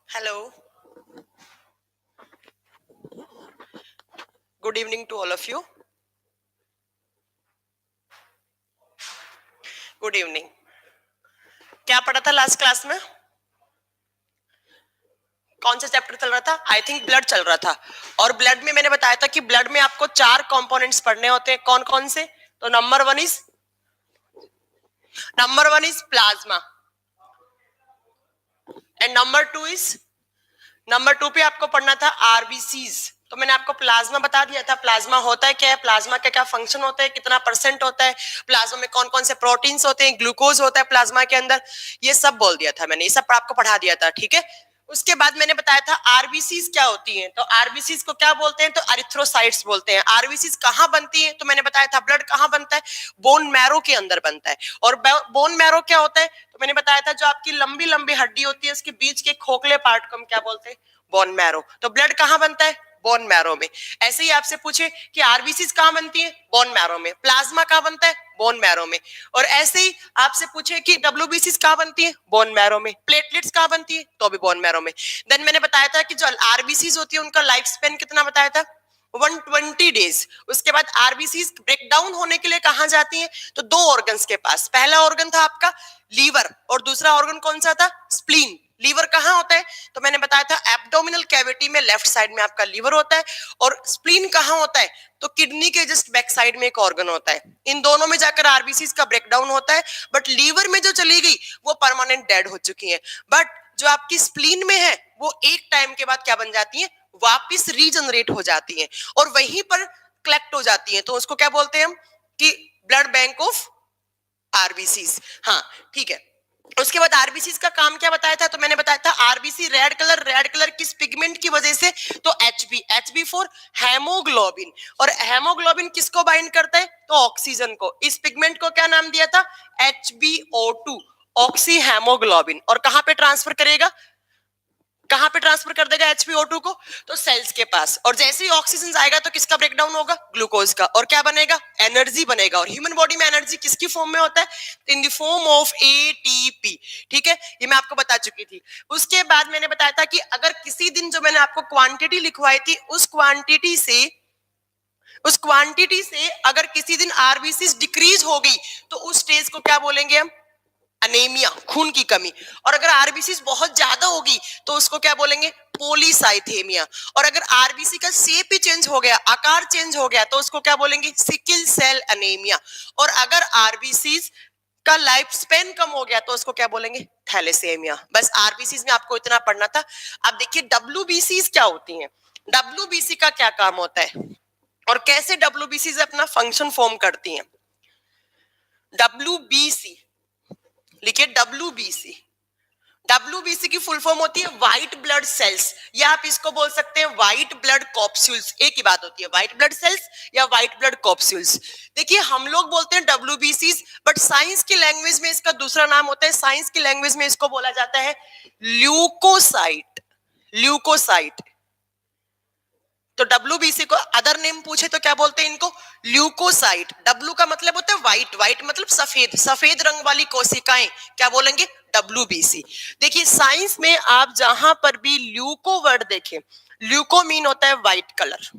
Hello. Good evening to all of you. Good evening. क्या पढ़ा था लास्ट क्लास में? कौन सा चैप्टर चल रहा था? आई थिंक ब्लड चल रहा था। और ब्लड में मैंने बताया था कि ब्लड में आपको 4 कंपोनेंट्स पढ़ने होते हैं। कौन कौन से? तो number one is plasma and number two पे आपको पढ़ना था आरबीसीज। तो मैंने आपको प्लाज्मा बता दिया था, प्लाज्मा होता है क्या है, प्लाज्मा का क्या फंक्शन होता है, कितना परसेंट होता है, प्लाज्मा में कौन कौन से प्रोटीन्स होते हैं, ग्लूकोज होता है प्लाज्मा के अंदर, ये सब बोल दिया था मैंने, ये सब आपको पढ़ा दिया था। ठीक है। उसके बाद मैंने बताया था आरबीसीज क्या होती हैं। तो आरबीसीज को क्या बोलते हैं? तो एरिथ्रोसाइट्स बोलते हैं। आरबीसीज कहाँ बनती है? तो मैंने बताया था ब्लड कहाँ बनता है? बोन मैरो के अंदर बनता है। और बोन मैरो क्या होता है? तो मैंने बताया था जो आपकी लंबी लंबी हड्डी होती है उसके बीच के खोखले पार्ट को हम क्या बोलते हैं? Bone marrow. तो ब्लड कहाँ बनता है? बोन मैरो में। ऐसे ही आपसे पूछे कि आरबीसीज कहाँ बनती है? बोन मैरो में। प्लाज्मा कहाँ बनता है? बोन मैरो में। और ऐसे ही आपसे पूछे कि डब्ल्यूबीसीज कहाँ बनती है? बोन मैरो में। प्लेटलेट्स कहाँ बनती है? तो भी बोन मैरो में। देन मैंने बताया था कि जो आरबीसीज होती है उनका लाइफ स्पेन कितना बताया था? 120 डेज। उसके बाद आरबीसीज ब्रेक डाउन होने के लिए कहां जाती हैं? तो 2 ऑर्गन्स के पास। पहला ऑर्गन था आपका लीवर और दूसरा ऑर्गन कौन सा था? स्प्लीन। लीवर कहाँ होता है? तो मैंने बताया था एब्डोमिनल कैविटी में लेफ्ट साइड में आपका लीवर होता है। और स्प्लीन कहाँ होता है? तो किडनी के जस्ट बैक साइड में एक ऑर्गन होता है। इन दोनों में जाकर आरबीसीज का ब्रेकडाउन होता है। बट लीवर में जो चली गई वो परमानेंट डेड हो चुकी है। बट जो आपकी स्प्लीन में है वो एक टाइम के बाद क्या बन जाती है? वापिस रीजनरेट हो जाती है और वहीं पर कलेक्ट हो जाती है। तो उसको क्या बोलते हैं हम? कि ब्लड बैंक ऑफ आरबीसीज। हाँ ठीक है। उसके बाद आरबीसी का काम क्या बताया था? तो मैंने बताया था आरबीसी रेड कलर किस पिगमेंट की वजह से? तो एचबी फॉर हेमोग्लोबिन। और हेमोग्लोबिन किसको बाइंड करता है? तो ऑक्सीजन को। इस पिगमेंट को क्या नाम दिया था? HbO2, oxy haemoglobin. और कहां पे ट्रांसफर करेगा? कहां पे ट्रांसफर कर देगा HbO2 को? तो सेल्स के पास। और जैसे ही ऑक्सीजन आएगा तो किसका ब्रेकडाउन होगा? ग्लूकोज का। और क्या बनेगा? एनर्जी बनेगा। और ह्यूमन बॉडी में एनर्जी किसकी फॉर्म में होता है? In the form of ATP. ठीक है, ये मैं आपको बता चुकी थी। उसके बाद मैंने बताया था कि अगर किसी दिन जो मैंने आपको क्वांटिटी लिखवाई थी उस क्वांटिटी से अगर किसी दिन आरबीसी डिक्रीज हो गई तो उस स्टेज को क्या बोलेंगे हम? अनेमिया, खून की कमी। और अगर आरबीसी बहुत ज्यादा होगी तो उसको क्या बोलेंगे? पोलीसाइथेमिया। और अगर आरबीसी का शेप ही चेंज हो गया, आकार चेंज हो गया, तो उसको क्या बोलेंगे? Sickle cell anaemia. और अगर आरबीसी का लाइफ स्पेन कम हो गया तो उसको क्या बोलेंगे? थैलेसेमिया। बस आरबीसी में आपको इतना पढ़ना था। अब देखिए डब्ल्यूबीसी क्या होती हैं। डब्ल्यूबीसी का क्या काम होता है और कैसे डब्ल्यूबीसी अपना फंक्शन फॉर्म करती हैं? डब्ल्यूबीसी लिखिए, डब्ल्यूबीसी की फुल फॉर्म होती है व्हाइट ब्लड सेल्स, या आप इसको बोल सकते हैं व्हाइट ब्लड कॉप्स्यूल्स। एक ही बात होती है, व्हाइट ब्लड सेल्स या व्हाइट ब्लड कॉप्स्यूल्स। देखिए हम लोग बोलते हैं डब्ल्यूबीसी, बट साइंस की लैंग्वेज में इसका दूसरा नाम होता है। साइंस की लैंग्वेज में इसको बोला जाता है ल्यूकोसाइट। तो डब्ल्यूबीसी को अदर नेम पूछे तो क्या बोलते हैं इनको? ल्यूकोसाइट। डब्ल्यू का मतलब होता है व्हाइट मतलब सफेद रंग वाली कोशिकाएं, क्या बोलेंगे? डब्ल्यूबीसी। देखिए साइंस में आप जहां पर भी ल्यूको वर्ड देखें, ल्यूको मीन होता है व्हाइट कलर।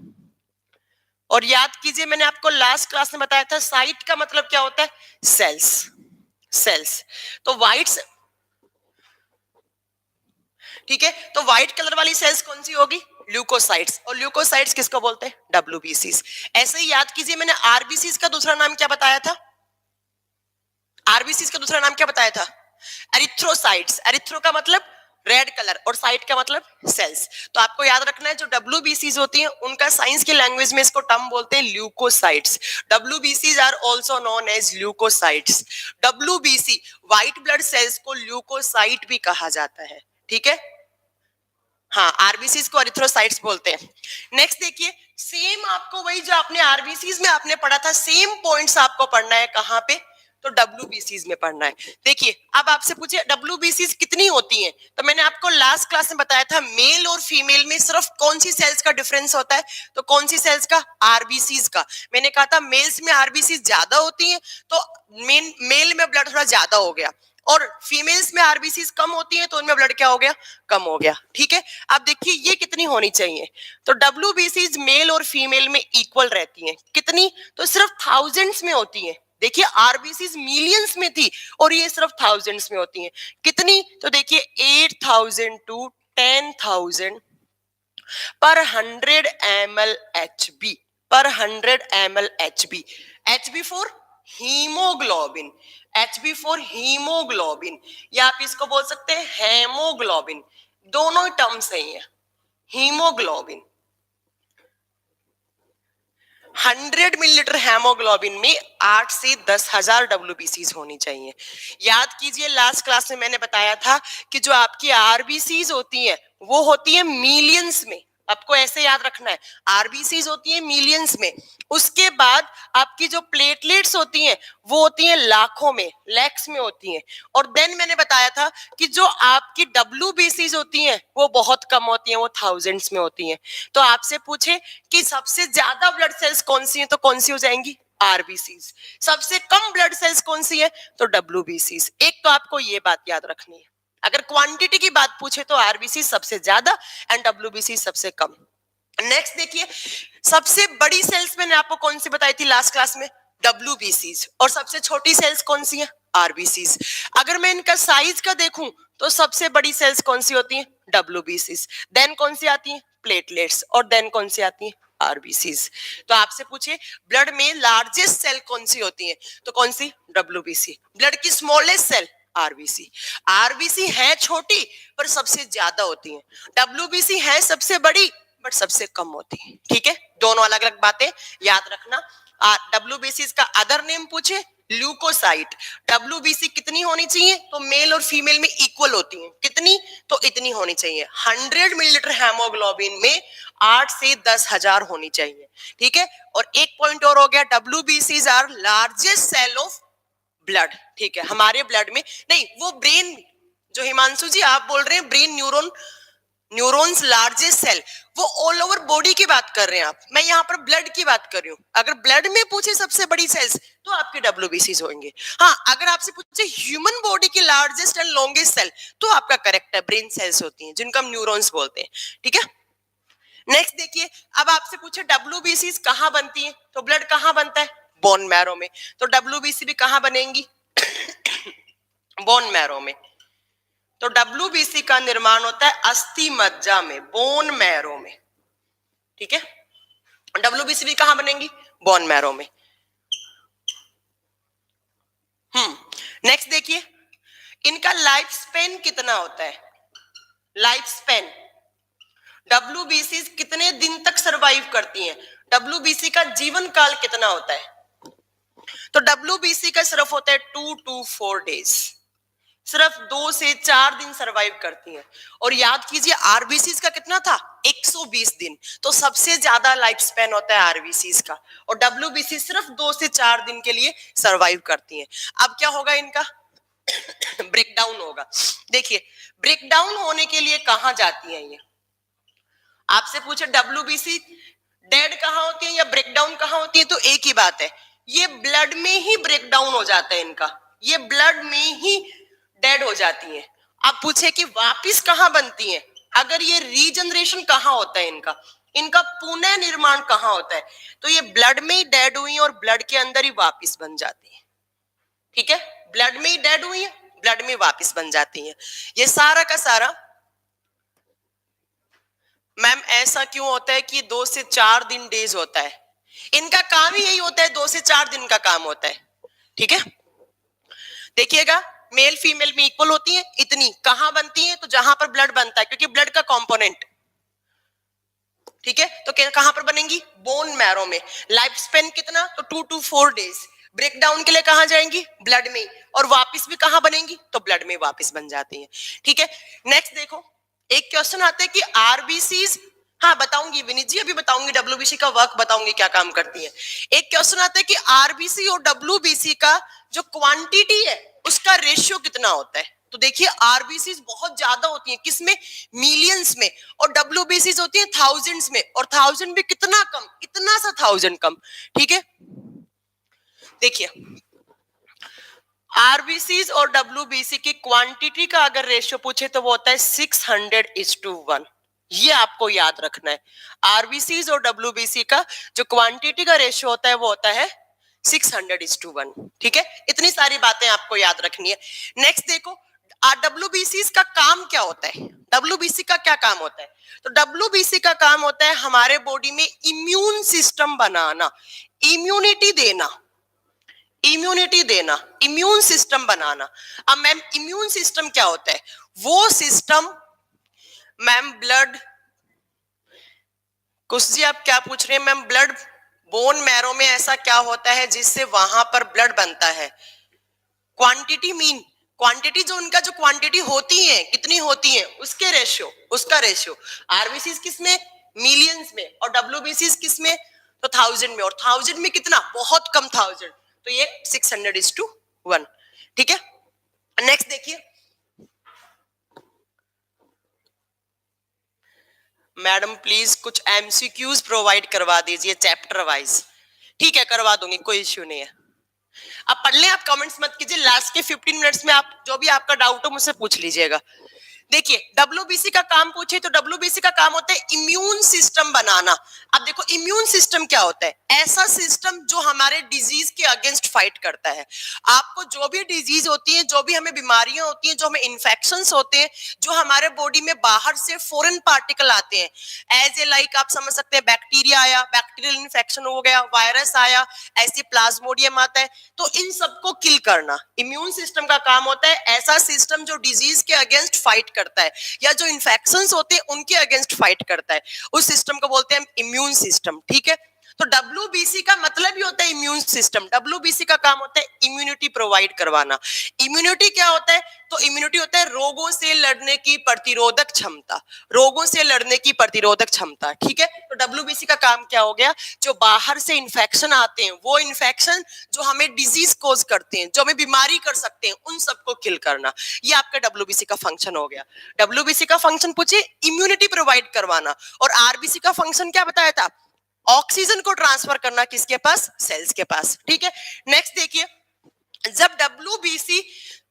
और याद कीजिए मैंने आपको लास्ट क्लास में बताया था साइट का मतलब क्या होता है? सेल्स। तो व्हाइट, ठीक है, तो व्हाइट कलर वाली सेल्स कौन सी होगी? ल्यूकोसाइट्स। और ल्यूकोसाइट्स किसको बोलते हैं? डब्ल्यूबीसीज। ऐसे ही याद कीजिए मैंने आरबीसीज का दूसरा नाम क्या बताया था? आरबीसीज का दूसरा नाम क्या बताया था? एरिथ्रोसाइट्स। एरिथ्रो का मतलब रेड कलर और साइट का मतलब सेल्स। तो आपको याद रखना है जो डब्ल्यूबीसीज होती हैं उनका साइंस की लैंग्वेज में इसको टर्म बोलते हैं ल्यूकोसाइट्स। डब्ल्यूबीसीज are also known as leucocytes. WBC white blood cells को ल्यूकोसाइट भी कहा जाता है। ठीक है, हाँ, आरबीसी को एरिथ्रोसाइट्स बोलते हैं। नेक्स्ट देखिए, सेम आपको वही जो आपने आरबीसी में आपने पढ़ा था सेम पॉइंट्स आपको पढ़ना है। कहां पे? तो डब्ल्यूबीसी में पढ़ना है। देखिए अब आपसे पूछे डब्ल्यूबीसी कितनी होती हैं, तो मैंने आपको लास्ट क्लास में बताया था मेल और फीमेल में सिर्फ कौन सी सेल्स का डिफरेंस होता है? तो कौन सी सेल्स का? आरबीसी का। मैंने कहा था मेल्स में आरबीसी ज्यादा होती है तो मेल में ब्लड थोड़ा ज्यादा हो गया। और फीमेल्स में आरबीसी कम होती है तो उनमें ब्लड क्या हो गया, कम हो गया। ठीक है, अब देखिए ये कितनी होनी चाहिए, तो डब्ल्यूबीसी मेल और फीमेल में इक्वल रहती हैं, कितनी, तो सिर्फ थाउजेंड्स में होती है। देखिए आरबीसी मिलियंस में थी और ये सिर्फ थाउजेंड्स में होती हैं, कितनी, तो देखिए 8,000 टू 10,000 पर 100 ml HB, पर 100 ml HB, HB for haemoglobin, HB for haemoglobin, या आप इसको बोल सकते हैं हेमोग्लोबिन, दोनों ही टर्म सही है। हीमोग्लोबिन 100 मिलीलीटर हेमोग्लोबिन में 8 से 10,000 डब्ल्यूबीसीज होनी चाहिए। याद कीजिए लास्ट क्लास में मैंने बताया था कि जो आपकी आरबीसीज होती हैं वो होती है मिलियंस में, आपको ऐसे याद रखना है, आरबीसीज होती है मिलियंस में, उसके बाद आपकी जो प्लेटलेट्स होती हैं वो होती हैं लाखों में, लैक्स में होती हैं, और देन मैंने बताया था कि जो आपकी डब्ल्यूबीसीज होती हैं वो बहुत कम होती हैं, वो थाउजेंड्स में होती हैं। तो आपसे पूछे कि सबसे ज्यादा ब्लड सेल्स कौन सी हैं, तो कौन सी हो जाएंगी, आरबीसीज। सबसे कम ब्लड सेल्स कौन सी है, तो डब्ल्यूबीसीज। एक तो आपको ये बात याद रखनी है, अगर क्वांटिटी की बात पूछे तो आरबीसी सबसे ज्यादा एंड डब्ल्यूबीसी सबसे कम। नेक्स्ट देखिए, सबसे बड़ी सेल्स मैंने आपको कौन सी बताई थी लास्ट क्लास में, डब्ल्यूबीसीज, और सबसे छोटी सेल्स कौन सी है, आरबीसीज। अगर मैं इनका साइज का देखूं तो सबसे बड़ी सेल्स कौन सी होती है, डब्ल्यूबीसीज, देन कौन सी आती है, प्लेटलेट्स, और देन कौन सी आती है, आरबीसीज। तो आपसे पूछे ब्लड में लार्जेस्ट सेल कौन सी होती है, तो कौन सी, डब्ल्यूबीसी। ब्लड की स्मॉलेस्ट सेल, आरबीसी। आरबीसी है छोटी पर सबसे ज्यादा होती है, डब्ल्यूबीसी है सबसे बड़ी बट सबसे कम होती है। ठीक है, दोनों अलग अलग बातें याद रखना। डब्ल्यूबीसी का अदर नेम पूछे, ल्यूकोसाइट। डब्ल्यूबीसी कितनी होनी चाहिए, तो मेल और फीमेल में इक्वल होती है, कितनी, तो इतनी होनी चाहिए। 100 मिलीलीटर हेमोग्लोबिन में 8 से 10,000 होनी चाहिए। ठीक है, और एक पॉइंट और हो गया, WBC are largest cell of blood. ठीक है, हमारे ब्लड में नहीं, वो ब्रेन, जो हिमांशु जी आप बोल रहे हैं brain neuron, neurons largest cell, वो ऑल ओवर बॉडी की बात कर रहे हैं आप, मैं यहाँ पर ब्लड की बात कर रही हूँ। अगर ब्लड में पूछे सबसे बड़ी सेल्स तो आपके डब्ल्यूबीसी होंगे। हाँ, अगर आपसे पूछे ह्यूमन बॉडी की लार्जेस्ट एंड लॉन्गेस्ट सेल तो आपका करेक्ट है, ब्रेन सेल्स होती हैं जिनको हम न्यूरॉन्स बोलते हैं। ठीक है, नेक्स्ट देखिए, अब आपसे पूछे डब्ल्यूबीसी कहाँ बनती है, तो ब्लड कहाँ बनता है, बोन मैरो में, तो डब्ल्यूबीसी भी कहाँ बनेंगी, बोन मैरो में। तो डब्ल्यूबीसी का निर्माण होता है अस्थि मज्जा में, बोन मैरो में। ठीक है, डब्ल्यूबीसी भी कहां बनेंगी, बोन मैरो में। नेक्स्ट देखिए, इनका लाइफ स्पेन कितना होता है, लाइफ स्पेन, डब्ल्यूबीसी कितने दिन तक सरवाइव करती हैं, डब्ल्यूबीसी का जीवन काल कितना होता है, तो डब्ल्यूबीसी का सिर्फ होता है 2 to 4 डेज, सिर्फ 2 से 4 दिन सरवाइव करती हैं। और याद कीजिए आरबीसी का कितना था, 120 दिन, तो सबसे ज्यादा लाइफ स्पैन होता है आरबीसी का, और डब्ल्यूबीसी सिर्फ 2 से 4 दिन के लिए सरवाइव करती हैं। अब क्या होगा इनका ब्रेकडाउन होगा। देखिए ब्रेकडाउन होने के लिए कहां जाती है ये, आपसे पूछे डब्ल्यूबीसी डेड कहां होती है या ब्रेकडाउन कहां होती है, तो एक ही बात है, ये ब्लड में ही ब्रेकडाउन हो जाता है इनका, ये ब्लड में ही डेड हो जाती हैं। आप पूछे कि वापिस कहां बनती हैं, अगर ये रीजनरेशन कहां होता है इनका, इनका पुनः निर्माण कहां होता है, तो ये ब्लड में ही डेड हुई और ब्लड के अंदर ही वापिस बन जाती है। ठीक है, ब्लड में ही डेड हुई है, ब्लड में वापिस बन जाती है। ये सारा का सारा, मैम ऐसा क्यों होता है कि 2 से 4 दिन डेज होता है, इनका काम ही यही होता है, 2 से 4 दिन का काम होता है। ठीक है, देखिएगा मेल फीमेल में इक्वल होती है, इतनी कहां बनती है, तो जहां पर ब्लड बनता है, क्योंकि ब्लड का कंपोनेंट। ठीक है, तो कहां पर बनेंगी, बोन मैरो में। लाइफ स्पेन कितना, तो 2 to 4 डेज। ब्रेकडाउन के लिए कहां जाएंगी, ब्लड में, और वापस भी कहां बनेंगी, तो ब्लड में वापस बन जाती है। ठीक है, नेक्स्ट देखो, एक क्वेश्चन आता है कि आरबीसीज, हाँ बताऊंगी विनीत जी, अभी बताऊंगी डब्ल्यूबीसी का वर्क बताऊंगी क्या काम करती है। एक क्वेश्चन आता है कि आरबीसी और डब्ल्यूबीसी का जो क्वांटिटी है उसका रेशियो कितना होता है, तो देखिए आरबीसी बहुत ज्यादा होती है, किसमें, मिलियंस में, और डब्ल्यूबीसी होती है थाउजेंड्स में, और थाउजेंड भी कितना कम, इतना सा थाउजेंड कम। ठीक है, देखिए आरबीसीज और डब्ल्यूबीसी की क्वांटिटी का अगर रेशियो पूछे तो वो होता है 600:1। ये आपको याद रखना है। आरबीसीज और डब्ल्यूबीसी का जो क्वांटिटी का रेशियो होता है वो होता है 600:1। ठीक है, इतनी सारी बातें आपको याद रखनी है। नेक्स्ट देखो, डब्ल्यूबीसी का काम क्या होता है? डब्ल्यूबीसी का क्या काम होता है? तो डब्ल्यूबीसी का काम होता है हमारे बॉडी में इम्यून सिस्टम बनाना, इम्यूनिटी देना, इम्यूनिटी देना, इम्यून सिस्टम बनाना। अब मैम इम्यून सिस्टम क्या होता है? वो सिस्टम, मैम ब्लड, कुछ जी आप क्या पूछ रहे हैं मैम? ब्लड, बोन मैरो में ऐसा क्या होता है जिससे वहां पर ब्लड बनता है? क्वांटिटी मीन, क्वांटिटी जो उनका जो क्वांटिटी होती है कितनी होती है उसके रेशियो, उसका रेशियो। आरबीसी किस में? मिलियंस में। और डब्ल्यूबीसी किस में? तो 1000 में। और 1000 में कितना? बहुत कम, 1000। तो ये 600:1। ठीक है, नेक्स्ट देखिए मैडम, प्लीज कुछ एमसीक्यूज प्रोवाइड करवा दीजिए चैप्टर वाइज। ठीक है, करवा दूंगी, कोई इश्यू नहीं है। आप पढ़ लें, आप कमेंट्स मत कीजिए, लास्ट के 15 मिनट्स में आप जो भी आपका डाउट हो मुझसे पूछ लीजिएगा। देखिए डब्ल्यूबीसी का काम पूछे तो डब्ल्यूबीसी का काम होता है इम्यून सिस्टम बनाना। अब देखो इम्यून सिस्टम क्या होता है? ऐसा सिस्टम जो हमारे डिजीज के अगेंस्ट फाइट करता है। आपको जो भी डिजीज होती है, जो भी हमें बीमारियां होती हैं, जो हमें इन्फेक्शंस होते हैं, जो हमारे बॉडी में बाहर से फॉरेन पार्टिकल आते हैं, एज ए लाइक आप समझ सकते हैं बैक्टीरिया आया, बैक्टीरियल इन्फेक्शन हो गया, वायरस आया, ऐसे प्लाज्मोडियम आता है, तो इन सबको किल करना इम्यून सिस्टम का काम होता है। ऐसा सिस्टम जो डिजीज के अगेंस्ट फाइट करता है या जो इन्फेक्शंस होते हैं उनके अगेंस्ट फाइट करता है, उस सिस्टम को बोलते हैं इम्यून सिस्टम। ठीक है, तो डब्ल्यूबीसी का मतलब ही होता है इम्यून सिस्टम। डब्ल्यूबीसी का काम होता है इम्यूनिटी प्रोवाइड करवाना। इम्यूनिटी क्या होता है? तो इम्यूनिटी होता है रोगों से लड़ने की प्रतिरोधक क्षमता, रोगों से लड़ने की प्रतिरोधक क्षमता। ठीक है, तो डब्ल्यूबीसी का काम क्या हो गया? जो बाहर से इन्फेक्शन आते हैं, वो इन्फेक्शन जो हमें डिजीज कोज करते हैं, जो हमें बीमारी कर सकते हैं, उन सबको किल करना, ये आपका डब्ल्यूबीसी का फंक्शन हो गया। डब्ल्यूबीसी का फंक्शन पूछे इम्यूनिटी प्रोवाइड करवाना, और आरबीसी का फंक्शन क्या बताया था? ऑक्सीजन को ट्रांसफर करना, किसके पास? सेल्स के पास। ठीक है, नेक्स्ट देखिए, जब डब्ल्यूबीसी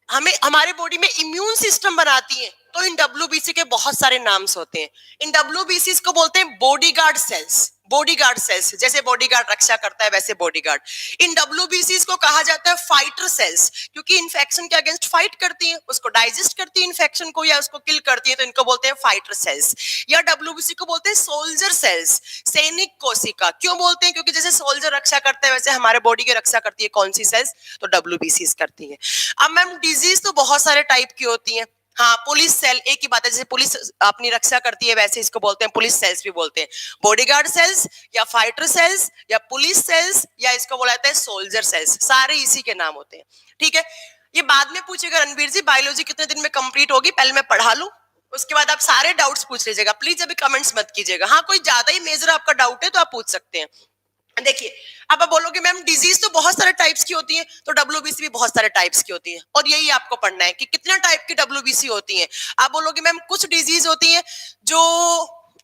हमें हमारे बॉडी में इम्यून सिस्टम बनाती है तो इन डब्ल्यूबीसी के बहुत सारे नाम्स होते हैं। इन डब्ल्यूबीसी को बोलते हैं बॉडीगार्ड सेल्स। बॉडीगार्ड सेल्स, जैसे बॉडीगार्ड रक्षा करता है वैसे बॉडीगार्ड। इन डब्ल्यूबीसी को कहा जाता है फाइटर सेल्स, क्योंकि इन्फेक्शन के अगेंस्ट फाइट करती हैं, उसको डाइजेस्ट करती है इन्फेक्शन को या उसको किल करती है, तो इनको बोलते हैं फाइटर सेल्स। या डब्ल्यूबीसी को बोलते हैं सोल्जर सेल्स, सैनिक कोशिका। क्यों बोलते हैं? क्योंकि जैसे सोल्जर रक्षा करते हैं वैसे हमारे बॉडी की रक्षा करती है कौन सी सेल्स? तो डब्ल्यूबीसी करती है। अब मैम डिजीज तो बहुत सारे टाइप की होती है। हाँ, पुलिस सेल एक ही बात है, जैसे पुलिस अपनी रक्षा करती है वैसे इसको बोलते हैं पुलिस सेल्स भी बोलते हैं। बॉडीगार्ड सेल्स या फाइटर सेल्स या पुलिस सेल्स या इसको बोला जाता है सोल्जर सेल्स, सारे इसी के नाम होते हैं। ठीक है, ये बाद में पूछेगा रणवीर जी बायोलॉजी कितने दिन में कंप्लीट होगी, पहले मैं पढ़ा लूं, उसके बाद आप सारे डाउट्स पूछ लीजिएगा। प्लीज अभी कमेंट्स मत कीजिएगा। हाँ, कोई ज्यादा ही मेजर आपका डाउट है तो आप पूछ सकते हैं। देखिए, अब आप बोलोगे मैम डिजीज तो बहुत सारे टाइप्स की होती है, तो डब्ल्यूबीसी भी बहुत सारे टाइप्स की होती है, और यही आपको पढ़ना है कि कितना टाइप की डब्ल्यूबीसी होती है। आप बोलोगे मैम कुछ डिजीज होती है जो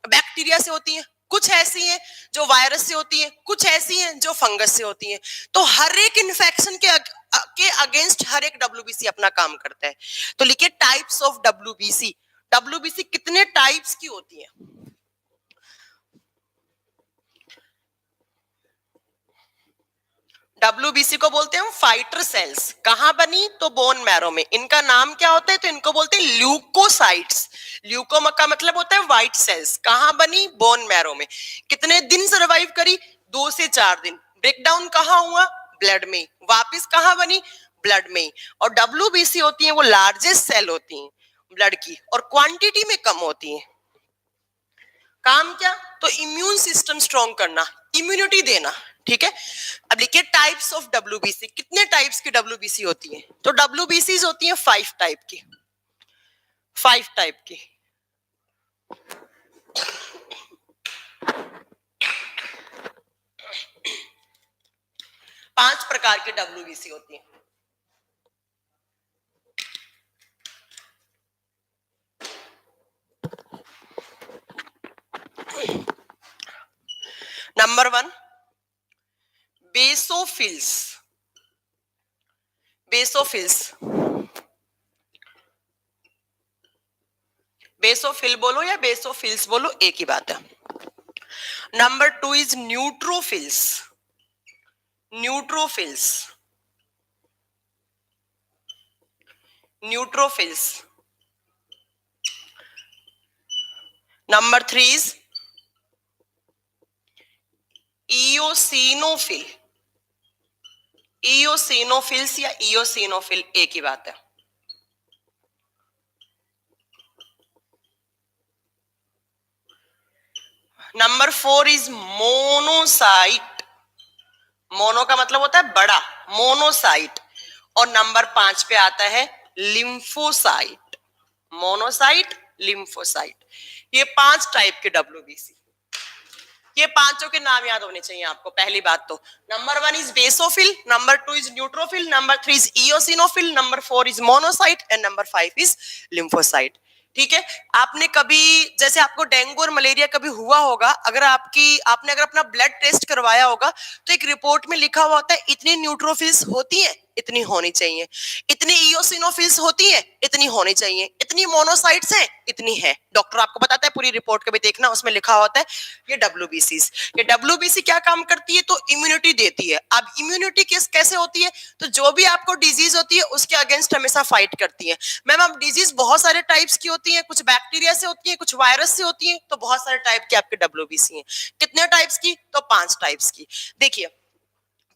बैक्टीरिया से होती है, कुछ ऐसी हैं जो वायरस से होती हैं, कुछ ऐसी हैं जो फंगस से होती हैं। तो हर एक इन्फेक्शन के अगेंस्ट हर एक डब्ल्यूबीसी अपना काम करता है। तो लिखिए टाइप्स ऑफ डब्ल्यूबीसी। डब्ल्यूबीसी कितने टाइप्स की होती है? डब्ल्यूबीसी को बोलते हैं फाइटर सेल्स। कहां बनी? तो बोन मैरो में। इनका नाम क्या होता है? तो इनको बोलते हैं ल्यूकोसाइट्स। ल्यूकोमा का मतलब होता है व्हाइट सेल्स। कहां बनी? बोन मैरो में। कितने दिन सरवाइव करी? 2 से 4 दिन। ब्रेकडाउन कहां हुआ? ब्लड में। वापस कहां बनी? ब्लड में। और डब्ल्यूबीसी होती है वो लार्जेस्ट सेल होती है ब्लड की, और क्वांटिटी में कम होती है। काम क्या? तो इम्यून सिस्टम स्ट्रॉन्ग करना, इम्यूनिटी देना। ठीक है, अब लिखिए टाइप्स ऑफ डब्ल्यूबीसी। कितने टाइप्स की डब्ल्यूबीसी होती है? तो डब्ल्यूबीसी होती है 5 टाइप की, 5 टाइप की। पांच प्रकार की डब्ल्यूबीसी होती है। Number 1 basophils. बेसोफिल्स, बेसोफिल बोलो या बेसोफिल्स बोलो, एक ही बात है। Number 2 is neutrophils, neutrophils, neutrophils. Number 3 is eosinophil, eosinophils या इयोसिनोफिल, एक ही बात है। नंबर 4 इज मोनोसाइट, मोनो का मतलब होता है बड़ा, मोनोसाइट। और नंबर 5 पे आता है लिम्फोसाइट, मोनोसाइट, लिम्फोसाइट। ये 5 टाइप के डब्ल्यूबीसी, ये पांचों के नाम याद होने चाहिए आपको। पहली बात तो number 1 is basophil, number 2 is neutrophil, number 3 is eosinophil, number 4 is monocyte and number 5 is lymphocyte. ठीक है। आपने कभी, जैसे आपको डेंगू और मलेरिया कभी हुआ होगा, अगर आपने अगर अपना ब्लड टेस्ट करवाया होगा तो एक रिपोर्ट में लिखा हुआ होता है इतनी न्यूट्रोफिल्स होती हैं, इतनी होनी चाहिए, इतनी इयोसिनोफिल्स होती हैं, इतनी होनी चाहिए, इतनी मोनोसाइट्स हैं, इतनी है। डॉक्टर आपको बताता है, पूरी रिपोर्ट कभी देखना, उसमें लिखा होता है ये डब्ल्यूबीसीज। ये डब्ल्यूबीसी क्या काम करती है, तो इम्यूनिटी देती है। अब इम्यूनिटी कैसे होती है, तो जो भी आपको डिजीज होती है उसके अगेंस्ट हमेशा फाइट करती है। मैम अब डिजीज बहुत सारे टाइप्स की होती है, कुछ बैक्टीरिया से होती है, कुछ वायरस से होती है, तो बहुत सारे टाइप के आपके डब्ल्यूबीसी हैं। कितने टाइप्स की, तो 5 टाइप्स की। देखिए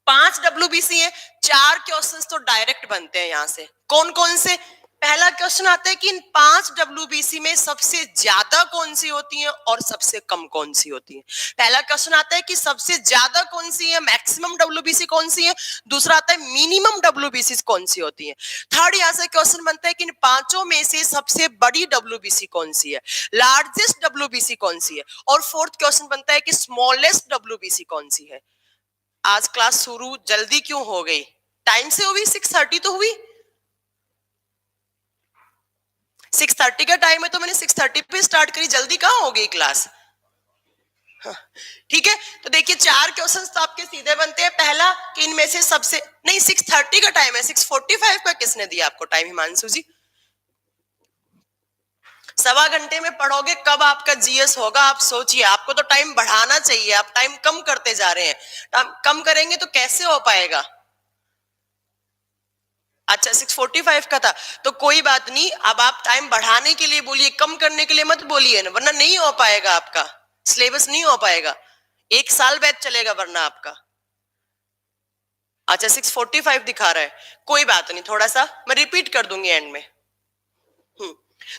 5 डब्ल्यूबीसी है, 4 क्वेश्चंस तो डायरेक्ट बनते हैं यहां से। कौन कौन से, पहला क्वेश्चन आता है कि इन 5 डब्ल्यूबीसी में सबसे ज्यादा कौन सी होती है और सबसे कम कौन सी होती है। पहला क्वेश्चन आता है कि सबसे ज्यादा कौन सी है, मैक्सिमम डब्ल्यूबीसी कौन सी है। दूसरा आता है मिनिमम डब्ल्यूबीसी कौन सी होती है। थर्ड यहां से क्वेश्चन बनता है कि इन पांचों में से सबसे बड़ी डब्ल्यूबीसी कौन सी है, लार्जेस्ट डब्ल्यूबीसी कौन सी है। और फोर्थ क्वेश्चन बनता है कि स्मॉलेस्ट डब्ल्यूबीसी कौन सी है। आज क्लास शुरू जल्दी क्यों हो गई, टाइम से हुई, 6:30 तो हुई, 6:30 का टाइम है तो मैंने 6:30 पे स्टार्ट करी, जल्दी कहाँ हो गई क्लास। हाँ, ठीक है। तो देखिए 4 क्वेश्चंस तो आपके सीधे बनते हैं। पहला कि इनमें से सबसे, नहीं 6:30 का टाइम है, 6:45 का किसने दिया आपको टाइम, हिमांशु जी। 1.25 घंटे में पढ़ोगे, कब आपका जीएस होगा आप सोचिए। आपको तो टाइम बढ़ाना चाहिए, आप टाइम कम करते जा रहे हैं। कम करेंगे तो कैसे हो पाएगा। अच्छा 6:45 का था, तो कोई बात नहीं, अब आप टाइम बढ़ाने के लिए बोलिए, कम करने के लिए मत बोलिए ना, वरना नहीं हो पाएगा, आपका सिलेबस नहीं हो पाएगा, 1 साल बैच चलेगा वरना आपका। अच्छा 6:45 दिखा रहा है, कोई बात नहीं, थोड़ा सा मैं रिपीट कर दूंगी एंड में।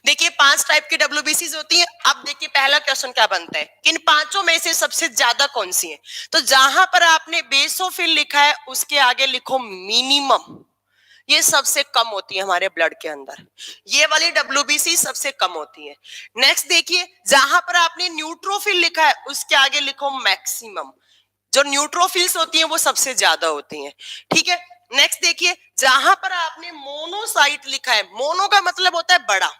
देखिए 5 टाइप की डब्ल्यूबीसीज होती है। अब देखिए पहला क्वेश्चन क्या बनता है, इन पांचों में से सबसे ज्यादा कौन सी है। तो जहां पर आपने बेसोफिल लिखा है उसके आगे लिखो मिनिमम, ये सबसे कम होती है हमारे ब्लड के अंदर, ये वाली डब्ल्यूबीसी सबसे कम होती है। नेक्स्ट देखिए जहां पर आपने न्यूट्रोफिल लिखा है उसके आगे लिखो मैक्सिमम, जो न्यूट्रोफिल्स होती हैं वो सबसे ज्यादा होती हैं। ठीक है। नेक्स्ट देखिए जहां पर आपने मोनोसाइट लिखा है, मोनो का मतलब होता है बड़ा,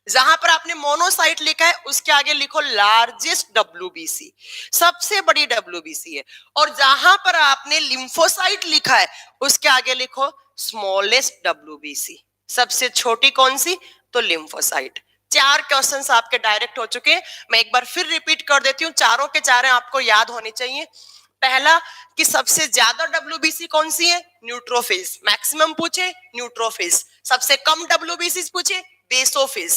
जहां पर आपने मोनोसाइट लिखा है उसके आगे लिखो लार्जेस्ट डब्ल्यूबीसी, सबसे बड़ी डब्ल्यूबीसी है। और जहां पर आपने लिम्फोसाइट लिखा है उसके आगे लिखो स्मॉलेस्ट डब्ल्यूबीसी, सबसे छोटी कौन सी, तो लिम्फोसाइट। 4 क्वेश्चंस आपके डायरेक्ट हो चुके हैं। मैं एक बार फिर रिपीट कर देती हूँ, चारों के चारों आपको याद होने चाहिए। पहला कि सबसे ज्यादा डब्ल्यूबीसी कौन सी है, न्यूट्रोफिल्स, मैक्सिमम पूछे न्यूट्रोफिल्स, सबसे कम डब्ल्यूबीसी पूछे बेसोफिल्स,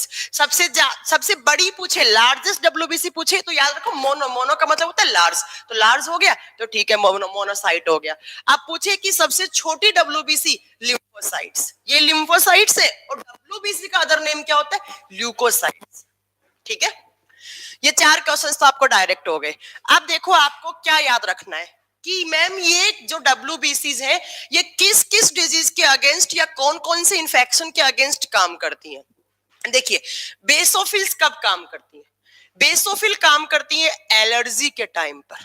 सबसे बड़ी पूछे लार्जेस्ट डब्ल्यूबीसी पूछे तो याद रखो मोनो, मोनो का मतलब होता है लार्ज, तो लार्ज हो गया तो ठीक है, मोनोसाइट हो गया। अब पूछे कि सबसे छोटी डब्ल्यूबीसी लिम्फोसाइट्स, ये लिम्फोसाइट्स है, और डब्ल्यूबीसी का अदर नेम क्या होता है, ल्यूकोसाइट्स। ठीक है, ये 4 क्वेश्चंस तो आपको डायरेक्ट हो गए। अब देखो आपको क्या याद रखना है कि मैम ये जो डब्ल्यूबीसीज है ये किस किस डिजीज के अगेंस्ट या कौन कौन से इंफेक्शन के अगेंस्ट काम करती हैं। देखिए बेसोफिल्स कब काम करती है, बेसोफिल काम करती है एलर्जी के टाइम पर,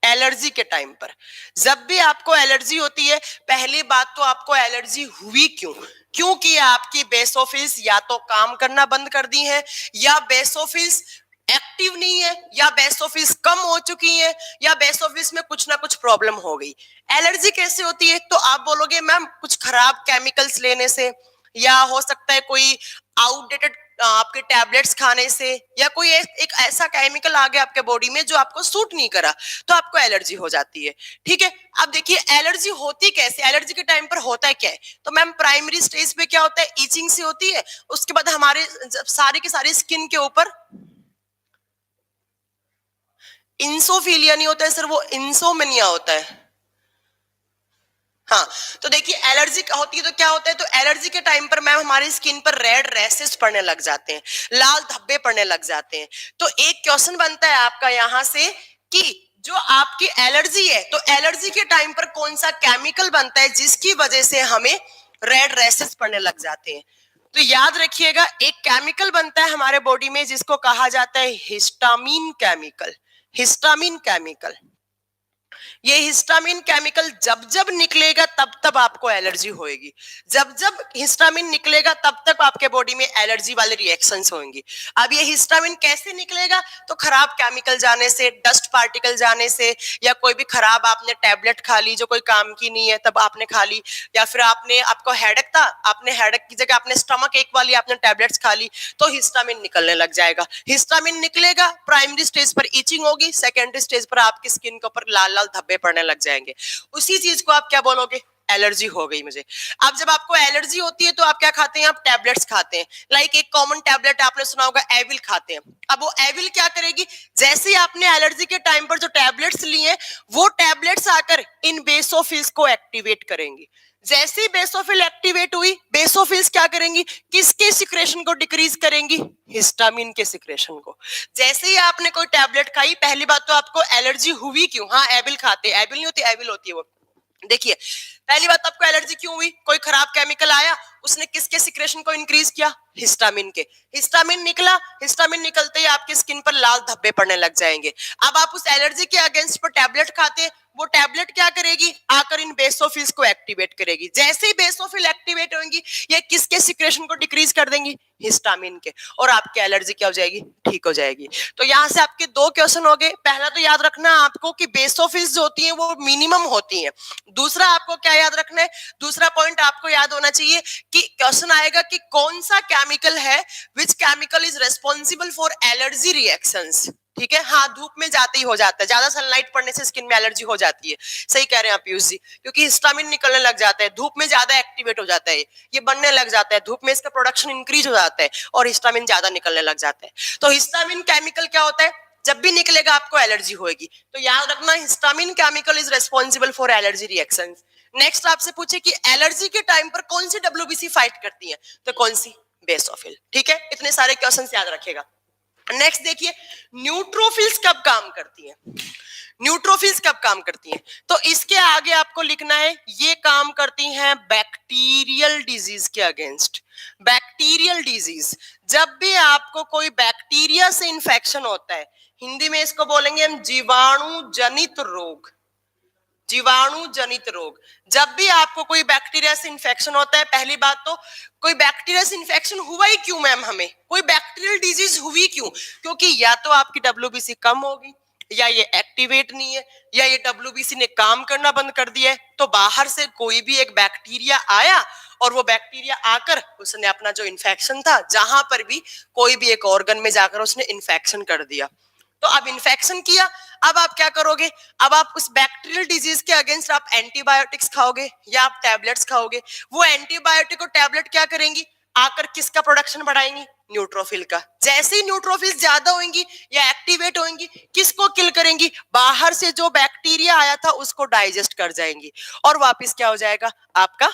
एलर्जी के टाइम पर। जब भी आपको एलर्जी होती है, पहली बात तो आपको एलर्जी हुई क्यों, क्योंकि आपकी बेसोफिल्स या तो काम करना बंद कर दी है या बेसोफिल्स एक्टिव नहीं है, या बेसोफिल्स कम हो चुकी है, या बेसोफिल्स में कुछ ना कुछ प्रॉब्लम हो गई। एलर्जी कैसे होती है? तो आप बोलोगे मैम कुछ खराब केमिकल्स लेने से, या हो सकता है कोई आउटडेटेड आपके टैबलेट्स खाने से, या कोई एक ऐसा केमिकल आ गया आपके बॉडी में जो आपको सूट नहीं करा, तो आपको एलर्जी हो जाती है। ठीक है, अब देखिए एलर्जी होती कैसे, एलर्जी के टाइम पर होता है क्या है? तो मैम प्राइमरी स्टेज पे क्या होता है, ईचिंग से होती है। उसके बाद हमारे सारे के सारे स्किन के ऊपर इंसोफीलिया नहीं होता है सर, वो इंसोमेनिया होता है। हाँ, तो देखिए एलर्जी होती है तो क्या होता है, तो एलर्जी के टाइम पर मैम हमारी स्किन पर रेड रैशेस पड़ने लग जाते हैं, लाल धब्बे पड़ने लग जाते हैं। तो एक क्वेश्चन बनता है आपका यहाँ से कि जो आपकी एलर्जी है, तो एलर्जी के टाइम पर कौन सा केमिकल बनता है जिसकी वजह से हमें रेड रैशेस पड़ने लग जाते हैं? तो याद रखिएगा एक केमिकल बनता है हमारे बॉडी में जिसको कहा जाता है हिस्टामिन केमिकल। हिस्टामिन केमिकल, ये हिस्टामिन केमिकल जब जब निकलेगा तब तब आपको एलर्जी होएगी। जब जब हिस्टामिन निकलेगा तब तक आपके बॉडी में एलर्जी वाले रिएक्शंस होंगे। अब ये हिस्टामिन कैसे निकलेगा? तो खराब केमिकल जाने से, डस्ट पार्टिकल जाने से, या कोई भी खराब आपने टैबलेट खा ली जो कोई काम की नहीं है तब आपने खा ली, या फिर आपको हेडेक था, आपने हेडेक की जगह आपने स्टमक एक वाली आपने टैबलेट्स खा ली, तो हिस्टामिन निकलने लग जाएगा। हिस्टामिन निकलेगा, प्राइमरी स्टेज पर ईचिंग होगी, सेकेंडरी स्टेज पर आपकी स्किन के ऊपर लाल लाल धब्बे पड़ने लग जाएंगे। उसी चीज को आप क्या बोलोगे? एलर्जी हो गई मुझे। अब जब आपको एलर्जी होती है तो आप क्या खाते हैं? आप टैबलेट्स खाते हैं। लाइक एक कॉमन टैबलेट आपने सुना होगा एविल खाते हैं। अब वो एविल क्या करेगी? जैसे ही आपने एलर्जी के टाइम पर जो टैबलेट्स लिए वो टैबलेट्स आकर इन बेसोफिल्स को एक्टिवेट करेंगी। जैसे ही बेसोफिल एक्टिवेट हुई, बेसोफिल्स क्या करेंगी? किसके सिक्रेशन को डिक्रीज करेंगी? हिस्टामिन के सिक्रेशन को। जैसे ही आपने कोई टैबलेट खाई, पहली बात तो आपको एलर्जी हुई क्यों? हाँ एविल खाते, एविल नहीं होती, एविल होती है वो। देखिए पहली बात आपको एलर्जी क्यों हुई? कोई खराब केमिकल आया, उसने किसके सिक्रेशन को इंक्रीज किया? हिस्टामिन के। हिस्टामिन निकला, हिस्टामिन निकलते ही आपकी स्किन पर लाल धब्बे पड़ने लग जाएंगे। अब आप उस एलर्जी के अगेंस्ट पर टैबलेट खाते, वो टैबलेट क्या करेगी? आकर इन बेसोफिल्स को एक्टिवेट करेगी। जैसे ही बेसोफिल एक्टिवेट होंगी, ये किसके सिक्रेशन को डिक्रीज कर देंगी? हिस्टामिन के। और आपकी एलर्जी क्या हो जाएगी? ठीक हो जाएगी। तो यहाँ से आपके दो क्वेश्चन हो गए। पहला तो याद रखना आपको कि बेसोफिल्स जो होती हैं वो मिनिमम होती हैं। दूसरा आपको क्या याद रखना है? दूसरा पॉइंट आपको याद होना चाहिए कि क्वेश्चन आएगा कि कौन सा केमिकल है, which chemical is responsible for allergy reactions. ठीक है, हाँ धूप में जाते ही हो जाता है, ज्यादा सनलाइट पड़ने से स्किन में एलर्जी हो जाती है। सही कह रहे हैं आप पीयूष जी, क्योंकि हिस्टामिन निकलने लग जाता है, धूप में ज्यादा एक्टिवेट हो जाता है, ये बनने लग जाता है, धूप में इसका प्रोडक्शन इंक्रीज हो जाता है और हिस्टामिन ज्यादा निकलने लग जाता है। तो हिस्टामिन केमिकल क्या होता है? जब भी निकलेगा आपको एलर्जी होगी। तो याद रखना histamine chemical is responsible for allergy reactions. Next आपसे पूछे कि एलर्जी के टाइम पर कौन सी डब्ल्यूबीसी फाइट करती है, तो कौन सी? बेसोफिल। ठीक है, इतने सारे क्वेश्चंस याद रखेगा। नेक्स्ट देखिए न्यूट्रोफिल्स कब काम करती हैं? न्यूट्रोफिल्स कब काम करती हैं? तो इसके आगे आपको लिखना है ये काम करती हैं बैक्टीरियल डिजीज के अगेंस्ट। बैक्टीरियल डिजीज, जब भी आपको कोई बैक्टीरिया से इंफेक्शन होता है, हिंदी में इसको बोलेंगे हम जीवाणु जनित रोग। जीवाणु जनित रोग, जब भी आपको कोई बैक्टीरिया से इंफेक्शन होता है, पहली बात तो कोई बैक्टीरिया से इंफेक्शन हुआ ही क्यों मैम? हमें कोई बैक्टीरियल डिजीज हुई क्यों? क्योंकि या तो आपकी डब्ल्यूबीसी कम होगी, या ये एक्टिवेट नहीं है, या ये डब्ल्यूबीसी ने काम करना बंद कर दिया है। तो बाहर से कोई भी एक बैक्टीरिया आया और वो बैक्टीरिया आकर उसने अपना जो इन्फेक्शन था, जहां पर भी कोई भी एक ऑर्गन में जाकर उसने इन्फेक्शन कर दिया। तो अब इन्फेक्शन किया, अब आप क्या करोगे? अब आप उस बैक्टीरियल डिजीज के अगेंस्ट आप एंटीबायोटिक्स खाओगे या आप टैबलेट्स खाओगे। वो एंटीबायोटिक और टैबलेट क्या करेंगी? आकर किसका प्रोडक्शन बढ़ाएंगी? न्यूट्रोफिल का। जैसे ही न्यूट्रोफिल्स ज्यादा होंगी या एक्टिवेट होंगी, किसको किल करेंगी? बाहर से जो बैक्टीरिया आया था उसको डाइजेस्ट कर जाएंगी और वापस क्या हो जाएगा आपका?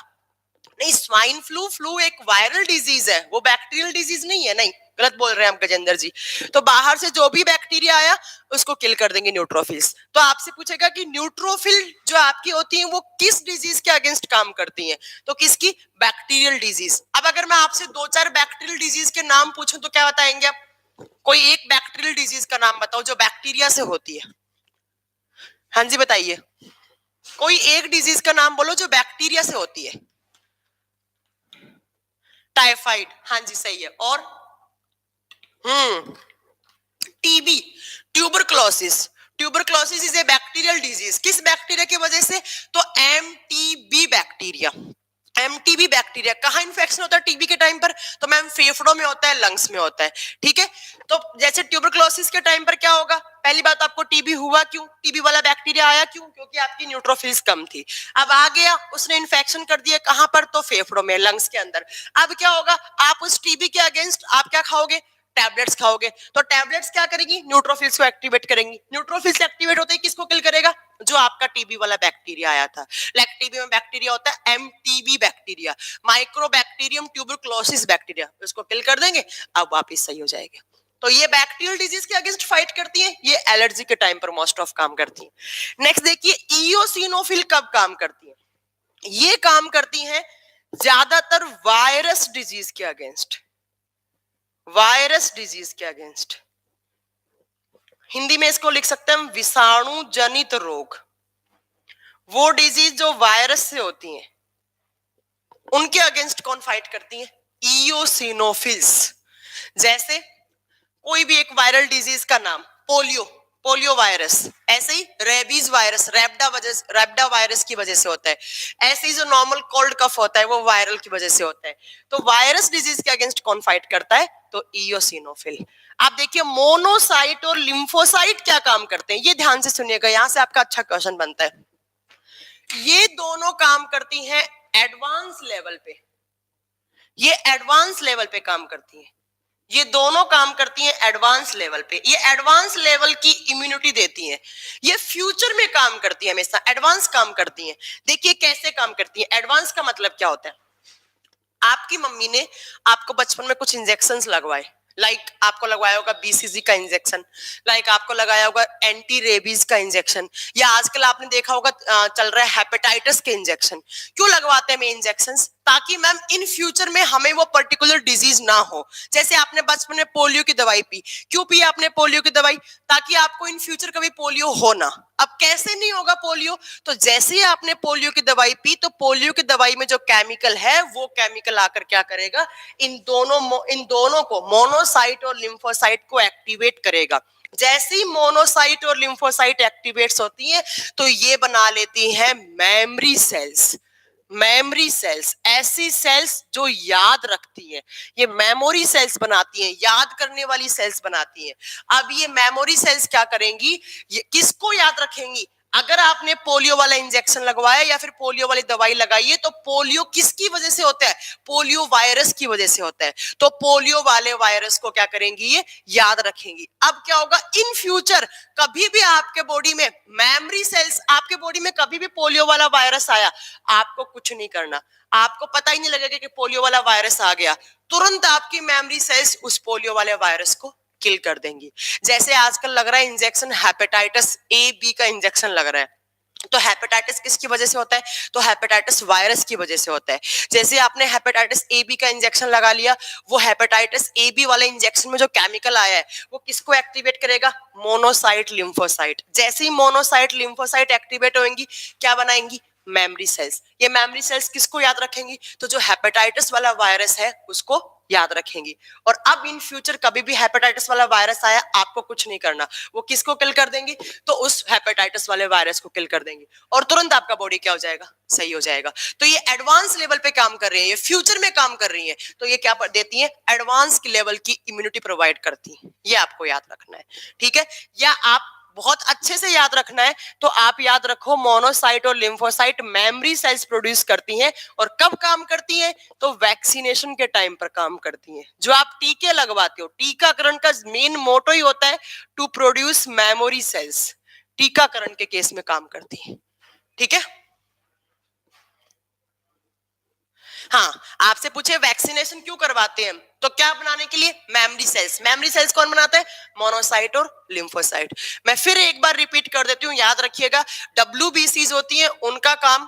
नहीं, स्वाइन फ्लू, फ्लू एक वायरल डिजीज है, वो बैक्टीरियल डिजीज नहीं है। नहीं, गलत बोल रहे हैं हम गजेंद्र जी। तो बाहर से जो भी बैक्टीरिया आया उसको किल कर देंगे न्यूट्रोफिल्स। तो आपसे पूछेगा कि न्यूट्रोफिल जो आपकी होती है वो किस डिजीज के अगेंस्ट काम करती हैं? तो किसकी? Bacterial disease. अब अगर मैं आपसे दो चार बैक्टीरियल डिजीज के नाम पूछूं तो क्या बताएंगे आप? कोई एक बैक्टीरियल डिजीज का नाम बताओ जो बैक्टीरिया से होती है। हाँ जी बताइए, कोई एक डिजीज का नाम बोलो जो बैक्टीरिया से होती है। टाइफाइड, हाँ जी सही है। और TB, tuberculosis, tuberculosis is a bacterial disease, किस बैक्टीरिया की वजह से, तो एमटीबी बैक्टीरिया, एमटीबी बैक्टीरिया। कहाँ इन्फेक्शन होता है टीबी के टाइम पर, तो मैम फेफड़ों में होता है, लंग्स में होता है, ठीक है। तो जैसे ट्यूबरक्लोसिस के टाइम पर क्या होगा, पहली बात आपको टीबी हुआ क्यों, टीबी वाला बैक्टीरिया आया क्यों, क्योंकि आपकी न्यूट्रोफिल्स कम थी। अब आ गया, उसने इन्फेक्शन कर दिया, कहां पर, तो फेफड़ों में, लंग्स के अंदर। अब क्या होगा, आप उस टीबी के अगेंस्ट आप क्या खाओगे, टैबलेट्स खाओगे, तो टैबलेट्स क्या करेगी, न्यूट्रोफिल्स को एक्टिवेट करेंगी, न्यूट्रोफिल्स एक्टिवेट होते ही किसको किल करेगा, जो आपका टीबी वाला बैक्टीरिया आया था। लाइक टीबी में बैक्टीरिया होता है MTB bacteria, mycobacterium tuberculosis bacteria, उसको किल कर देंगे, अब वापस सही हो जाएगा। तो ये बैक्टीरियल डिजीज के अगेंस्ट फाइट करती है, ये एलर्जी के टाइम पर मोस्ट ऑफ काम करती है। नेक्स्ट देखिए, इयोसिनोफिल कब काम करती है, ये काम करती है ज्यादातर वायरस डिजीज के अगेंस्ट, वायरस डिजीज के अगेंस्ट, हिंदी में इसको लिख सकते हैं हम विषाणु जनित रोग, वो डिजीज जो वायरस से होती हैं, उनके अगेंस्ट कौन फाइट करती है, इयोसिनोफिल्स। जैसे कोई भी एक वायरल डिजीज का नाम, पोलियो, पोलियो वायरस, ऐसे ही रेबीज वायरस, रैबिडा वायरस की वजह से होता है, ऐसे ही जो नॉर्मल कोल्ड कफ होता है वो वायरल की वजह से होता है। तो वायरस डिजीज के अगेंस्ट कौन फाइट करता है, तो इयोसिनोफिल। आप देखिए मोनोसाइट और लिम्फोसाइट क्या काम करते हैं, ये ध्यान से सुनिएगा, यहां से आपका अच्छा क्वेश्चन बनता है। ये दोनों काम करती हैं एडवांस लेवल पे, ये एडवांस लेवल पे काम करती हैं, ये दोनों काम करती हैं एडवांस लेवल पे, ये एडवांस लेवल की इम्यूनिटी देती हैं, ये फ्यूचर में काम करती है, हमेशा एडवांस काम करती हैं। देखिए कैसे काम करती हैं, एडवांस का मतलब क्या होता है, आपकी मम्मी ने आपको बचपन में कुछ इंजेक्शंस लगवाए, लाइक आपको लगवाया होगा बीसीजी का इंजेक्शन, लाइक आपको लगाया होगा एंटी रेबीज का इंजेक्शन, या आजकल आपने देखा होगा चल रहा है हेपेटाइटिस के इंजेक्शन। क्यों लगवाते हैं इंजेक्शंस, ताकि मैम इन फ्यूचर में हमें वो पर्टिकुलर डिजीज ना हो। जैसे आपने बचपन में पोलियो की दवाई पी, क्यों पी आपने पोलियो की दवाई, ताकि आपको इन फ्यूचर कभी पोलियो हो ना। अब कैसे नहीं होगा पोलियो, तो जैसे ही आपने पोलियो की दवाई पी, तो पोलियो की दवाई में जो केमिकल है वो केमिकल आकर क्या करेगा, इन दोनों को, मोनोसाइट और लिम्फोसाइट को एक्टिवेट करेगा। जैसे ही मोनोसाइट और लिम्फोसाइट एक्टिवेट्स होती हैं, तो ये बना लेती हैं मेमोरी सेल्स, मेमोरी सेल्स, ऐसी सेल्स जो याद रखती है, ये मेमोरी सेल्स बनाती हैं, याद करने वाली सेल्स बनाती हैं। अब ये मेमोरी सेल्स क्या करेंगी, ये किसको याद रखेंगी, अगर आपने पोलियो वाला इंजेक्शन लगवाया या फिर पोलियो वाली दवाई लगाई है, तो पोलियो किसकी वजह से होता है, पोलियो वायरस की वजह से होता है, तो पोलियो वाले वायरस को क्या करेंगी, ये याद रखेंगी। अब क्या होगा, इन फ्यूचर कभी भी आपके बॉडी में मेमोरी सेल्स, आपके बॉडी में कभी भी पोलियो वाला वायरस आया, आपको कुछ नहीं करना, आपको पता ही नहीं लगेगा कि पोलियो वाला वायरस आ गया, तुरंत आपकी मेमोरी सेल्स उस पोलियो वाले वायरस को किल कर देंगी। जैसे आजकल लग रहा है इंजेक्शन, हेपेटाइटिस ए बी का इंजेक्शन लग रहा है, तो हेपेटाइटिस किसकी वजह से होता है, तो हेपेटाइटिस वायरस की वजह से होता है। जैसे आपने हेपेटाइटिस ए बी का इंजेक्शन लगा लिया, वो हेपेटाइटिस ए बी वाले इंजेक्शन में जो केमिकल आया है वो किसको एक्टिवेट करेगा, मोनोसाइट लिम्फोसाइट। जैसे ही मोनोसाइट लिम्फोसाइट एक्टिवेट होंगी, क्या बनाएंगी, मेमोरी सेल्स। ये मेमोरी सेल्स किसको याद रखेंगी, तो जो हेपेटाइटिस वाला वायरस है उसको याद रखेंगी। और अब इन फ्यूचर कभी भी हेपेटाइटिस वाला वायरस आया, आपको कुछ नहीं करना, वो किसको किल कर देंगी, तो उस हेपेटाइटिस वाले वायरस को किल कर देंगी, और तुरंत आपका बॉडी क्या हो जाएगा, सही हो जाएगा। तो ये एडवांस लेवल पे काम कर रही है, ये फ्यूचर में काम कर रही है, तो ये क्या देती है, एडवांस लेवल की इम्यूनिटी प्रोवाइड करती है। ये आपको याद रखना है, ठीक है। या आप बहुत अच्छे से याद रखना है, तो आप याद रखो मोनोसाइट और लिम्फोसाइट मेमोरी सेल्स प्रोड्यूस करती हैं, और कब काम करती हैं, तो वैक्सीनेशन के टाइम पर काम करती हैं। जो आप टीके लगवाते हो, टीकाकरण का मेन मोटो ही होता है टू प्रोड्यूस मेमोरी सेल्स, टीकाकरण के केस में काम करती है, ठीक है। हाँ, आपसे पूछे वैक्सीनेशन क्यों करवाते हैं, तो क्या बनाने के लिए, मेमोरी सेल्स। मेमोरी सेल्स कौन बनाता है, मोनोसाइट और लिम्फोसाइट। मैं फिर एक बार रिपीट कर देती हूँ, याद रखिएगा, WBCs होती हैं, उनका काम,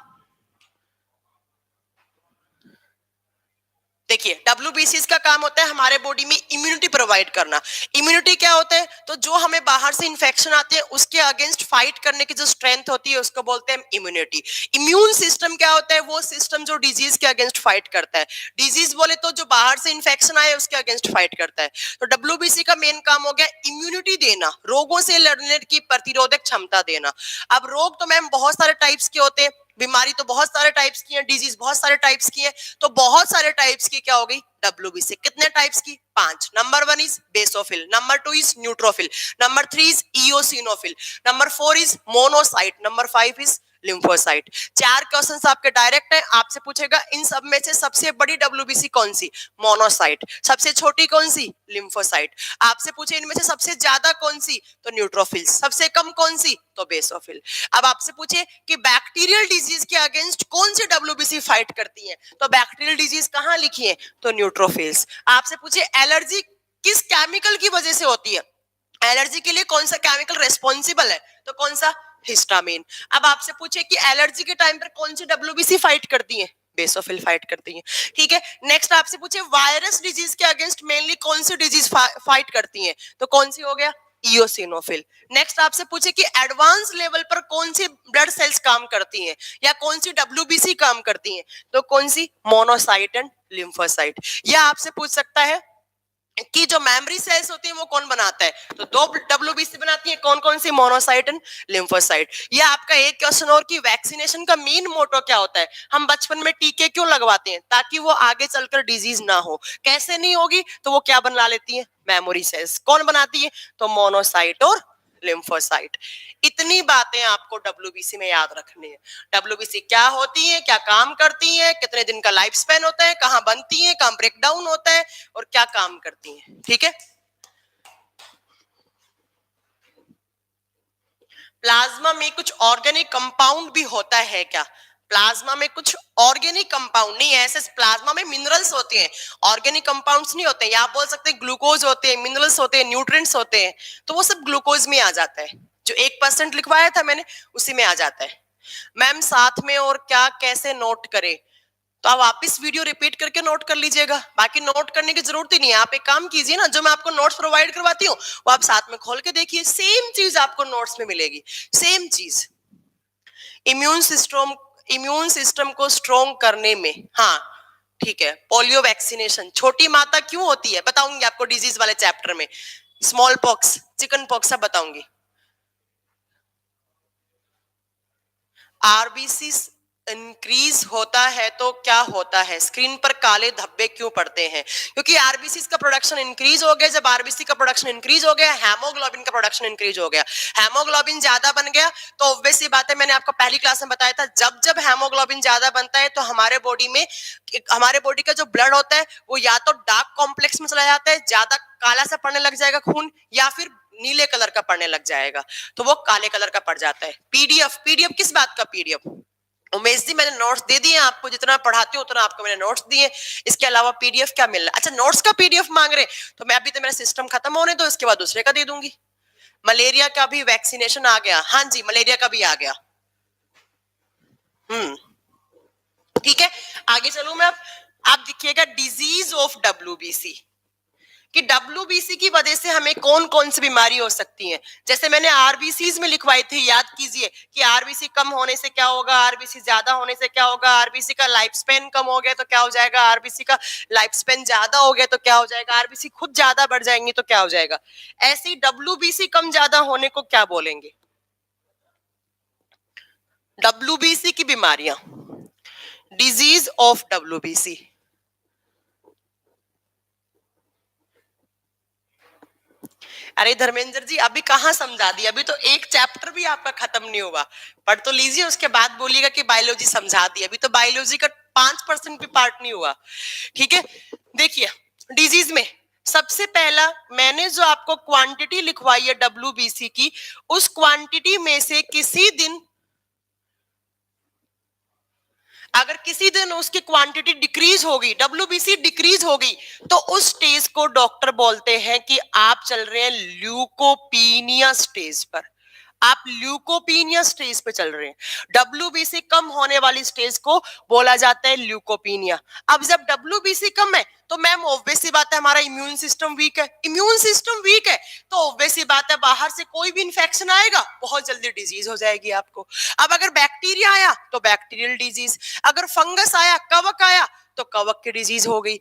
देखिए देखिए WBC का काम होता है हमारे बॉडी में इम्यूनिटी प्रोवाइड करना। इम्यूनिटी क्या होता है? तो जो हमें बाहर से इंफेक्शन आते हैं उसके अगेंस्ट फाइट करने की जो स्ट्रेंथ होती है उसको बोलते हैं इम्यूनिटी। इम्यून सिस्टम क्या होता है? वो सिस्टम जो डिजीज के अगेंस्ट फाइट करता है। डिजीज बोले तो जो बाहर से इंफेक्शन आए उसके अगेंस्ट फाइट करता है। तो WBC का मेन काम हो गया इम्यूनिटी देना, रोगों से लड़ने की प्रतिरोधक क्षमता देना। अब रोग तो मैम बहुत सारे टाइप्स के होते हैं, बीमारी तो बहुत सारे टाइप्स की है, डिजीज बहुत सारे टाइप्स की है, तो बहुत सारे टाइप्स की क्या हो गई WBC। कितने टाइप्स की? 5। Number 1 is basophil, number 2 is neutrophil, number 3 is eosinophil, number 4 is monocyte, number 5 is lymphocyte. 4 questions आपके डायरेक्ट है, आपसे पूछेगा इन सब में से सबसे बड़ी WBC कौन सी? मोनोसाइट। सबसे छोटी कौन सी? लिम्फोसाइट। आपसे पूछे इनमें से सबसे ज्यादा कौन सी? तो न्यूट्रोफिल। सबसे कम कौन सी? तो बेसोफिल। अब आपसे पूछे कि बैक्टीरियल डिजीज के अगेंस्ट कौन सी WBC फाइट करती है, तो बैक्टीरियल डिजीज कहां लिखी है? तो न्यूट्रोफिल्स। आपसे पूछे एलर्जी किस केमिकल की वजह से होती है, एलर्जी के लिए कौन सा केमिकल रेस्पॉन्सिबल है, तो कौन सा? हिस्टामिन। अब आपसे पूछे कि एलर्जी के टाइम पर कौन सी WBC फाइट करती है? बेसोफिल फाइट करती है। ठीक है, नेक्स्ट आपसे पूछे वायरस डिजीज के अगेंस्ट मेनली कौन सी डिजीज फाइट करती है, तो कौन सी हो गया? इओसिनोफिल। नेक्स्ट आपसे पूछे कि एडवांस लेवल पर कौन सी ब्लड सेल्स काम करती हैं या कौन सी WBC काम करती हैं, तो कौन सी? Monocyte and lymphocyte. या आपसे पूछ सकता है कि जो मेमोरी सेल्स होती हैं वो कौन बनाता है, तो 2 WBC बनाती हैं, कौन कौन सी? Monocyte and lymphocyte. या आपका एक क्वेश्चन और कि वैक्सीनेशन का मेन मोटो क्या होता है, हम बचपन में टीके क्यों लगवाते हैं? ताकि वो आगे चलकर डिजीज ना हो। कैसे नहीं होगी? तो वो क्या बना लेती है? Memory cells. कौन बनाती है? तो मोनोसाइट और लिम्फोसाइट। इतनी बातें आपको WBC में याद रखनी है। WBC क्या होती है, क्या काम करती है, कितने दिन का लाइफ स्पैन होता है, कहां बनती है, कहां ब्रेक डाउन होता है और क्या काम करती है। ठीक है, प्लाज्मा में कुछ ऑर्गेनिक कंपाउंड भी होता है क्या? प्लाज्मा में कुछ ऑर्गेनिक कंपाउंड नहीं है, ऐसे प्लाज्मा में मिनरल्स होते हैं, ऑर्गेनिक कंपाउंड्स नहीं होते हैं। या आप बोल सकते हैं ग्लूकोज होते हैं, मिनरल्स होते हैं, न्यूट्रिएंट्स होते हैं, तो वो सब ग्लूकोज में आ जाता है। जो 1% लिखवाया था मैंने उसी में आ जाता है। मैम साथ में और क्या कैसे नोट करें, तो आप वापस वीडियो रिपीट करके नोट कर लीजिएगा, बाकी नोट करने की जरूरत ही नहीं है। आप एक काम कीजिए ना, जो मैं आपको नोट्स प्रोवाइड करवाती हूँ वो आप साथ में खोल के देखिए, सेम चीज आपको नोट्स में मिलेगी, सेम चीज। इम्यून सिस्टम को स्ट्रॉन्ग करने में, हाँ ठीक है, पोलियो वैक्सीनेशन, छोटी माता क्यों होती है बताऊंगी आपको डिजीज वाले चैप्टर में, स्मॉल पॉक्स, चिकन पॉक्स सब बताऊंगी। आरबीसी इंक्रीज होता है तो क्या होता है, स्क्रीन पर काले धब्बे क्यों पड़ते हैं? क्योंकि आरबीसी का प्रोडक्शन इंक्रीज हो गया। जब आरबीसी का प्रोडक्शन इंक्रीज हो गया, हेमोग्लोबिन का प्रोडक्शन इंक्रीज हो गया, हेमोग्लोबिन ज्यादा बन गया, तो ऑब्वियस सी बात है, मैंने आपको पहली क्लास में बताया था, जब जब हेमोग्लोबिन ज्यादा बनता है तो हमारे बॉडी का जो ब्लड होता है वो या तो डार्क कॉम्प्लेक्स में चला जाता है, ज्यादा काला सा पड़ने लग जाएगा खून, या फिर नीले कलर का पड़ने लग जाएगा, तो वो काले कलर का पड़ जाता है। पीडीएफ किस बात का पीडीएफ? उमेश जी मैंने नोट्स दे दिए आपको, जितना पढ़ाती हूँ उतना आपको मैंने नोट्स दिए, इसके अलावा पीडीएफ क्या मिल रहा है? अच्छा नोट्स का पीडीएफ मांग रहे, तो मैं अभी तो मेरा सिस्टम खत्म होने दो, इसके बाद दूसरे का दे दूंगी। मलेरिया का भी वैक्सीनेशन आ गया, हाँ जी मलेरिया का भी आ गया। ठीक है, आगे चलूं मैं। आप देखिएगा डिजीज ऑफ WBC, कि WBC की वजह से हमें कौन कौन सी बीमारी हो सकती है। जैसे मैंने आरबीसी में लिखवाई थी, याद कीजिए कि आरबीसी कम होने से क्या होगा, आरबीसी ज्यादा होने से क्या होगा, आरबीसी का लाइफ स्पेन कम हो गया तो क्या हो जाएगा, आरबीसी का लाइफ स्पेन ज्यादा हो गया तो क्या हो जाएगा, आरबीसी खुद ज्यादा बढ़ जाएंगी तो क्या हो जाएगा। ऐसे ही WBC कम ज्यादा होने को क्या बोलेंगे? WBC की बीमारियां, डिजीज ऑफ WBC। अरे धर्मेंद्र जी अभी कहाँ समझा दिया, अभी तो एक चैप्टर भी आपका खत्म नहीं हुआ, पढ़ तो लीजिए, उसके बाद बोलिएगा कि बायोलॉजी समझा दी। अभी तो बायोलॉजी का 5% भी पार्ट नहीं हुआ। ठीक है, देखिए डिजीज में सबसे पहला मैंने जो आपको क्वांटिटी लिखवाई है WBC की, उस क्वांटिटी में से किसी दिन अगर किसी दिन उसकी क्वांटिटी डिक्रीज होगी, WBC डिक्रीज होगी, तो उस स्टेज को डॉक्टर बोलते हैं कि आप चल रहे हैं ल्यूकोपीनिया स्टेज पर, आप ल्यूकोपीनिया स्टेज पे चल रहे हैं। डब्ल्यूबीसी कम होने वाली स्टेज को बोला जाता है ल्यूकोपीनिया। अब जब डब्ल्यूबीसी कम है तो मैम ऑब्वियस सी बात है हमारा इम्यून सिस्टम वीक है। इम्यून सिस्टम वीक है तो ऑब्वियस सी बात है बाहर से कोई भी इंफेक्शन आएगा बहुत जल्दी डिजीज हो जाएगी आपको। अब अगर बैक्टीरिया आया तो बैक्टीरियल डिजीज, अगर फंगस आया, कवक आया तो कवक की डिजीज हो गई।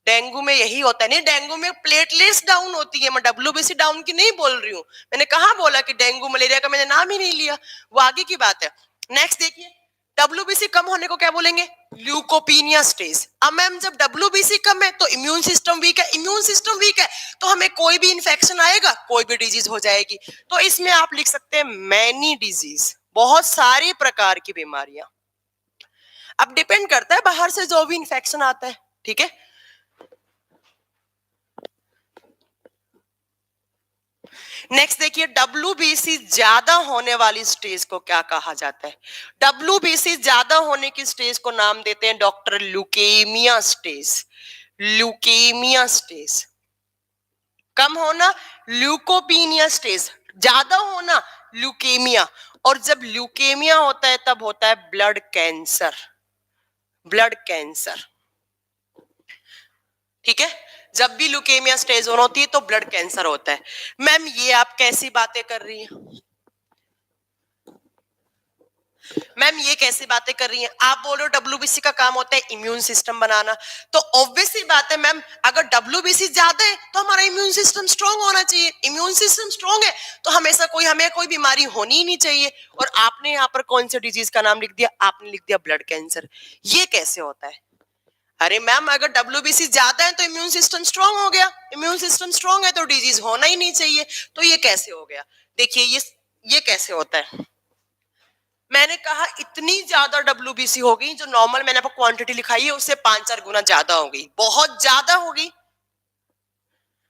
डेंगू में यही होता है। नहीं, डेंगू में प्लेटलेट्स डाउन होती है, मैं डब्ल्यूबीसी डाउन की नहीं बोल रही हूँ। मैंने कहा बोला कि डेंगू मलेरिया का मैंने नाम ही नहीं लिया, वो आगे की बात है। नेक्स्ट देखिए, डब्ल्यूबीसी कम होने को क्या बोलेंगे? Leucopenia stage. अब मैम जब डब्ल्यूबीसी कम है तो इम्यून सिस्टम वीक है, इम्यून सिस्टम वीक है तो हमें कोई भी इंफेक्शन आएगा कोई भी डिजीज हो जाएगी। तो इसमें आप लिख सकते हैं मैनी डिजीज, बहुत सारी प्रकार की बीमारियां। अब डिपेंड करता है बाहर से जो भी इंफेक्शन आता है, ठीक है। नेक्स्ट देखिए, डब्ल्यूबीसी ज्यादा होने वाली स्टेज को क्या कहा जाता है? डब्ल्यूबीसी ज्यादा होने की स्टेज को नाम देते हैं doctor leukaemia stage. Leukaemia stage. कम होना ल्यूकोपीनिया स्टेज, ज्यादा होना ल्यूकेमिया। और जब ल्यूकेमिया होता है तब होता है ब्लड कैंसर। ब्लड कैंसर, ठीक है। जब भी ल्यूकेमिया स्टेज 1 होती है तो ब्लड कैंसर होता है। मैम ये आप कैसी बातें कर रही हैं? मैम ये कैसी बातें कर रही हैं? आप बोल रहे हो डब्ल्यूबीसी का काम होता है इम्यून सिस्टम बनाना, तो ऑब्वियस सी बात है मैम, अगर डब्ल्यूबीसी ज्यादा है तो हमारा इम्यून सिस्टम स्ट्रांग होना चाहिए। इम्यून सिस्टम स्ट्रांग है तो हमेशा हमें कोई बीमारी होनी ही नहीं चाहिए। और आपने यहाँ पर कौन से डिजीज का नाम लिख दिया? आपने लिख दिया ब्लड कैंसर। ये कैसे होता है? अरे मैम अगर डब्ल्यूबीसी ज्यादा है तो इम्यून सिस्टम स्ट्रांग हो गया, इम्यून सिस्टम स्ट्रांग है तो डिजीज होना ही नहीं चाहिए। तो ये कैसे हो गया? देखिए ये कैसे होता है। मैंने कहा इतनी ज्यादा डब्ल्यूबीसी हो गई, जो नॉर्मल मैंने आपको क्वांटिटी लिखाई है उससे 5-4 गुना ज्यादा हो गई, बहुत ज्यादा हो गई।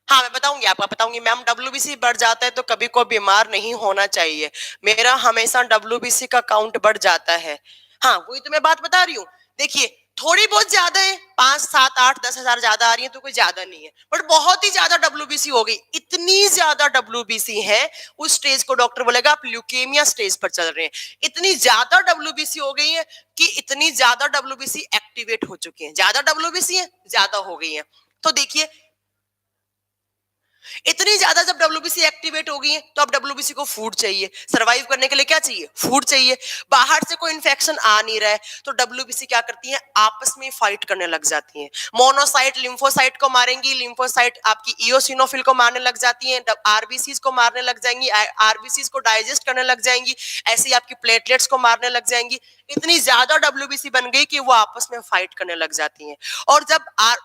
हाँ मैं बताऊंगी, आपको बताऊंगी। मैम डब्ल्यूबीसी बढ़ जाता है तो कभी कोई बीमार नहीं होना चाहिए। मेरा हमेशा डब्ल्यूबीसी का काउंट बढ़ जाता है। हाँ वही तो मैं बात बता रही हूँ। देखिए थोड़ी बहुत ज्यादा है, 5, 7, 8, 10,000 ज्यादा आ रही है तो कोई ज्यादा नहीं है, बट बहुत ही ज्यादा डब्ल्यूबीसी हो गई। इतनी ज्यादा डब्ल्यूबीसी है उस स्टेज को डॉक्टर बोलेगा आप ल्यूकेमिया स्टेज पर चल रहे हैं। इतनी ज्यादा डब्ल्यूबीसी हो गई है कि इतनी ज्यादा डब्ल्यूबीसी एक्टिवेट हो चुकी है। ज्यादा डब्ल्यूबीसी है, ज्यादा हो गई है। तो देखिए इतनी ज्यादा जब डब्ल्यूबीसी एक्टिवेट हो गई है तो अब डब्ल्यूबीसी को फूड चाहिए। सरवाइव करने के लिए क्या चाहिए? फूड चाहिए। बाहर से कोई इन्फेक्शन आ नहीं रहा है तो डब्ल्यूबीसी क्या करती है? आपस में फाइट करने लग जाती हैं। मोनोसाइट लिम्फोसाइट को मारेंगी, लिम्फोसाइट आपकी इओसिनोफिल को मारने लग जाती हैं, आरबीसीज को मारने लग जाएंगी, आरबीसीज को डाइजेस्ट करने लग जाएंगी, ऐसे ही आपकी प्लेटलेट्स को मारने लग जाएंगी। इतनी ज्यादा डब्ल्यूबीसी बन गई कि वो आपस में फाइट करने लग जाती हैं। और जब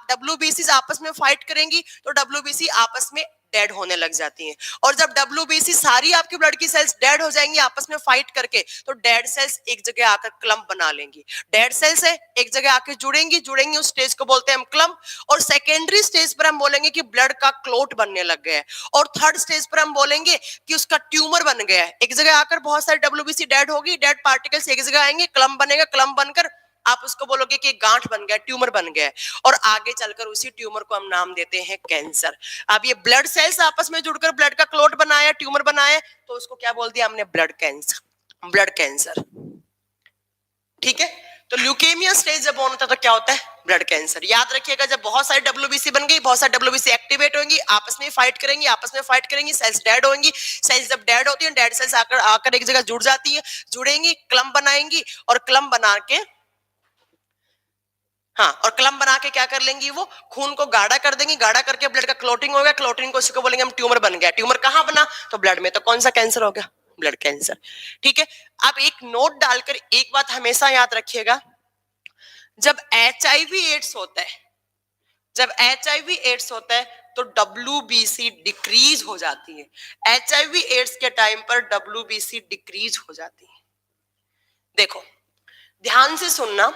डब्ल्यूबीसी आपस में फाइट करेंगी तो डब्ल्यूबीसी आपस में डेड होने लग जाती हैं। और जब डब्ल्यूबीसी सारी आपकी ब्लड की सेल्स डेड हो जाएंगी आपस में फाइट करके, तो डेड सेल्स एक जगह आकर क्लम्प बना लेंगी। डेड सेल्स है एक जगह आकर जुड़ेंगी, उस स्टेज को बोलते हैं हम क्लम्प। और सेकेंडरी स्टेज पर हम बोलेंगे कि ब्लड का क्लोट बनने लग गया है। और थर्ड स्टेज पर हम बोलेंगे कि उसका ट्यूमर बन गया है। एक जगह आकर बहुत सारी डब्ल्यूबीसी डेड होगी, डेड पार्टिकल्स एक जगह आएंगे, क्लम्प बनेगा, क्लम्प बनकर आप उसको बोलोगे कि गांठ बन गया, ट्यूमर बन गया। और आगे चलकर उसी ट्यूमर को हम नाम देते हैं कैंसर। अब ये ब्लड सेल्स आपस में जुड़कर ब्लड का क्लोट बनाया, ट्यूमर बनाया, तो उसको क्या बोल दिया हमने? Blood cancer. ब्लड कैंसर, ठीक है। तो ल्यूकेमिया स्टेज जब ऑन होता है तो क्या होता है? Blood cancer. याद रखिएगा जब बहुत सारी डब्ल्यूबीसी बन गई, बहुत सारी डब्ल्यूबीसी एक्टिवेट होंगी, आपस में फाइट करेंगी, आपस में फाइट करेंगी, सेल्स डेड होंगी। सेल्स जब डेड होती हैं, डेड सेल्स आकर एक जगह जुड़ जाती है, जुड़ेंगी, क्लम्प बनाएंगी, और क्लम्प बना के हाँ, और क्लम्प बना के क्या कर लेंगी? वो खून को गाढ़ा कर देंगी, गाढ़ा करके ब्लड का क्लोटिंग हो गया, क्लोटिंग को उसको बोलेंगे हम ट्यूमर बन गया। ट्यूमर कहाँ बना? तो ब्लड में। तो कौन सा कैंसर हो गया? ब्लड कैंसर, ठीक है। अब एक नोट डालकर एक बात हमेशा याद रखिएगा, जब एचआईवी एड्स होता है, जब एचआईवी एड्स होता है तो डब्ल्यूबीसी डिक्रीज हो जाती है। एचआईवी एड्स के टाइम पर डब्ल्यूबीसी डिक्रीज हो जाती है। देखो ध्यान से सुनना,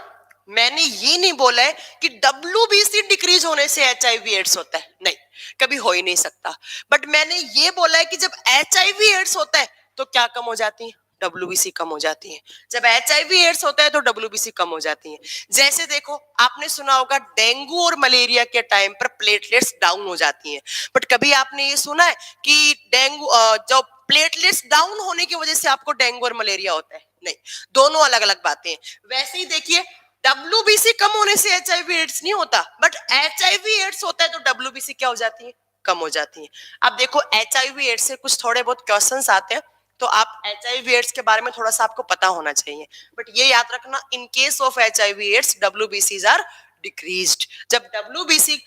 मैंने ये नहीं बोला है कि डब्ल्यूबीसी डिक्रीज होने से एचआईवी एड्स होता है, नहीं, कभी हो ही नहीं सकता। बट मैंने ये बोला है कि जब एचआईवी एड्स होता है तो क्या कम हो जाती है? डब्ल्यूबीसी कम हो जाती है। जब एचआईवी एड्स होता है तो डब्ल्यूबीसी कम हो जाती है। जैसे देखो आपने सुना होगा डेंगू और मलेरिया के टाइम पर प्लेटलेट्स डाउन हो जाती हैं, बट कभी आपने ये सुना है कि डेंगू जब प्लेटलेट्स डाउन होने की वजह से आपको डेंगू और मलेरिया होता है? नहीं, दोनों अलग अलग बातें हैं। वैसे ही देखिए, डब्ल्यूबीसी कम होने से एचआईवी एड्स नहीं होता, बट एचआईवी एड्स होता है तो डब्ल्यूबीसी क्या हो जाती है? कम हो जाती है। अब देखो, एचआईवी एड्स से कुछ थोड़े बहुत क्वेश्चंस आते हैं, तो आप एचआईवी एड्स के बारे में थोड़ा सा आपको पता होना चाहिए। बट ये याद रखना, in case of HIV AIDS डब्ल्यूबीसीज आर डिक्रीज्ड। जब डब्ल्यूबीसी,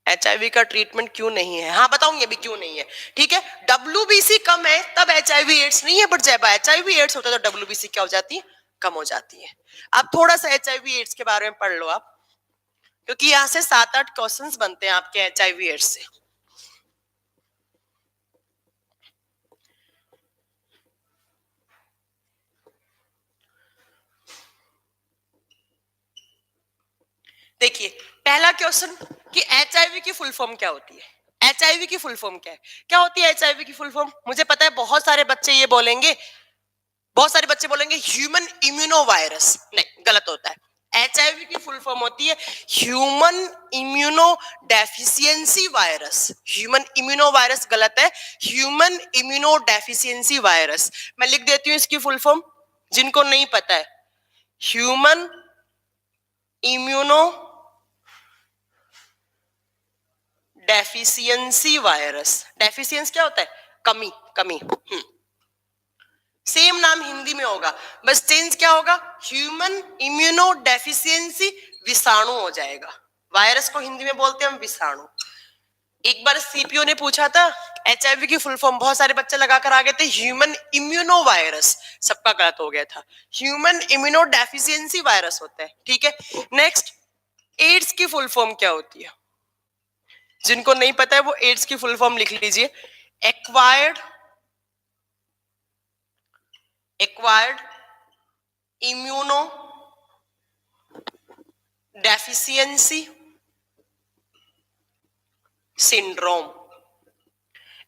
एचआईवी का ट्रीटमेंट क्यों नहीं है? हाँ बताऊंगी अभी क्यों नहीं है, ठीक है। डब्ल्यूबीसी कम है तब एचआईवी एड्स नहीं है, बट जब एचआईवी एड्स होता है तो डब्ल्यूबीसी क्या हो जाती है? कम हो जाती है। अब थोड़ा सा एचआईवी एड्स के बारे में पढ़ लो आप, क्योंकि यहाँ से 7-8 क्वेश्चंस बनते हैं आपके एचआईवी एड्स से। देखिए, पहला क्वेश्चन कि एचआईवी की फुल फॉर्म क्या होती है? एचआईवी की फुल फॉर्म क्या है? क्या होती है एचआईवी की फुल फॉर्म? मुझे पता है बहुत सारे बच्चे ये बोलेंगे, बहुत सारे बच्चे बोलेंगे ह्यूमन इम्यूनो वायरस। नहीं, गलत होता है। एचआईवी की फुल फॉर्म होती है human immunodeficiency virus. Human immuno virus गलत है, ह्यूमन इम्यूनो डेफिशिएंसी वायरस। मैं लिख देती हूँ इसकी फुल फॉर्म, जिनको नहीं पता है। Human immunodeficiency virus. Deficiency क्या होता है? कमी, कमी। सेम नाम हिंदी में होगा, बस चेंज क्या होगा? ह्यूमन इम्यूनो डेफिशिएंसी विषाणु हो जाएगा। वायरस को हिंदी में बोलते हैं हम विषाणु। एक बार सीपीओ ने पूछा था एचआईवी की फुल फॉर्म, बहुत सारे बच्चे लगाकर आ गए थे ह्यूमन इम्यूनो वायरस, सबका गलत हो गया था। ह्यूमन इम्यूनो डेफिशिएंसी वायरस होता है, ठीक है। नेक्स्ट, एड्स की फुल फॉर्म क्या होती है? जिनको नहीं पता है वो एड्स की फुल फॉर्म लिख लीजिए। Acquired immuno deficiency syndrome.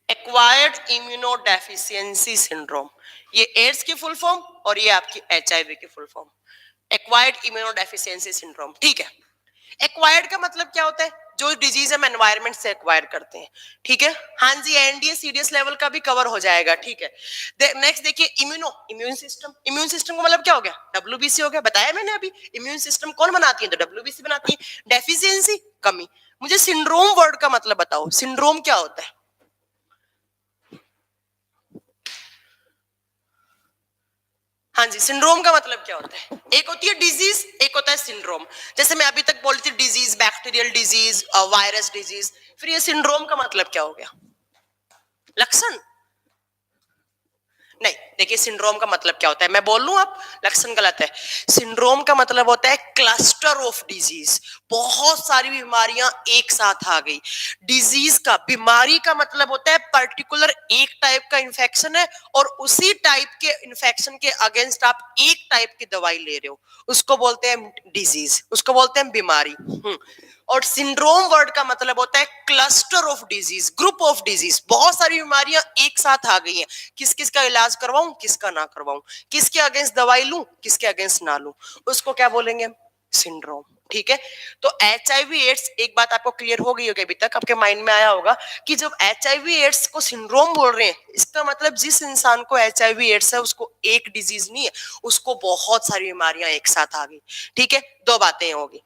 Acquired immuno deficiency syndrome, ये एड्स की फुल फॉर्म और ये आपकी एचआईवी की full form. Acquired immuno deficiency syndrome, ठीक है। एक्वायर्ड का मतलब क्या होता है? जो डिजीज हम एनवायरनमेंट से एक्वायर करते हैं, ठीक है। हाँ जी, एनडीए सीडीएस लेवल का भी कवर हो जाएगा, ठीक है। नेक्स्ट देखिए, इम्यून सिस्टम। इम्यून सिस्टम का मतलब क्या हो गया? डब्ल्यूबीसी हो गया, बताया मैंने अभी। इम्यून सिस्टम कौन बनाती है? तो डब्ल्यूबीसी बनाती है। डेफिशिएंसी, कमी। मुझे सिंड्रोम वर्ड का मतलब बताओ, सिंड्रोम क्या होता है? हाँ जी, सिंड्रोम का मतलब क्या होता है? एक होती है डिजीज, एक होता है सिंड्रोम। जैसे मैं अभी तक बोलती थी disease, bacterial disease, virus disease, फिर ये सिंड्रोम का मतलब क्या हो गया? लक्षण? नहीं, देखिए सिंड्रोम का मतलब क्या होता है, मैं बोल लूं आप, लक्षण गलत है। सिंड्रोम का मतलब होता है क्लस्टर ऑफ डिजीज, बहुत सारी बीमारियां एक साथ आ गई। डिजीज का, बीमारी का मतलब होता है पर्टिकुलर एक टाइप का इंफेक्शन है और उसी टाइप के इंफेक्शन के अगेंस्ट आप एक टाइप की दवाई ले रहे हो, उसको बोलते हैं डिजीज, उसको बोलते हैं बीमारी। और सिंड्रोम वर्ड का मतलब होता है cluster of disease, group of disease, बहुत सारी बीमारियां एक साथ आ गई हैं। किस किस का इलाज करवाऊं, किसका ना करवाऊं, किसके अगेंस्ट दवाई लूं, किसके अगेंस्ट ना लूं, उसको क्या बोलेंगे हम? सिंड्रोम, ठीक है। तो एचआईवी एड्स, एक बात आपको क्लियर हो गई होगी, अभी तक आपके माइंड में आया होगा कि जब एचआईवी एड्स को सिंड्रोम बोल रहे हैं, इसका मतलब जिस इंसान को एचआईवी एड्स है उसको एक डिजीज नहीं है, उसको बहुत सारी बीमारियां एक साथ आ गई, ठीक है। दो बातें होगी।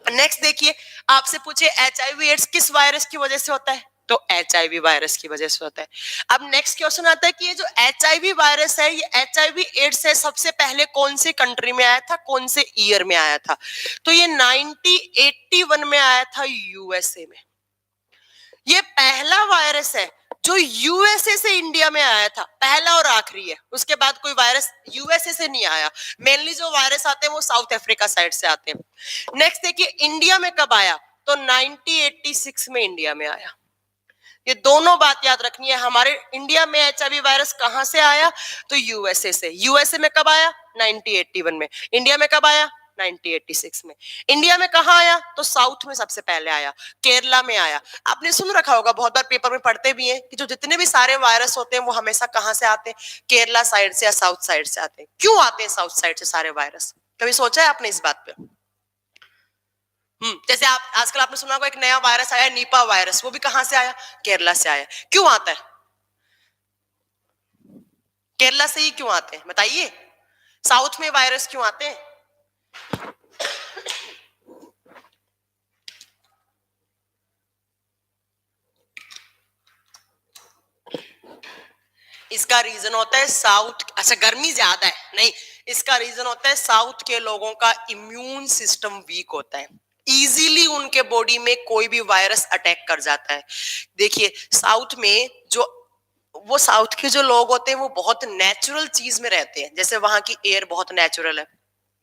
नेक्स्ट देखिए, आपसे पूछे एचआईवी एड्स किस वायरस की वजह से होता है, तो एचआईवी वायरस की वजह से होता है। अब नेक्स्ट क्वेश्चन आता है कि ये जो एचआईवी वायरस है, ये एचआईवी एड्स है, सबसे पहले कौन से कंट्री में आया था, कौन से ईयर में आया था? तो ये 1981 में आया था, यूएसए में। ये पहला वायरस है जो यूएसए से इंडिया में आया था, पहला और आखिरी है। उसके बाद कोई वायरस यूएसए से नहीं आया। मेनली जो वायरस आते हैं वो साउथ अफ्रीका साइड से आते हैं। नेक्स्ट देखिए, इंडिया में कब आया, तो 1986 में इंडिया में आया। ये दोनों बात याद रखनी है। हमारे इंडिया में एचआईवी वायरस कहां से आया, तो यूएसए से। यूएसए में कब आया, 1981 में। इंडिया में कब आया, 1986 में। इंडिया में कहां आया, तो साउथ में सबसे पहले आया, केरला में आया। आपने सुन रखा होगा, बहुत बार पेपर में पढ़ते भी हैं कि जो जितने भी सारे वायरस होते हैं वो हमेशा कहां से आते हैं, केरला साइड से या साउथ साइड से आते हैं। क्यों आते हैं साउथ साइड से सारे वायरस, कभी सोचा है आपने इस बात पे? जैसे आप आजकल आपने सुना होगा एक नया वायरस आया, नीपा वायरस, वो भी कहां से आया? केरला से आया। क्यों आता है? केरला से ही क्यों आते हैं बताइए? साउथ में वायरस क्यों आते हैं? इसका रीजन होता है साउथ, अच्छा गर्मी ज्यादा है नहीं, इसका रीजन होता है साउथ के लोगों का इम्यून सिस्टम वीक होता है, इजीली उनके बॉडी में कोई भी वायरस अटैक कर जाता है। देखिए साउथ में जो, वो साउथ के जो लोग होते हैं वो बहुत नेचुरल चीज में रहते हैं, जैसे वहां की एयर बहुत नेचुरल है,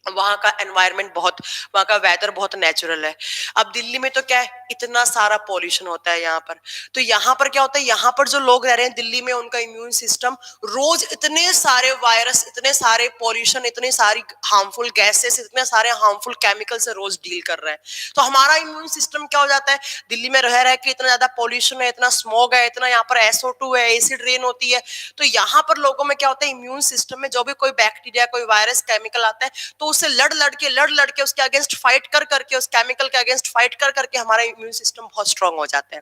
वहां का एनवायरनमेंट बहुत, वहां का वेदर बहुत नेचुरल है। अब दिल्ली में तो क्या है, इतना सारा पॉल्यूशन होता है यहाँ पर, तो यहाँ पर क्या होता है, यहाँ पर जो लोग रह रहे हैं दिल्ली में, उनका इम्यून सिस्टम रोज इतने सारे वायरस, इतने सारे पॉल्यूशन, इतनी सारी हार्मफुल गैसेस, इतने सारे हार्मफुल केमिकल से रोज डील कर रहा है। तो हमारा इम्यून सिस्टम क्या हो जाता है, दिल्ली में रह के इतना ज्यादा पॉल्यूशन है, इतना स्मॉग है, इतना यहाँ पर SO2 है, एसिड रेन होती है, तो यहाँ पर लोगों में क्या होता है, इम्यून सिस्टम में जो भी कोई बैक्टीरिया, कोई वायरस, केमिकल आता है, तो उससे लड़ लड़ के उसके अगेंस्ट फाइट कर करके, उस केमिकल के अगेंस्ट फाइट कर करके हमारा इम्यून सिस्टम बहुत स्ट्रांग हो जाता है।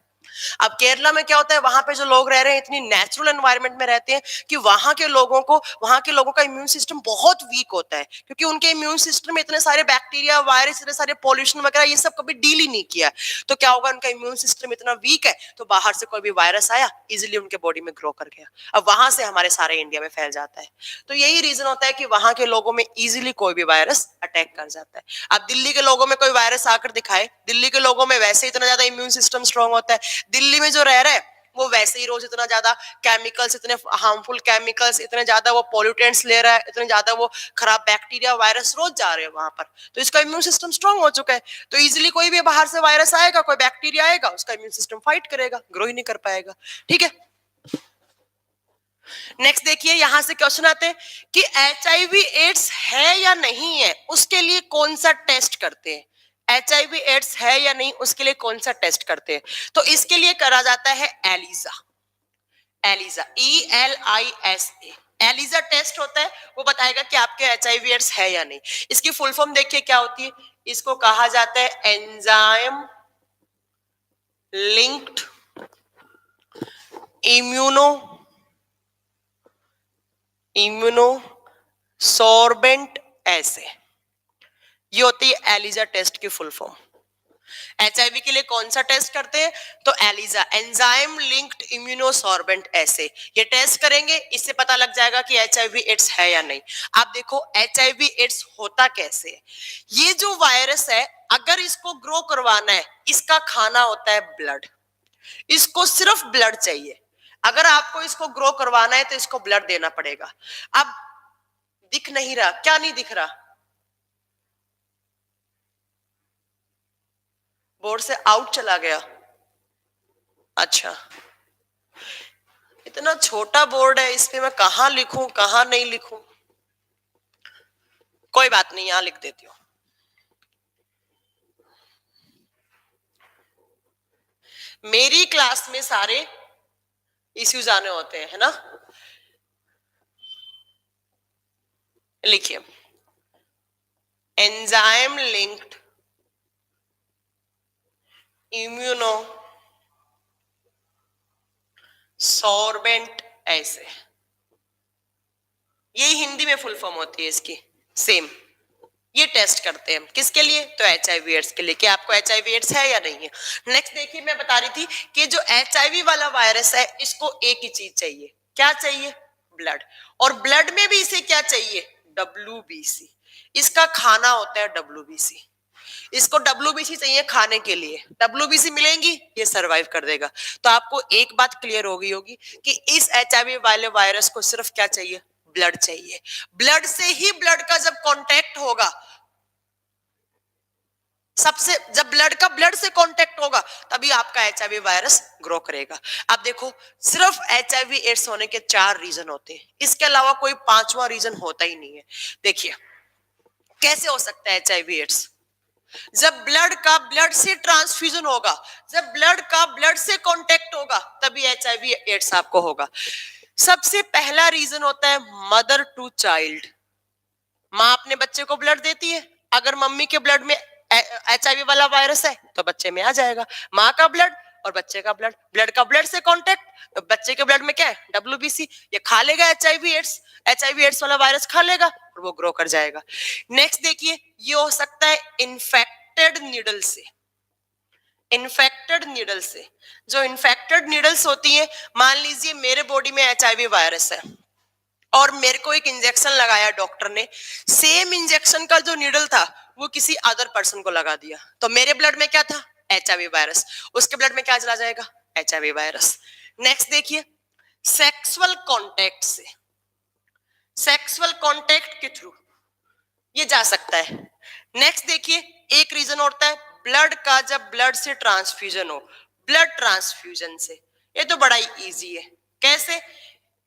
अब केरला में क्या होता है, वहां पे जो लोग रह रहे हैं इतनी नेचुरल एनवायरनमेंट में रहते हैं कि वहां के लोगों का इम्यून सिस्टम बहुत वीक होता है, क्योंकि उनके इम्यून सिस्टम में इतने सारे बैक्टीरिया, वायरस, इतने सारे पॉल्यूशन वगैरह ये सब कभी डील ही नहीं किया। तो क्या होगा, उनका इम्यून सिस्टम इतना वीक है, तो बाहर से कोई भी वायरस आया, इजिली उनके बॉडी में ग्रो कर गया, अब वहां से हमारे सारे इंडिया में फैल जाता है। तो यही रीजन होता है कि वहां के लोगों में इजिली कोई भी वायरस अटैक कर जाता है। अब दिल्ली के लोगों में कोई वायरस आकर दिखाए, दिल्ली के लोगों में वैसे इतना ज्यादा इम्यून सिस्टम स्ट्रांग होता है, दिल्ली में जो रह रहा है वो वैसे ही रोज इतना ज्यादा केमिकल्स, इतने हार्मफुल केमिकल्स, इतने ज्यादा वो पॉल्यूटेंट्स ले रहा है, इतने ज्यादा वो खराब बैक्टीरिया, वायरस रोज जा रहे हैं वहां पर, तो इसका इम्यून सिस्टम स्ट्रांग हो चुका है। तो इजीली कोई भी बाहर से वायरस आएगा, कोई बैक्टीरिया आएगा, उसका इम्यून सिस्टम फाइट करेगा, ग्रो ही नहीं कर पाएगा। ठीक है, नेक्स्ट देखिए, यहां से क्वेश्चन आते हैं कि HIV एड्स है या नहीं है, उसके लिए कौन सा टेस्ट करते हैं। HIV एड्स है या नहीं, उसके लिए कौन सा टेस्ट करते हैं, तो इसके लिए करा जाता है ELISA. ELISA, ELISA, ELISA test होता है, वो बताएगा कि आपके HIV एड्स है या नहीं। इसकी फुल फॉर्म देखिए क्या होती है, इसको कहा जाता है एंजाइम लिंक्ड इम्यूनो सोर्बेंट ऐसे, ये होती है एलिजा टेस्ट की फुल फॉर्म। HIV के लिए कौन सा टेस्ट करते हैं, तो एलिजा, एंजाइम लिंक्ड इम्यूनोसॉर्बेंट ऐसे, ये टेस्ट करेंगे, इससे पता लग जाएगा कि HIV एड्स है या नहीं। आप देखो HIV एड्स होता कैसे है, ये जो वायरस है, अगर इसको ग्रो करवाना है, इसका खाना होता है ब्लड, इसको सिर्फ ब्लड चाहिए। अगर आपको इसको ग्रो करवाना है तो इसको ब्लड देना पड़ेगा। अब दिख नहीं रहा, क्या नहीं दिख रहा, बोर्ड से आउट चला गया, अच्छा इतना छोटा बोर्ड है, इस पे मैं कहां लिखूं कहां नहीं लिखूं, कोई बात नहीं, यहां लिख देती हूँ। मेरी क्लास में सारे इश्यूज आने होते हैं, है ना, लिखिए एंजाइम लिंक्ड इम्यूनो सॉर्बेंट ऐसे, यही हिंदी में फुल फॉर्म होती है इसकी, सेम। ये टेस्ट करते हैं किसके लिए, तो HIV एड्स के लिए, कि आपको HIV एड्स है या नहीं है। नेक्स्ट देखिए, मैं बता रही थी कि जो HIV वाला वायरस है, इसको एक ही चीज चाहिए, क्या चाहिए, ब्लड, और ब्लड में भी इसे क्या चाहिए, WBC, इसका खाना होता है WBC, इसको WBC चाहिए खाने के लिए, WBC मिलेंगी ये सरवाइव कर देगा। तो आपको एक बात क्लियर हो गई होगी कि इस HIV वाले वायरस को सिर्फ क्या चाहिए, ब्लड चाहिए। ब्लड से ही, ब्लड का जब कांटेक्ट होगा, सबसे जब ब्लड का ब्लड से कांटेक्ट होगा, तभी आपका HIV वायरस ग्रो करेगा। अब देखो, सिर्फ HIV एड्स होने के 4 रीजन होते हैं, इसके अलावा कोई 5वां रीजन होता ही नहीं है। देखिए कैसे हो सकता है HIV एड्स, जब ब्लड का ब्लड से ट्रांसफ्यूजन होगा, जब ब्लड का ब्लड से कांटेक्ट होगा, तभी HIV एड्स आपको होगा। सबसे पहला रीजन होता है मदर टू चाइल्ड, माँ अपने बच्चे को ब्लड देती है, अगर मम्मी के ब्लड में HIV वाला वायरस है तो बच्चे में आ जाएगा। माँ का ब्लड और बच्चे का ब्लड, ब्लड का ब्लड से कांटेक्ट, तो बच्चे के ब्लड में क्या है, WBC, ये खा लेगा HIV एड्स वाला वायरस खा लेगा और वो ग्रो कर जाएगा। नेक्स्ट देखिए, ये हो सकता है इन्फेक्टेड नीडल से। इन्फेक्टेड नीडल से, जो इन्फेक्टेड नीडल्स होती है, मान लीजिए मेरे बॉडी में HIV वायरस है और मेरे को एक इंजेक्शन लगाया डॉक्टर ने, सेम इंजेक्शन का जो नीडल था वो किसी अदर पर्सन को लगा दिया, तो मेरे ब्लड में क्या था, HIV वायरस, उसके ब्लड में क्या चला जाएगा, HIV वायरस। नेक्स्ट देखिए, सेक्सुअल कांटेक्ट से, सेक्सुअल कांटेक्ट के थ्रू ये जा सकता है। नेक्स्ट देखिए, एक रीजन होता है ब्लड का, जब ब्लड से ट्रांसफ्यूजन हो, ब्लड ट्रांसफ्यूजन से, ये तो बड़ा ही इजी है। कैसे,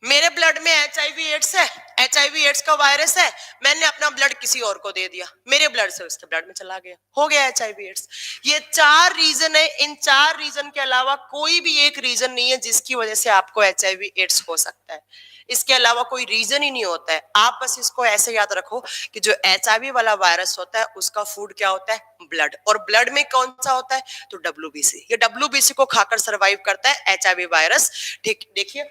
मेरे ब्लड में HIV एड्स है, HIV एड्स का वायरस है, मैंने अपना ब्लड किसी और को दे दिया, मेरे ब्लड से उसके ब्लड में चला गया, हो गया HIV एड्स। ये 4 रीजन है, इन 4 रीजन के अलावा कोई भी एक रीजन नहीं है जिसकी वजह से आपको HIV एड्स हो सकता है। इसके अलावा कोई रीजन ही नहीं होता है। आप बस इसको ऐसे याद रखो कि जो HIV वाला वायरस होता है उसका फूड क्या होता है, ब्लड, और ब्लड में कौन सा होता है, तो WBC। ये WBC को खाकर सरवाइव करता है HIV वायरस। ठीक, देखिए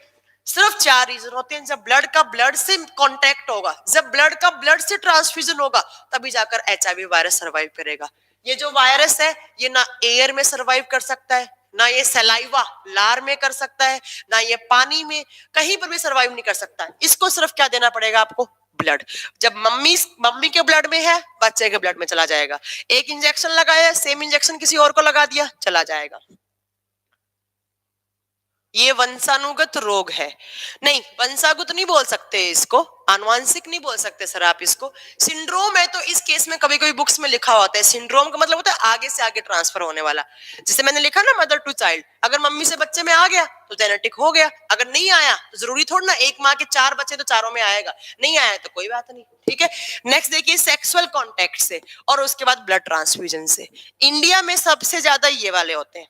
सिर्फ 4 रीजन होते हैं। जब ब्लड का ब्लड से कांटेक्ट होगा, जब ब्लड का ब्लड से ट्रांसफ्यूजन होगा, तभी जाकर HIV वायरस सरवाइव करेगा। ये जो वायरस है ये ना एयर में सरवाइव कर सकता है, ना ये सलाइवा लार में कर सकता है, ना ये पानी में, कहीं पर भी सरवाइव नहीं कर सकता है। इसको सिर्फ क्या देना पड़ेगा आपको, ब्लड। जब मम्मी के ब्लड में है, बच्चे के ब्लड में चला जाएगा। एक इंजेक्शन लगाया, सेम इंजेक्शन किसी और को लगा दिया, चला जाएगा। ये वंशानुगत रोग है, नहीं वंशागत नहीं बोल सकते इसको, आनुवांशिक नहीं बोल सकते सर आप इसको, सिंड्रोम है। तो इस केस में कभी कभी बुक्स में लिखा होता है, सिंड्रोम का मतलब होता है आगे से आगे ट्रांसफर होने वाला। जैसे मैंने लिखा ना, मदर टू चाइल्ड, अगर मम्मी से बच्चे में आ गया तो जेनेटिक हो गया, अगर नहीं आया तो जरूरी थोड़ा ना एक माँ के 4 बच्चे तो चारों में आएगा, नहीं आया तो कोई बात नहीं। ठीक है, नेक्स्ट देखिए, सेक्सुअल कॉन्टेक्ट से और उसके बाद ब्लड ट्रांसफ्यूजन से। इंडिया में सबसे ज्यादा ये वाले होते हैं।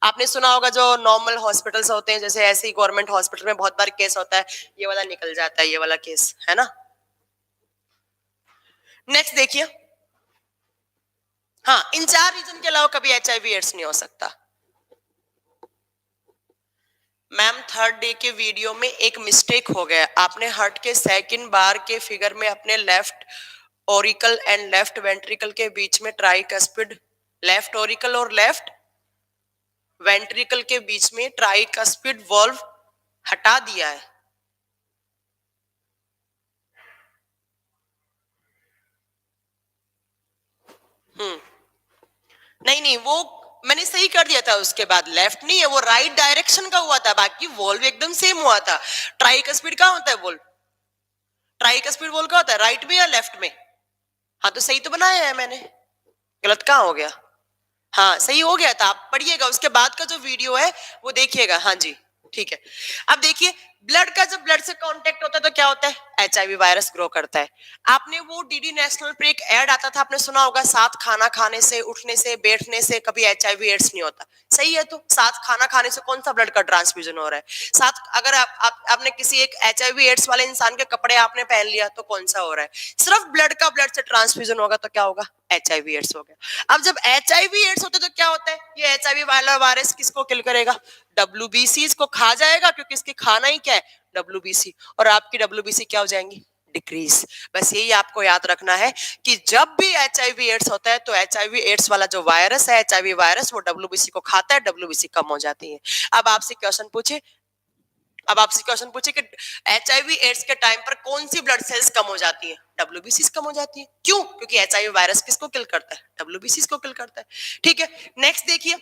आपने सुना होगा जो नॉर्मल हॉस्पिटल्स होते हैं, जैसे ऐसे ही गवर्नमेंट हॉस्पिटल में बहुत बार केस होता है, ये वाला निकल जाता है, ये वाला केस है ना। नेक्स्ट देखिए, हाँ, इन 4 रीजन के अलावा कभी HIV एड्स नहीं हो सकता। मैम थर्ड डे के वीडियो में एक मिस्टेक हो गया, आपने हार्ट के सेकंड बार के फिगर में अपने left Oracle and left ventricle के बीच में ट्राइकस्पिड, लेफ्ट ओरिकल और लेफ्ट वेंट्रिकल के बीच में ट्राइकस्पिड वॉल्व हटा दिया है। नहीं, वो मैंने सही कर दिया था, उसके बाद लेफ्ट नहीं है, वो राइट डायरेक्शन का हुआ था, बाकी वॉल्व एकदम सेम हुआ था। ट्राइकस्पिड कहाँ होता है वॉल्व, ट्राइकस्पिड वॉल्व कहाँ होता है, राइट में या लेफ्ट में। हाँ तो सही तो बनाया है मैंने, गलत कहाँ हो गया, हाँ सही हो गया था। आप पढ़िएगा, उसके बाद का जो वीडियो है वो देखिएगा। हाँ जी ठीक है। अब देखिए, ब्लड का जब ब्लड से कांटेक्ट होता है तो क्या होता है, HIV वायरस ग्रो करता है। आपने वो DD नेशनल पे एक ऐड आता था, आपने सुना होगा, साथ खाना खाने से, उठने से, बैठने से कभी HIV एड्स नहीं होता। सही है, तो साथ खाना खाने से कौन सा ब्लड का ट्रांसफ्यूजन हो रहा है, साथ अगर आपने किसी एक HIV एड्स वाले इंसान के कपड़े आपने पहन लिया तो कौन सा हो रहा है, सिर्फ ब्लड का ब्लड से ट्रांसफ्यूजन होगा तो क्या होगा, HIV एड्स हो गया। अब जब HIV एड्स होते तो क्या होता है, ये HIV वाला वायरस किसको किल करेगा, WBC को खा जाएगा, क्योंकि इसके खाना ही क्या है, WBC, और आपकी WBC क्या हो जाएंगी, डिक्रीज। बस यही आपको याद रखना है कि जब भी HIV एड्स होता है तो HIV एड्स वाला जो वायरस है, HIV वायरस, वो WBC को खाता है, WBC कम हो जाती है। अब आपसे क्वेश्चन पूछे कि HIV एड्स के टाइम पर कौन सी ब्लड सेल्स कम हो जाती है, WBC कम हो जाती है। क्यों, क्योंकि HIV वायरस किसको किल करता है, WBC को किल करता है। ठीक है, नेक्स्ट देखिए,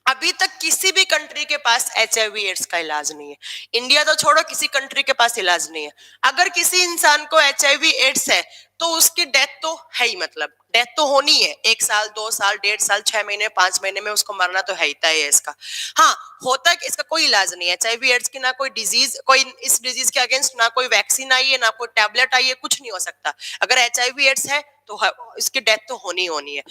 अभी तक किसी भी कंट्री के पास HIV एड्स का इलाज नहीं है। इंडिया तो छोड़ो, किसी कंट्री के पास इलाज नहीं है। अगर किसी इंसान को HIV एड्स है तो उसकी डेथ तो है ही, मतलब डेथ तो होनी है, 1 साल 2 साल 1.5 साल 6 महीने 5 महीने में उसको मरना तो है ही तय है इसका। हाँ, होता है कि इसका कोई इलाज नहीं है, HIV एड्स की ना कोई डिजीज, कोई इस डिजीज के अगेंस्ट ना कोई वैक्सीन आई है, ना कोई टैबलेट आई है, कुछ नहीं हो सकता। अगर HIV एड्स है तो इसकी डेथ तो होनी है।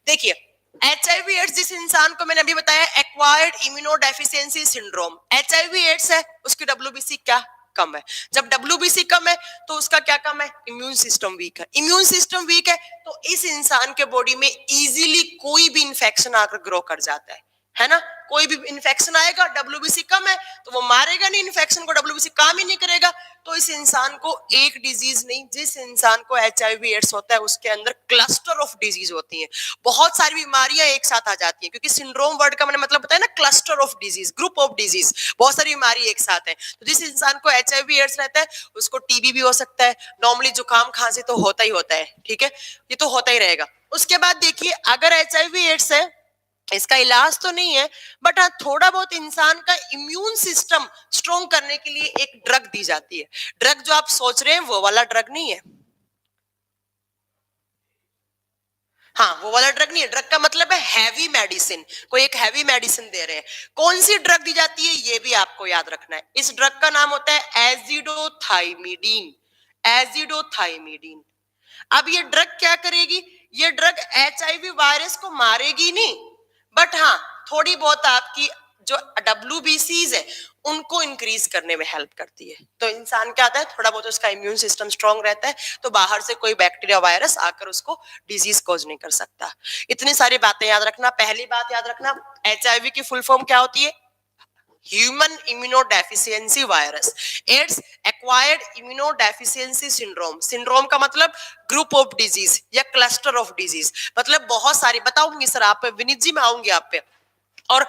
देखिए, HIV एड्स जिस इंसान को मैंने अभी बताया, acquired immunodeficiency syndrome, HIV AIDS है, उसकी WBC क्या, कम है। जब WBC कम है तो उसका क्या कम है, इम्यून सिस्टम वीक है। इम्यून सिस्टम वीक है तो इस इंसान के बॉडी में इजीली कोई भी इंफेक्शन आकर ग्रो कर जाता है ना। कोई भी इंफेक्शन आएगा, WBC कम है तो वो मारेगा नहीं इन्फेक्शन को, WBC काम ही नहीं करेगा। तो इस इंसान को एक डिजीज नहीं, जिस इंसान को HIV एड्स होता है उसके अंदर क्लस्टर ऑफ डिजीज होती हैं, बहुत सारी बीमारियां एक साथ आ जाती हैं, क्योंकि सिंड्रोम वर्ड का मैंने मतलब बताया ना, cluster of disease, group of disease, बहुत सारी बीमारी एक साथ है। तो जिस इंसान को HIV एड्स रहता है उसको TB भी हो सकता है, नॉर्मली जुकाम खांसी तो होता ही होता है, ठीक है, ये तो होता ही रहेगा। उसके बाद देखिए, अगर HIV एड्स है, इसका इलाज तो नहीं है, बट हाँ थोड़ा बहुत इंसान का इम्यून सिस्टम स्ट्रॉन्ग करने के लिए एक ड्रग दी जाती है। ड्रग जो आप सोच रहे हैं वो वाला ड्रग नहीं है, हाँ वो वाला ड्रग नहीं है। ड्रग का मतलब है हैवी मेडिसिन, कोई एक हैवी मेडिसिन दे रहे हैं। कौन सी ड्रग दी जाती है ये भी आपको याद रखना है। इस ड्रग का नाम होता है एजिडोथाइमिडीन, एजिडोथाइमिडीन। अब ये ड्रग क्या करेगी, ये ड्रग HIV वायरस को मारेगी नहीं, बट हाँ थोड़ी बहुत आपकी जो WBCs है उनको इंक्रीज करने में हेल्प करती है। तो इंसान क्या आता है, थोड़ा बहुत उसका इम्यून सिस्टम स्ट्रांग रहता है तो बाहर से कोई बैक्टीरिया वायरस आकर उसको डिजीज कॉज नहीं कर सकता। इतनी सारी बातें याद रखना। पहली बात याद रखना, HIV की फुल फॉर्म क्या होती है, human immunodeficiency virus. Ads acquired immunodeficiency syndrome, syndrome का मतलब ग्रुप ऑफ डिजीज या क्लस्टर ऑफ डिजीज, मतलब बहुत सारी बताऊंगी सर आप पे, विनीत जी मैं आऊंगी आप पे। और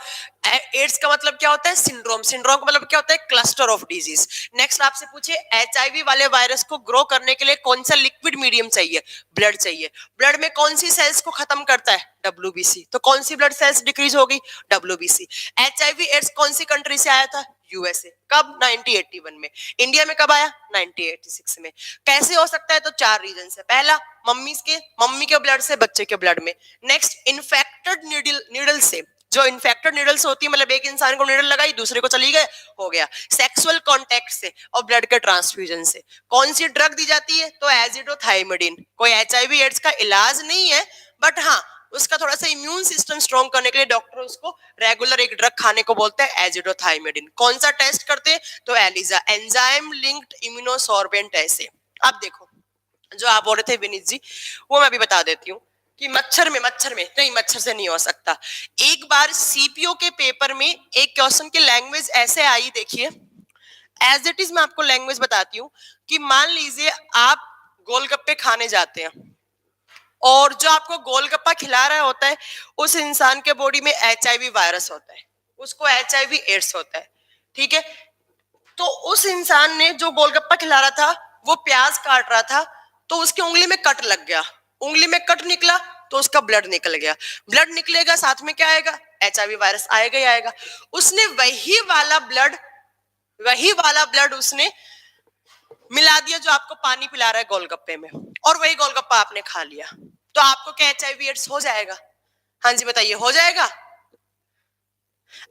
एड्स का मतलब क्या होता है, सिंड्रोम, सिंड्रोम का मतलब क्या होता है, क्लस्टर ऑफ डिजीज। नेक्स्ट आपसे पूछे HIV वाले वायरस को ग्रो करने के लिए कौन सा लिक्विड मीडियम चाहिए, ब्लड चाहिए। ब्लड में कौन सी सेल्स को खत्म करता है, WBC, तो कौन सी ब्लड सेल्स डिक्रीज होगी, WBC। HIV एड्स कौन सी कंट्री से आया था, USA, कब, 1981 में। इंडिया में कब आया, 1986 में। कैसे हो सकता है, तो 4 रीजन है। पहला, मम्मी के ब्लड से बच्चे के ब्लड में। नेक्स्ट, इन्फेक्टेड नीडल से, जो इन्फेक्टेड नीडल्स होती है, मतलब एक इंसान को नीडल लगाई दूसरे को चली गए, हो गया। सेक्सुअल कांटेक्ट से और ब्लड के ट्रांसफ्यूजन से। कौन सी ड्रग दी जाती है, तो एजिडोथाइमिडीन। कोई HIV एड्स का इलाज नहीं है, बट हाँ उसका थोड़ा सा इम्यून सिस्टम स्ट्रॉन्ग करने के लिए डॉक्टर उसको रेगुलर एक ड्रग खाने को बोलते हैं, एजिडोथाइमिडीन। कौन सा टेस्ट करते हैं, तो एलिजा, एंजाइम लिंक्ड इम्यूनोसॉर्बेंट ऐसे। अब देखो जो आप बोल रहे थे विनीत जी, वो मैं भी बता देती हूँ कि मच्छर में नहीं, मच्छर से नहीं हो सकता। एक बार CPO के पेपर में एक क्वेश्चन की लैंग्वेज ऐसे आई, देखिए एज इट इज मैं आपको लैंग्वेज बताती हूँ कि मान लीजिए आप गोलगप्पे खाने जाते हैं और जो आपको गोलगप्पा खिला रहा होता है उस इंसान के बॉडी में HIV वायरस होता है, उसको HIV एड्स होता है, ठीक है। तो उस इंसान ने जो गोलगप्पा खिला रहा था वो प्याज काट रहा था, तो उसकी उंगली में कट लग गया, उंगली में कट निकला तो उसका ब्लड निकल गया। ब्लड निकलेगा साथ में क्या आएगा, HIV वायरस आएगा ही आएगा। उसने वही वाला ब्लड उसने मिला दिया जो आपको पानी पिला रहा है गोलगप्पे में, और वही गोलगप्पा आपने खा लिया, तो आपको क्या HIV एड्स हो जाएगा, हाँ जी बताइए, हो जाएगा।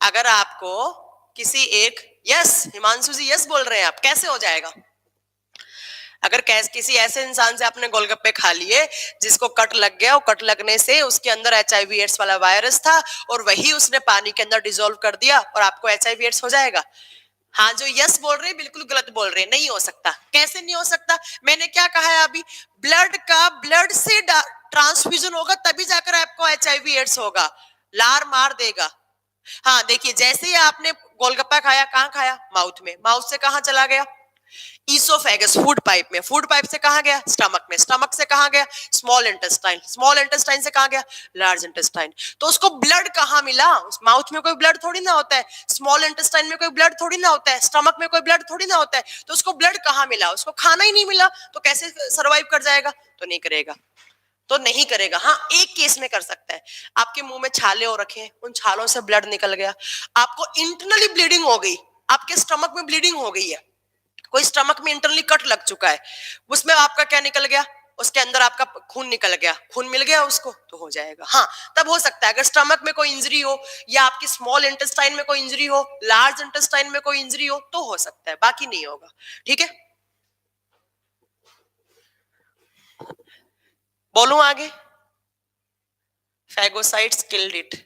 अगर आपको किसी एक, यस हिमांशु जी यस बोल रहे हैं आप, कैसे हो जाएगा, अगर किसी ऐसे इंसान से आपने गोलगप्पे खा लिए जिसको कट लग गया और कट लगने से उसके अंदर HIV एड्स वाला वायरस था और वही उसने पानी के अंदर डिसॉल्व कर दिया और आपको HIV एड्स हो जाएगा। हाँ जो यस बोल रहे हैं बिल्कुल गलत बोल रहे हैं, नहीं हो सकता। कैसे नहीं हो सकता, मैंने क्या कहा है अभी, ब्लड से ट्रांसफ्यूजन होगा तभी जाकर आपको HIV एड्स होगा, लार मार देगा। हाँ देखिए जैसे ही आपने गोलगप्पा खाया, कहाँ खाया, माउथ में, माउथ से कहाँ चला गया, ईसोफेगस, फूड पाइप में, फूड पाइप से कहाँ गया, स्टमक में, स्टमक से कहाँ गया, स्मॉल इंटेस्टाइन, स्मॉल इंटेस्टाइन से कहाँ गया, लार्ज इंटेस्टाइन। तो उसको ब्लड कहाँ मिला, उस माउथ में कोई ब्लड थोड़ी ना होता है, स्मॉल इंटेस्टाइन में कोई ब्लड थोड़ी ना होता है, स्टमक में कोई ब्लड थोड़ी ना होता है, तो उसको ब्लड कहाँ मिला, उसको खाना ही नहीं मिला, तो कैसे सर्वाइव कर जाएगा, तो नहीं करेगा, तो नहीं करेगा। हाँ एक केस में कर सकता है, आपके मुंह में छाले हो रखे हैं, उन छालों से ब्लड निकल गया, आपको इंटरनली ब्लीडिंग हो गई, आपके स्टमक में ब्लीडिंग हो गई है, कोई स्टमक में इंटरनली कट लग चुका है, उसमें आपका क्या निकल गया, उसके अंदर आपका खून निकल गया, खून मिल गया उसको, तो हो जाएगा। हाँ तब हो सकता है अगर स्टमक में कोई इंजरी हो या आपकी स्मॉल इंटेस्टाइन में कोई इंजरी हो, लार्ज इंटेस्टाइन में कोई इंजरी हो, तो हो सकता है, बाकी नहीं होगा, ठीक है। बोलूं आगे, phagocytes killed it,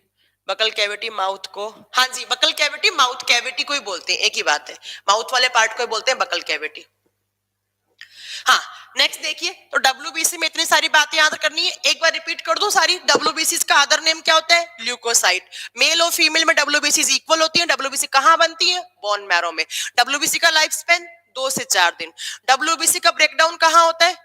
buccal cavity mouth को, हाँ जी बकल कैविटी माउथ कैविटी को ही बोलते हैं, एक ही बात है, माउथ वाले पार्ट को ही बोलते हैं बकल कैविटी। हाँ नेक्स्ट देखिए, तो डब्ल्यूबीसी में इतनी सारी बातें याद करनी है, एक बार रिपीट कर दूं सारी। डब्ल्यूबीसी का अदर नेम क्या होता है? ल्यूकोसाइट। मेल और फीमेल में डब्ल्यूबीसी इक्वल होती है। डब्ल्यूबीसी कहाँ बनती है? बोन मैरो में। डब्ल्यूबीसी का लाइफ स्पेन 2 से 4 दिन। डब्ल्यूबीसी का ब्रेकडाउन कहाँ होता है?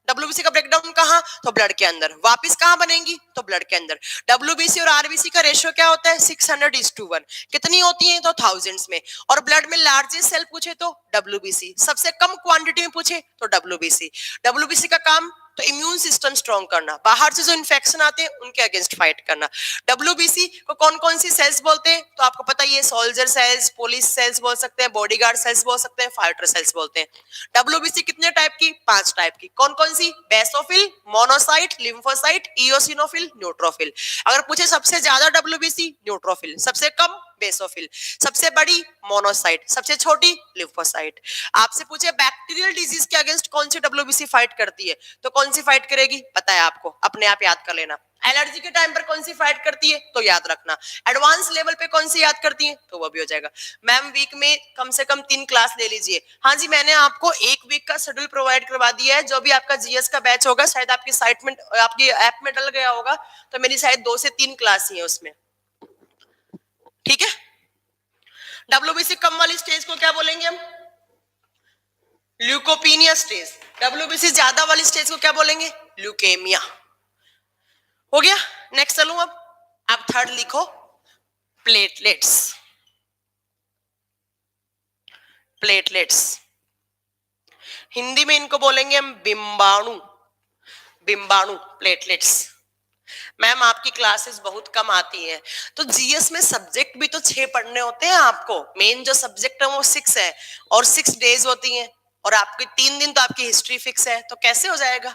डब्ल्यूबीसी का ब्रेकडाउन कहाँ? तो ब्लड के अंदर। वापस कहाँ बनेंगी? तो ब्लड के अंदर। डब्ल्यूबीसी और आरबीसी का रेशियो क्या होता है? 600:1। कितनी होती है? तो थाउजेंड्स में। और ब्लड में लार्जेस्ट सेल पूछे तो डब्ल्यूबीसी, सबसे कम क्वांटिटी में पूछे तो डब्ल्यूबीसी। डब्ल्यूबीसी का काम तो इम्यून सिस्टम स्ट्रॉन्ग करना, बाहर से जो इन्फेक्शन आते हैं उनके अगेंस्ट फाइट करना। डब्ल्यूबीसी को कौन कौन सी सेल्स बोलते हैं? तो आपको पता ही है, सोल्जर सेल्स, पुलिस सेल्स बोल सकते हैं, बॉडीगार्ड सेल्स बोल सकते हैं, फाइटर सेल्स बोलते हैं। डब्ल्यूबीसी कितने टाइप की? 5 टाइप की। कौन कौन सी? Basophil, monocyte, lymphocyte, eosinophil, neutrophil. अगर पूछे सबसे ज्यादा डब्ल्यूबीसी, न्यूट्रोफिल। सबसे कम बेसोफिल। सबसे बड़ी मोनोसाइट, सबसे छोटी लिम्फोसाइट। आपसे पूछे बैक्टीरियल डिजीज के अगेंस्ट कौन सी डब्ल्यूबीसी फाइट करती है, तो कौन सी फाइट करेगी? पता है आपको, अपने आप याद कर लेना। एलर्जी के टाइम पर कौन सी फाइट करती है, तो याद रखना। एडवांस लेवल पे कौन सी याद करती है, तो वो भी हो जाएगा। मैम वीक में कम से कम 3 क्लास ले लीजिए। हाँ जी, मैंने आपको 1 वीक का शेड्यूल प्रोवाइड करवा दिया है। जो भी आपका जीएस का बैच होगा, शायद आपकी साइट में, आपकी ऐप में डल गया होगा, तो मेरी शायद 2 से 3 क्लास ही है उसमें। ठीक है। डब्ल्यूबीसी कम वाली स्टेज को क्या बोलेंगे हम? Leucopenia stage. डब्ल्यूबीसी ज्यादा वाली स्टेज को क्या बोलेंगे? ल्यूकेमिया। हो गया। नेक्स्ट चलूं अब थर्ड लिखो, प्लेटलेट्स। प्लेटलेट्स हिंदी में इनको बोलेंगे हम बिंबाणु। बिंबाणु, प्लेटलेट्स। मैम आपकी क्लासेस बहुत कम आती हैं, तो जीएस में सब्जेक्ट भी तो 6 पढ़ने होते हैं आपको। मेन जो सब्जेक्ट है वो 6 है, और 6 डेज होती हैं, और आपके 3 दिन तो आपकी हिस्ट्री फिक्स है, तो कैसे हो जाएगा?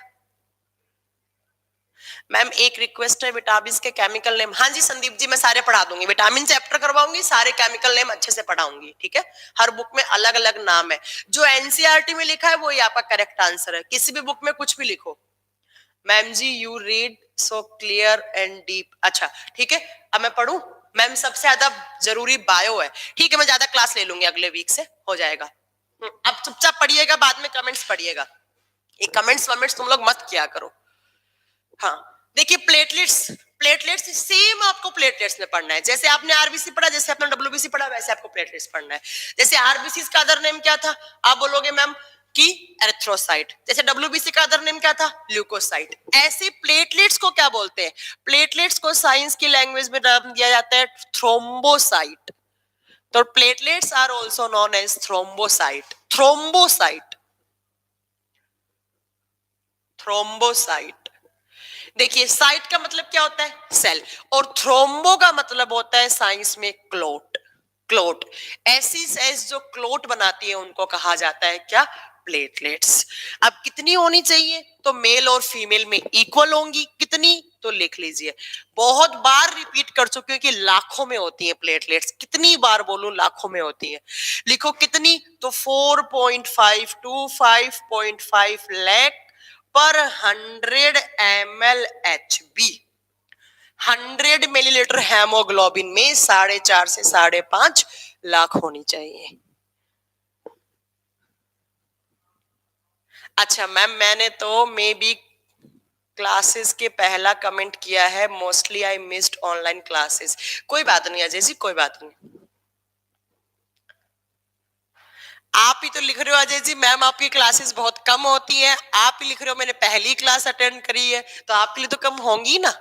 मैम एक रिक्वेस्ट है, विटामिन के केमिकल नेम। हाँ जी संदीप जी, मैं सारे पढ़ा दूंगी। विटामिन चैप्टर करवाऊंगी, सारे केमिकल नेम अच्छे से पढ़ाऊंगी। ठीक है, हर बुक में अलग अलग नाम है। जो एनसीईआरटी में लिखा है वो ही आपका करेक्ट आंसर है। किसी भी बुक में कुछ भी लिखो। Ma'am ji you read so clear and deep. अच्छा ठीक है, अब मैं पढ़ूं। मैम सबसे ज्यादा जरूरी बायो है। ठीक है, मैं ज्यादा क्लास ले लूंगी, अगले वीक से हो जाएगा। अब चुपचाप पढ़िएगा, बाद में कमेंट्स पढ़िएगा। ये कमेंट्स वमेंट्स तुम लोग मत किया करो। हाँ देखिए, प्लेटलेट्स। प्लेटलेट्स सेम आपको प्लेटलेट्स में पढ़ना है। जैसे आपने आरबीसी पढ़ा, जैसे आपने डब्ल्यूबीसी पढ़ा, वैसे आपको प्लेटलेट्स पढ़ना है। जैसे आरबीसी का अदर नेम क्या था? आप बोलोगे मैम कि एरिथ्रोसाइट। जैसे डब्ल्यूबीसी का अदर नेम क्या था? ल्यूकोसाइट। ऐसे प्लेटलेट्स को क्या बोलते हैं? प्लेटलेट्स को साइंस की लैंग्वेज में नाम दिया जाता है थ्रोम्बोसाइट। तो platelets are also known as thrombocyte. Thrombocyte, thrombocyte. देखिए साइट का मतलब क्या होता है? सेल। और थ्रोम्बो का मतलब होता है साइंस में क्लोट। क्लोट, ऐसी सेल्स जो क्लोट बनाती है उनको कहा जाता है क्या? प्लेटलेट्स। अब कितनी होनी चाहिए? तो मेल और फीमेल में इक्वल होंगी। कितनी? तो लिख लीजिए। बहुत बार रिपीट कर चुकी हूं कि लाखों में होती है प्लेटलेट्स। कितनी बार बोलूं? लाखों में होती है। लिखो कितनी? तो 4.5 to 5.5 लाख पर 100 ml HB। 100 मिलीलीटर हेमोग्लोबिन में 4.5 से 5.5 लाख होनी चाहिए। अच्छा मैम, मैंने तो मे बी क्लासेस के पहला कमेंट किया है, mostly I missed online classes. कोई बात नहीं अजय जी, कोई बात नहीं। आप ही तो लिख रहे हो अजय जी, मैम आपकी क्लासेस बहुत कम होती हैं। आप ही लिख रहे हो मैंने पहली क्लास अटेंड करी है, तो आपके लिए तो कम होंगी ना।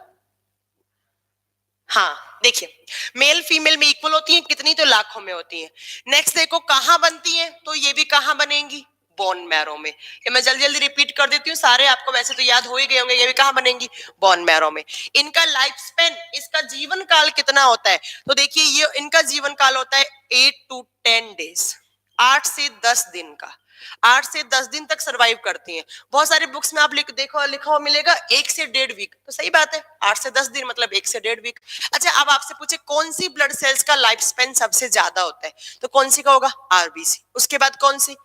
हाँ देखिए, मेल फीमेल में इक्वल होती है। कितनी? तो लाखों में होती है। नेक्स्ट देखो कहां बनती है, तो ये भी कहां बनेंगी? बोन मैरो में। ये मैं जल्दी जल्दी रिपीट कर देती हूँ, सारे आपको वैसे तो याद हो ही गए होंगे। ये भी कहां बनेंगी? बोन मैरो में। इनका लाइफ स्पेन, इसका जीवन काल कितना होता है? तो देखिए ये इनका जीवन काल होता है 8 to 10 डेज, 8 से 10 दिन का। 8 से 10 दिन तक सरवाइव करती हैं। बहुत सारी बुक्स में आप देखो लिखा हुआ मिलेगा 1 से 1.5 वीक, तो सही बात है, 8 से 10 दिन मतलब 1 से 1.5 वीक। अच्छा अब आपसे पूछे कौन सी ब्लड सेल्स का लाइफ स्पेन सबसे ज्यादा होता है, तो कौन सी का होगा? आरबीसी। उसके बाद कौन सी?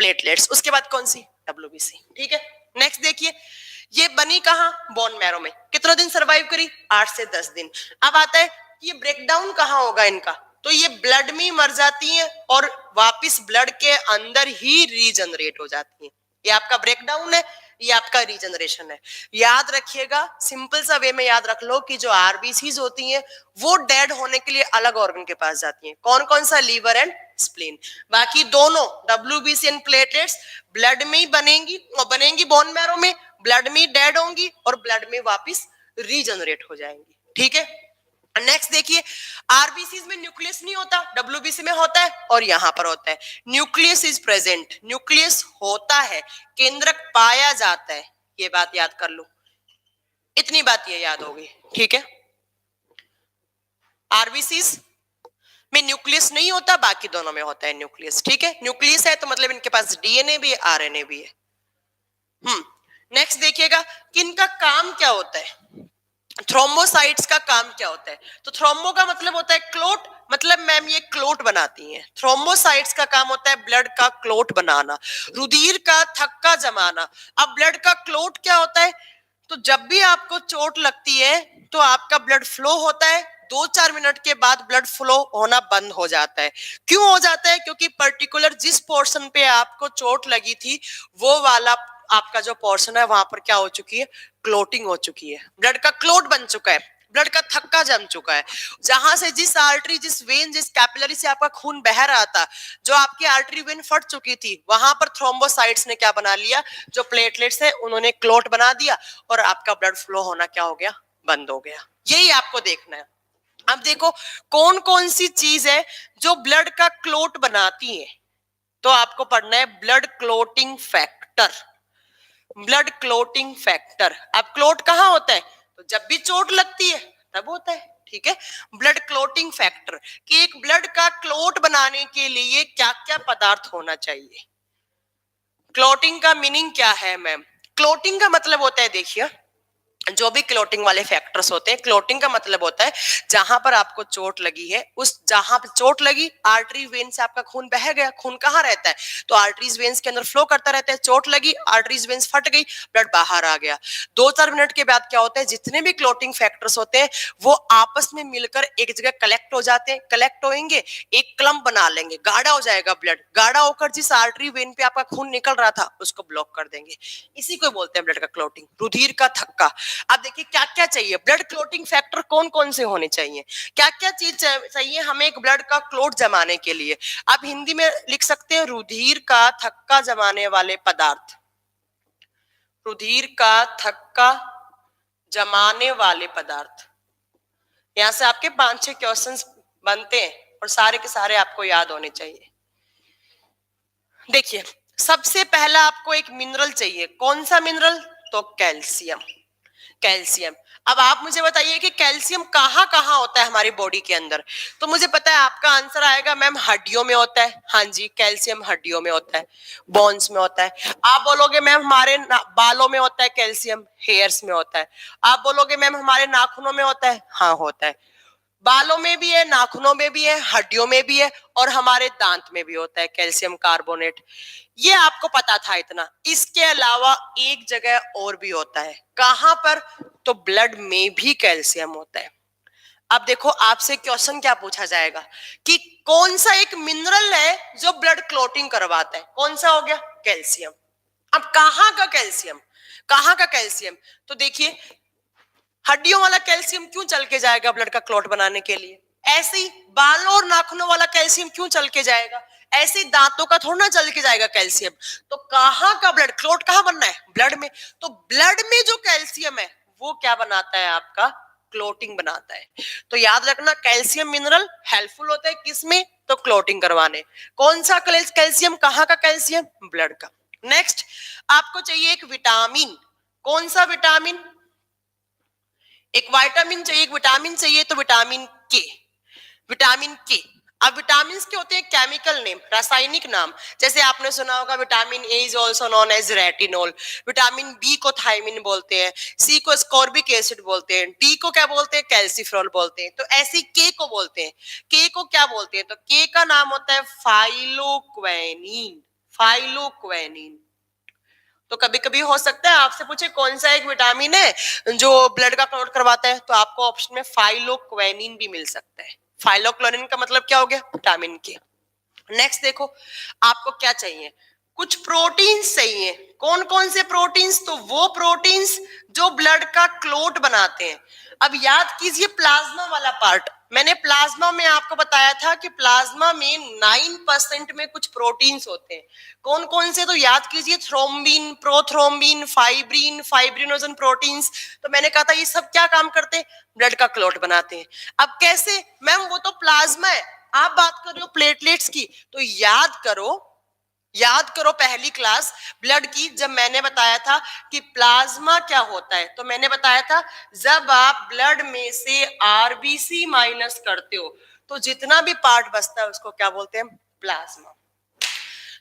प्लेटलेट्स। उसके बाद कौन सी? डब्ल्यूबीसी। ठीक है, नेक्स्ट देखिए, ये बनी कहां? बोन मैरो में। कितना दिन सरवाइव करी? 8 से 10 दिन। अब आता है कि ये ब्रेकडाउन कहाँ होगा इनका, तो ये ब्लड में ही मर जाती हैं और वापस ब्लड के अंदर ही रीजनरेट हो जाती हैं। ये आपका ब्रेकडाउन है, ये आपका रीजनरेशन है। याद रखिएगा, सिंपल सा वे में याद रख लो कि जो आरबीसीज होती हैं वो डेड होने के लिए अलग ऑर्गन के पास जाती हैं। कौन कौन सा, लीवर एंड स्प्लीन। बाकी दोनों डब्ल्यूबीसी एंड प्लेटलेट्स ब्लड में ही बनेंगी और बनेंगी बोन मैरो में, ब्लड में डेड होंगी और ब्लड में वापस रीजनरेट हो जाएंगी। ठीक है, नेक्स्ट देखिए, आरबीसीज में न्यूक्लियस नहीं होता, डब्ल्यूबीसी में होता है और यहां पर होता है। न्यूक्लियस इज प्रेजेंट, न्यूक्लियस होता है, केंद्रक पाया जाता है, ये बात याद कर लो, इतनी बात ये याद होगी। ठीक है, आरबीसीज में न्यूक्लियस नहीं होता, बाकी दोनों में होता है न्यूक्लियस। ठीक है, न्यूक्लियस है तो मतलब इनके पास डीएनए भी है, आरएनए भी है। नेक्स्ट देखिएगा कि इनका काम क्या होता है, थ्रोम्बोसाइट्स का काम क्या होता है। तो थ्रोम्बो का मतलब होता है क्लोट, मतलब मैम ये क्लोट बनाती हैं। थ्रोम्बोसाइट्स का काम होता है ब्लड का क्लोट बनाना, रुधिर का थक्का जमाना। अब ब्लड का क्लोट क्या होता है, तो जब भी आपको चोट लगती है तो आपका ब्लड फ्लो होता है, 2-4 मिनट के बाद ब्लड फ्लो होना बंद हो जाता है। क्यों हो जाता है, क्योंकि पर्टिकुलर जिस पोर्शन पे आपको चोट लगी थी वो वाला आपका जो पोर्शन है वहां पर क्या हो चुकी है, क्लोटिंग हो चुकी है, ब्लड का क्लोट बन चुका है, ब्लड का थक्का जम चुका है। जहां से जिस आर्टरी, जिस वेन, जिस कैपिलरी से आपका खून बह रहा था, जो आपकी आर्टरी वेन फट चुकी थी, वहां पर थ्रोम्बोसाइट्स ने क्या बना लिया, जो प्लेटलेट्स है उन्होंने क्लोट बना दिया और आपका ब्लड फ्लो होना क्या हो गया, बंद हो गया। यही आपको देखना है। अब देखो कौन कौन सी चीज है जो ब्लड का क्लोट बनाती है, तो आपको पढ़ना है blood clotting factor. Blood clotting factor. अब क्लोट कहाँ होता है, तो जब भी चोट लगती है तब होता है। ठीक है, ब्लड क्लोटिंग फैक्टर कि एक ब्लड का क्लोट बनाने के लिए क्या क्या पदार्थ होना चाहिए। क्लोटिंग का मीनिंग क्या है मैम, क्लोटिंग का मतलब होता है, देखिए जो भी क्लोटिंग वाले फैक्टर्स होते हैं, क्लोटिंग का मतलब होता है जहां पर आपको चोट लगी है, उस जहां पर चोट लगी, आर्टरी वेन से आपका खून बह गया, खून कहाँ रहता है, तो आर्टरीज वेन्स के अंदर फ्लो करता रहता है। चोट लगी, आर्टरीज वेन्स फट गई, ब्लड बाहर आ गया। 2-4 मिनट के बाद क्या होता है, जितने भी क्लोटिंग फैक्टर्स होते हैं वो आपस में मिलकर एक जगह कलेक्ट हो जाते हैं, कलेक्ट होंगे, एक क्लम्प बना लेंगे, गाढ़ा हो जाएगा ब्लड, गाढ़ा होकर जिस आर्टरी वेन पे आपका खून निकल रहा था उसको ब्लॉक कर देंगे। इसी को बोलते हैं ब्लड का क्लोटिंग, रुधिर का थक्का। अब देखिए क्या क्या चाहिए, ब्लड क्लोटिंग फैक्टर कौन कौन से होने चाहिए, क्या क्या चीज चाहिए हमें एक ब्लड का क्लोट जमाने के लिए। आप हिंदी में लिख सकते हैं रुधिर का थक्का जमाने वाले पदार्थ, रुधिर का थक्का जमाने वाले पदार्थ। यहां से आपके 5-6 क्वेश्चंस बनते हैं और सारे के सारे आपको याद होने चाहिए। देखिए सबसे पहला आपको एक मिनरल चाहिए, कौन सा मिनरल, तो कैल्शियम। कैल्शियम। अब आप मुझे बताइए कि कैल्शियम कहाँ कहाँ होता है हमारी बॉडी के अंदर, तो मुझे पता है आपका आंसर आएगा मैम हड्डियों में होता है। हाँ जी, कैल्शियम हड्डियों में होता है, बोन्स में होता है। आप बोलोगे मैम हमारे बालों में होता है कैल्शियम, हेयर्स में होता है। आप बोलोगे मैम हमारे नाखूनों में होता है, हाँ होता है, बालों में भी है, नाखूनों में भी है, हड्डियों में भी है और हमारे दांत में भी होता है कैल्शियम कार्बोनेट। ये आपको पता था इतना। इसके अलावा एक जगह और भी होता है, कहां पर, तो ब्लड में भी कैल्शियम होता है। अब देखो आपसे क्वेश्चन क्या पूछा जाएगा कि कौन सा एक मिनरल है जो ब्लड क्लोटिंग करवाता है, कौन सा हो गया, कैल्शियम। अब कहां का कैल्शियम, कहां का कैल्शियम, तो देखिए हड्डियों वाला कैल्शियम क्यों चल के जाएगा ब्लड का क्लॉट बनाने के लिए, ऐसे ही बालों और नाखूनों वाला कैल्शियम क्यों चल के जाएगा, ऐसे ही दांतों का थोड़ा ना चल के जाएगा कैल्शियम। तो कहाँ का ब्लड क्लॉट कहाँ बनना है, ब्लड में। तो ब्लड में जो कैल्शियम है वो क्या बनाता है, आपका क्लोटिंग बनाता है। तो याद रखना कैल्शियम मिनरल हेल्पफुल होता है किसमें, तो क्लोटिंग करवाने। कौन सा कैल्शियम, कहाँ का कैल्शियम, ब्लड का। नेक्स्ट आपको चाहिए एक विटामिन, कौन सा विटामिन, एक विटामिन चाहिए, एक विटामिन चाहिए, तो विटामिन के, विटामिन के। अब विटामिन के होते हैं केमिकल नेम, रासायनिक नाम, जैसे आपने सुना होगा vitamin A is also known as retinol, vitamin B को थायमिन बोलते हैं, सी को स्कॉर्बिक एसिड बोलते हैं, डी को क्या बोलते हैं, कैल्सिफेरॉल बोलते हैं। तो ऐसी के को बोलते हैं, के को क्या बोलते हैं, तो के का नाम होता है फाइलोक्वेनिन, फाइलोक्वेनिन। तो कभी कभी हो सकता है आपसे पूछे कौन सा एक विटामिन है जो ब्लड का क्लॉट करवाता है, तो आपको ऑप्शन में फाइलोक्वेनिन भी मिल सकता है। फाइलोक्वेनिन का मतलब क्या हो गया? विटामिन के। नेक्स्ट देखो, आपको क्या चाहिए? कुछ प्रोटीन्स चाहिए। कौन कौन से प्रोटीन्स? तो वो प्रोटीन्स जो ब्लड का क्लोट बनाते हैं। अब याद कीजिए प्लाज्मा वाला पार्ट, मैंने प्लाज्मा में आपको बताया था कि प्लाज्मा में 9% में कुछ प्रोटीन्स होते हैं। कौन कौन से? तो याद कीजिए, thrombin, prothrombin, fibrin, fibrinogen proteins. तो मैंने कहा था ये सब क्या काम करते हैं? ब्लड का क्लोट बनाते हैं। अब कैसे? मैम वो तो प्लाज्मा है, आप बात कर रहे हो प्लेटलेट्स की। तो याद करो पहली क्लास ब्लड की, जब मैंने बताया था कि प्लाज्मा क्या होता है, तो मैंने बताया था जब आप ब्लड में से आरबीसी माइनस करते हो तो जितना भी पार्ट बचता है उसको क्या बोलते हैं? प्लाज्मा।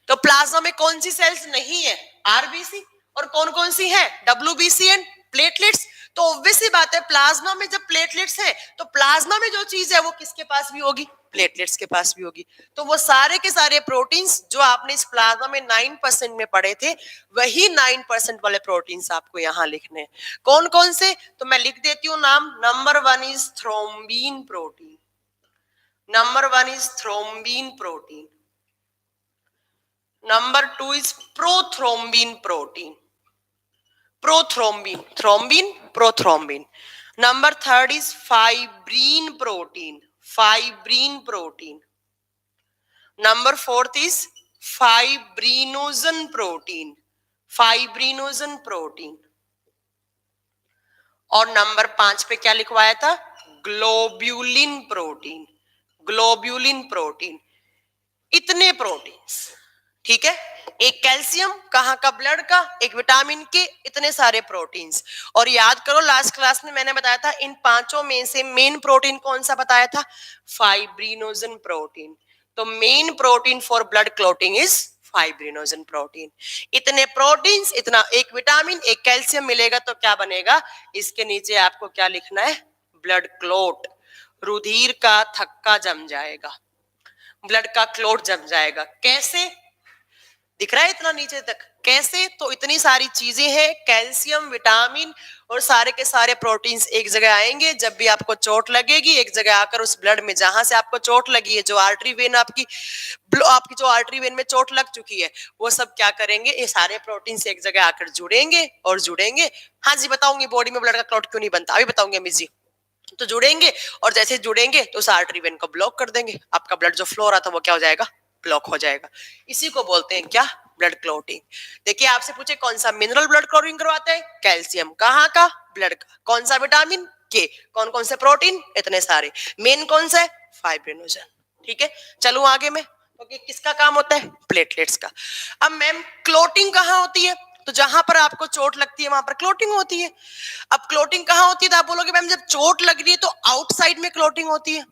तो प्लाज्मा में कौन सी सेल्स नहीं है? आरबीसी। और कौन कौन सी है? WBC and platelets. तो ऑब्वियस सी बात है, प्लाज्मा में जब प्लेटलेट्स है तो प्लाज्मा में जो चीज है वो किसके पास भी होगी? प्लेटलेट्स के पास भी होगी। तो वो सारे के सारे प्रोटीन्स जो आपने इस प्लाज्मा में 9% में पढ़े थे, वही 9% वाले प्रोटीन्स आपको यहाँ लिखने हैं। कौन कौन से? तो मैं लिख देती हूँ नाम। Number 1 is thrombin protein. Number 1 is thrombin protein. Number 2 is prothrombin protein. Prothrombin, thrombin, prothrombin. Number 3 is fibrin protein. Fibrin protein. Number 4 is fibrinogen protein. Fibrinogen protein. और नंबर 5 पे क्या लिखवाया था? Globulin protein. Globulin protein. इतने proteins, ठीक है। एक calcium कहाँ का? ब्लड का। एक विटामिन के, इतने सारे प्रोटीन्स। और याद करो लास्ट क्लास में मैंने बताया था इन पांचों में से मेन प्रोटीन कौन सा बताया था? Fibrinogen protein. तो main protein for blood clotting is fibrinogen protein. इतने प्रोटीन्स, इतना एक विटामिन, एक कैल्शियम मिलेगा तो क्या बनेगा? इसके नीचे आपको क्या लिखना है? Blood clot. रुधिर का थक्का जम जाएगा, ब्लड का क्लॉट जम जाएगा। कैसे? दिख रहा है इतना नीचे तक? कैसे? तो इतनी सारी चीजें हैं, कैल्शियम, विटामिन और सारे के सारे प्रोटीन्स एक जगह आएंगे। जब भी आपको चोट लगेगी, एक जगह आकर उस ब्लड में जहां से आपको चोट लगी है, जो आर्टरी वेन आपकी जो आर्टरी वेन में चोट लग चुकी है, वो सब क्या करेंगे? ये सारे प्रोटीन्स एक जगह आकर जुड़ेंगे और जुड़ेंगे। हाँ जी बताऊंगी बॉडी में ब्लड का क्लॉट क्यों नहीं बनता, अभी बताऊंगी अमित जी। तो जुड़ेंगे और जैसे जुड़ेंगे तो उस आर्टरी वेन को ब्लॉक कर देंगे, आपका ब्लड जो फ्लो रहा था वो क्या हो जाएगा? ब्लॉक हो जाएगा। इसी को बोलते हैं क्या? Blood clotting. देखिए आपसे पूछे कौन सा मिनरल ब्लड क्लॉटिंग करवाता है? कैल्शियम। कहाँ का? ब्लड का। कौन सा? विटामिन के। कौन कौन से प्रोटीन? इतने सारे। मेन कौन सा है? फाइब्रिनोजन। ठीक है, चलो आगे में। ओके, किसका काम होता है? प्लेटलेट्स का। अब मैम क्लॉटिंग कहाँ होती है? तो जहां पर आपको चोट लगती है वहां पर क्लॉटिंग होती है। अब क्लॉटिंग कहाँ होती है? तो आप बोलोगे मैम जब चोट लग रही है तो आउटसाइड में क्लॉटिंग होती है।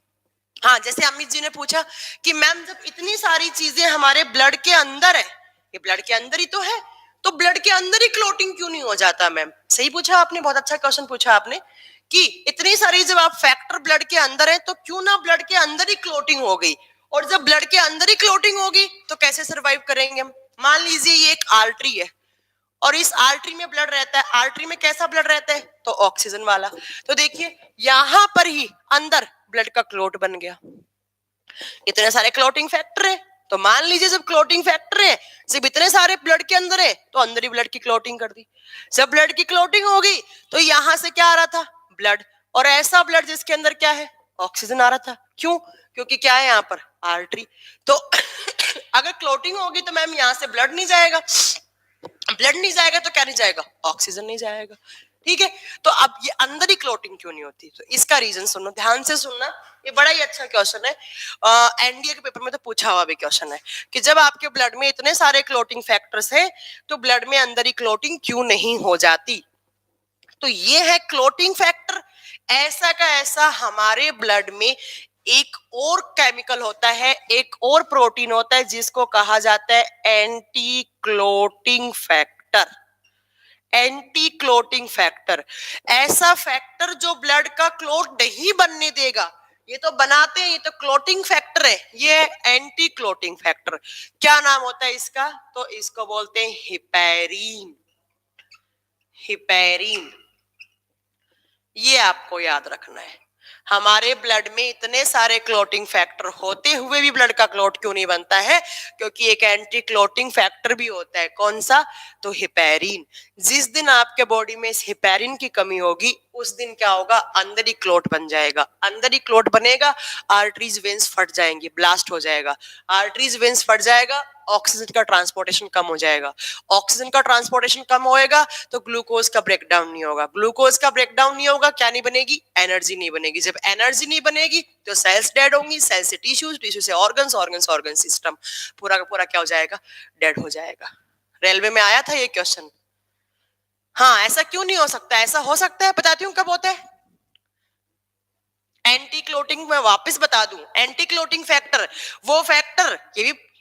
हाँ, जैसे अमित जी ने पूछा कि मैम जब इतनी सारी चीजें हमारे ब्लड के अंदर है, ये ब्लड के अंदर ही तो है, तो ब्लड के अंदर ही क्लॉटिंग क्यों नहीं हो जाता? मैम सही पूछा आपने, बहुत अच्छा क्वेश्चन पूछा आपने कि इतनी सारी जब आप फैक्टर ब्लड के अंदर है तो क्यों ना ब्लड के अंदर ही क्लॉटिंग हो गई। और जब ब्लड के अंदर ही क्लॉटिंग होगी तो कैसे सरवाइव करेंगे हम? मान लीजिए ये एक आर्टरी है और इस आर्टरी में ब्लड रहता है। आर्टरी में कैसा ब्लड रहता है? तो ऑक्सीजन वाला। तो देखिए यहां पर ही अंदर ब्लड का क्लॉट बन गया। इतने सारे क्लॉटिंग फैक्टर है, तो मान लीजिए जब क्लॉटिंग फैक्टर है सिर्फ इतने सारे ब्लड के अंदर है तो अंदर ही ब्लड की क्लॉटिंग कर दी। जब ब्लड की क्लॉटिंग होगी तो यहां से क्या आ रहा था? ब्लड। और ऐसा ब्लड जिसके अंदर क्या है? ऑक्सीजन आ रहा था। क्यों? क्योंकि क्या है यहाँ पर? आर्टरी। तो अगर क्लॉटिंग होगी तो मैम यहाँ से ब्लड नहीं जाएगा, ब्लड नहीं जाएगा तो क्या नहीं जाएगा? ऑक्सीजन नहीं जाएगा। ठीक है, तो अब ये अंदर ही क्लॉटिंग क्यों नहीं होती? तो इसका रीजन सुनो, ध्यान से सुनना, ये बड़ा ही अच्छा क्वेश्चन है। एनडीए के पेपर में तो पूछा हुआ भी क्वेश्चन है कि जब आपके ब्लड में इतने सारे क्लॉटिंग फैक्टर्स हैं तो ब्लड में अंदर ही क्लॉटिंग क्यों नहीं हो जाती? तो ये है क्लॉटिंग फैक्टर। ऐसा का ऐसा हमारे ब्लड में एक और केमिकल होता है, एक और प्रोटीन होता है जिसको कहा जाता है anti clotting factor. Anti clotting factor, ऐसा फैक्टर जो ब्लड का क्लॉट नहीं बनने देगा। ये तो बनाते हैं, ये तो क्लॉटिंग फैक्टर है, ये एंटी क्लॉटिंग फैक्टर। क्या नाम होता है इसका? तो इसको बोलते हैं हिपैरीन। हिपेरिन, ये आपको याद रखना है। हमारे ब्लड में इतने सारे क्लोटिंग फैक्टर होते हुए भी ब्लड का क्लोट क्यों नहीं बनता है? क्योंकि एक एंटी क्लोटिंग फैक्टर भी होता है। कौन सा? तो हिपेरिन। जिस दिन आपके बॉडी में इस हिपेरिन की कमी होगी उस दिन क्या होगा? अंदर ही क्लोट बन जाएगा। अंदर ही क्लोट बनेगा, आर्टरीज वेन्स फट जाएंगी, ब्लास्ट हो जाएगा। आर्टरीज वेन्स फट जाएगा, ऑक्सीजन का ट्रांसपोर्टेशन कम हो जाएगा। ऑक्सीजन का ट्रांसपोर्टेशन कम होएगा तो ग्लूकोज का ब्रेकडाउन नहीं होगा। ग्लूकोज का ब्रेकडाउन नहीं होगा, क्या नहीं बनेगी? एनर्जी नहीं बनेगी। जब एनर्जी नहीं बनेगी तो सेल्स डेड होंगी, सेल से टिश्यूज, टिश्यू से ऑर्गन्स, ऑर्गन्स ऑर्गन सिस्टम, पूरा का पूरा क्या हो जाएगा? डेड हो जाएगा। रेलवे में आया था ये क्वेश्चन। हाँ, ऐसा क्यों नहीं हो सकता? ऐसा हो सकता है, बताती हूँ कब होता है। एंटी क्लोटिंग, मैं वापस बता दूं, एंटी क्लोटिंग फैक्टर, वो फैक्टर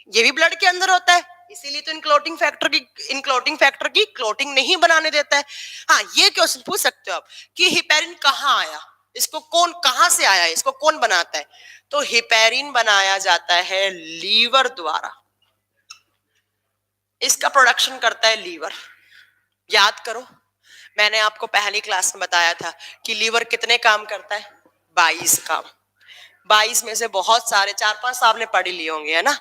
ये भी ब्लड के अंदर होता है, इसीलिए तो इन क्लोटिंग फैक्टर की क्लोटिंग नहीं बनाने देता है। हाँ, ये क्वेश्चन पूछ सकते हो आप कि हिपेरिन कहाँ आया, इसको कौन, कहाँ से आया, इसको कौन बनाता है? तो हिपेरिन बनाया जाता है लीवर द्वारा। इसका प्रोडक्शन करता है लीवर। याद करो, मैंने आपको पहली क्लास में बताया था कि लीवर कितने काम करता है? 22 काम। 22 में से बहुत सारे 4-5 आपने पढ़ ही लिए होंगे, है ना?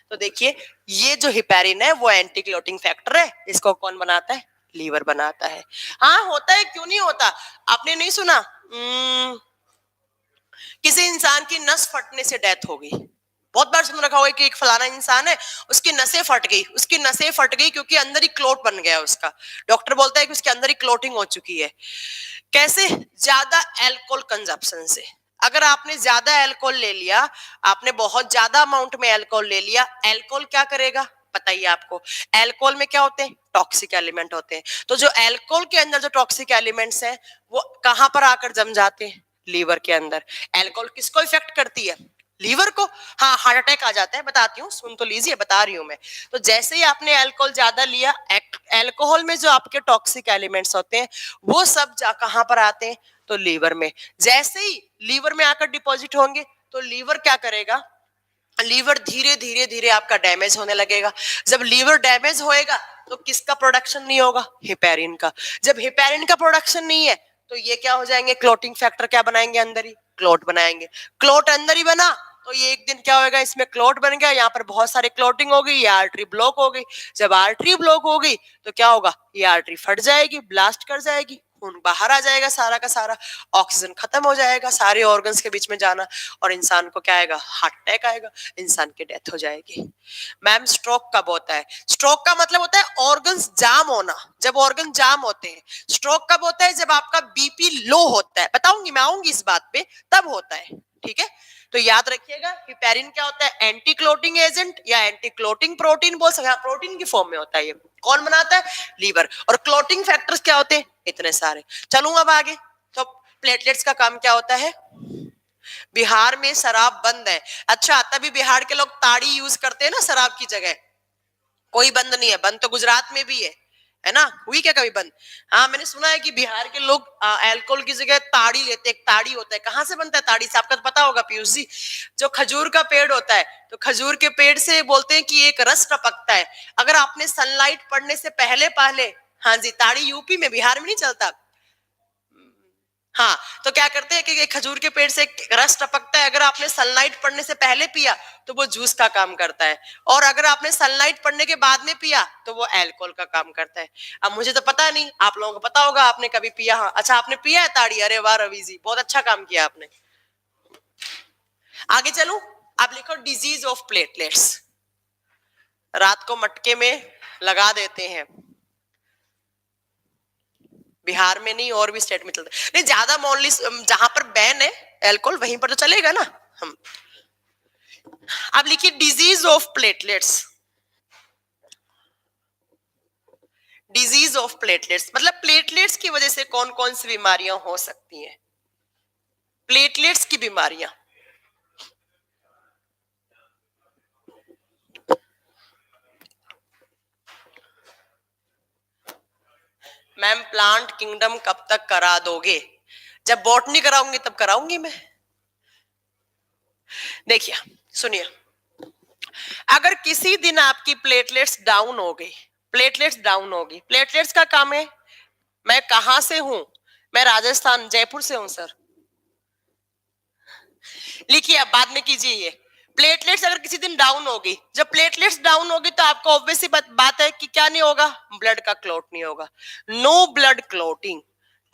तो देखिए, ये जो हिपेरिन है वो एंटी क्लोटिंग फैक्टर है। इसको कौन बनाता है? लीवर बनाता है। हाँ, होता है, क्यों नहीं होता? आपने नहीं सुना किसी इंसान की नस फटने से डेथ हो गई? बहुत बार सुन रखा होगा कि एक फलाना इंसान है, उसकी नसें फट गई, उसकी नसें फट गई क्योंकि अंदर ही क्लोट बन गया उसका। डॉक्टर बोलता है कि उसके अंदर ही क्लोटिंग हो चुकी है। कैसे? ज्यादा अल्कोहल कंजप्शन से। अगर आपने ज्यादा अल्कोहल ले लिया, आपने बहुत ज्यादा अमाउंट में अल्कोहल ले लिया, अल्कोहल क्या करेगा बताइए आपको? अल्कोहल में क्या होते हैं? टॉक्सिक एलिमेंट होते हैं। तो जो अल्कोहल के अंदर जो टॉक्सिक एलिमेंट्स हैं वो कहां पर आकर जम जाते हैं? लीवर के अंदर। अल्कोहल किसको इफेक्ट करती है? लीवर को। हाँ, हार्ट अटैक आ जाता है, बताती हूँ, सुन तो लीजिए, बता रही हूँ मैं। तो जैसे ही आपने अल्कोहल ज्यादा लिया, अल्कोहल में जो आपके टॉक्सिक एलिमेंट्स होते हैं वो सब कहां पर आते हैं? तो लीवर में। जैसे ही लीवर में आकर डिपॉजिट होंगे तो लीवर क्या करेगा? लीवर धीरे धीरे धीरे आपका डैमेज होने लगेगा। जब लीवर डैमेज होएगा तो किसका प्रोडक्शन नहीं होगा? हिपेरिन का। जब हिपेरिन का प्रोडक्शन नहीं है तो ये क्या हो जाएंगे? क्लोटिंग फैक्टर क्या बनाएंगे? अंदर ही क्लोट बनाएंगे। क्लोट अंदर ही बना तो ये एक दिन क्या होगा? इसमें क्लोट बन गया, यहाँ पर बहुत सारे क्लोटिंग हो गई, ये आर्टरी ब्लॉक हो गई। जब आर्टरी ब्लॉक हो गई तो क्या होगा? ये आर्टरी फट जाएगी, ब्लास्ट कर जाएगी, खून बाहर आ जाएगा सारा का सारा, ऑक्सीजन खत्म हो जाएगा सारे ऑर्गन्स के बीच में जाना, और इंसान को क्या आएगा? हार्ट अटैक आएगा, इंसान की डेथ हो जाएगी। मैम, स्ट्रोक कब होता है? स्ट्रोक का मतलब होता है ऑर्गन्स जाम होना। जब ऑर्गन जाम होते हैं। स्ट्रोक कब होता है? जब आपका बीपी लो होता है। बताऊंगी, मैं आऊंगी इस बात पे, तब होता है। ठीक है, तो याद रखिएगा, हिपेरिन क्या होता है? एंटी क्लोटिंग एजेंट या एंटी क्लोटिंग प्रोटीन बोल सकते हैं, प्रोटीन की फॉर्म में होता है ये। कौन बनाता है? लीवर। और क्लोटिंग फैक्टर्स क्या होते हैं? इतने सारे। चलूं अब आगे। तो प्लेटलेट्स का काम क्या होता है? बिहार में शराब बंद है। अच्छा, तभी बिहार के लोग ताड़ी यूज करते हैं ना शराब की जगह। कोई बंद नहीं है, बंद तो गुजरात में भी है ना? हुई क्या कभी बंद? हाँ, मैंने सुना है कि बिहार के लोग अल्कोहल की जगह ताड़ी लेते हैं। ताड़ी होता है, कहाँ से बनता है ताड़ी से? आपका तो पता होगा पीयूष जी। जो खजूर का पेड़ होता है, तो खजूर के पेड़ से बोलते हैं कि एक रस टपकता है। अगर आपने सनलाइट पड़ने से पहले पहले, हाँ जी, ताड़ी यूपी में, बिहार में नहीं चलता। हाँ, तो क्या करते हैं कि खजूर के पेड़ से एक रस टपकता है, अगर आपने सनलाइट पड़ने से पहले पिया तो वो जूस का काम करता है, और अगर आपने सनलाइट पड़ने के बाद में पिया तो वो अल्कोहल का काम करता है। अब मुझे तो पता नहीं, आप लोगों को पता होगा, आपने कभी पिया? हाँ, अच्छा, आपने पिया है ताड़ी? अरे वाह रवि जी, बहुत अच्छा काम किया आपने। आगे चलूं, आप लिखो डिजीज ऑफ प्लेटलेट्स। रात को मटके में लगा देते हैं। बिहार में नहीं, और भी स्टेट में चलता है। नहीं, ज्यादा मॉनली जहां पर बैन है अल्कोहल वहीं पर तो चलेगा ना। हम अब लिखिए disease of platelets. Disease of platelets मतलब प्लेटलेट्स की वजह से कौन कौन सी बीमारियां हो सकती हैं? प्लेटलेट्स की बीमारियां। मैम, प्लांट किंगडम कब तक करा दोगे? जब बॉटनी कराऊंगी तब कराऊंगी मैं। देखिए, सुनिए, अगर किसी दिन आपकी प्लेटलेट्स डाउन हो गई, प्लेटलेट्स डाउन होगी, प्लेटलेट्स का काम है, मैं कहां से हूं? मैं राजस्थान जयपुर से हूं सर। लिखिए, आप बाद में कीजिए ये। प्लेटलेट्स अगर किसी दिन डाउन होगी, जब प्लेटलेट्स डाउन होगी तो आपको ऑब्वियस सी बात है कि क्या नहीं होगा, ब्लड का क्लॉट नहीं होगा, नो ब्लड क्लॉटिंग।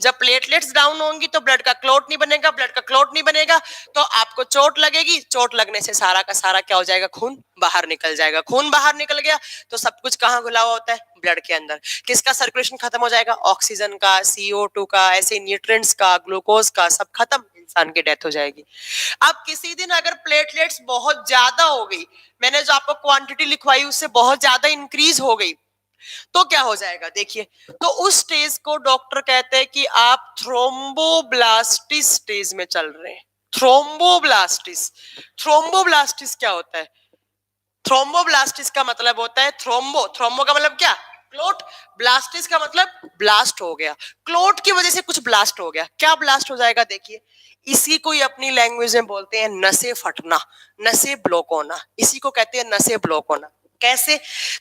जब प्लेटलेट्स डाउन होंगी तो ब्लड का क्लॉट नहीं बनेगा, ब्लड का क्लॉट नहीं बनेगा तो आपको चोट लगेगी, चोट लगने से सारा का सारा क्या हो जाएगा, खून बाहर निकल जाएगा, खून बाहर निकल गया तो सब कुछ कहाँ घुला हुआ होता है, ब्लड के अंदर। किसका सर्कुलेशन खत्म हो जाएगा, ऑक्सीजन का, CO2 का, ऐसे न्यूट्रिएंट्स का, ग्लूकोज का, सब खत्म, इंसान की डेथ हो जाएगी। अब किसी दिन अगर प्लेटलेट्स बहुत ज्यादा हो गई, मैंने जो आपको क्वांटिटी लिखवाई उससे बहुत ज्यादा इंक्रीज हो गई, तो क्या हो जाएगा देखिए। तो उस स्टेज को डॉक्टर कहते हैं कि आप थ्रोम्बोब्लास्टिस स्टेज में चल रहे हैं। थ्रोम्बोब्लास्टिस, थ्रोम्बोब्लास्टिस क्या होता है? थ्रोम्बोब्लास्टिस का मतलब होता है थ्रोम्बो, थ्रोम्बो का मतलब क्या, क्लोट, ब्लास्टिस का मतलब ब्लास्ट हो गया, क्लोट की वजह से कुछ ब्लास्ट हो गया। क्या ब्लास्ट हो जाएगा देखिए, इसी को ही अपनी लैंग्वेज में बोलते हैं नसें फटना, नसें ब्लॉक होना, इसी को कहते हैं नसें ब्लॉक होना। कैसे?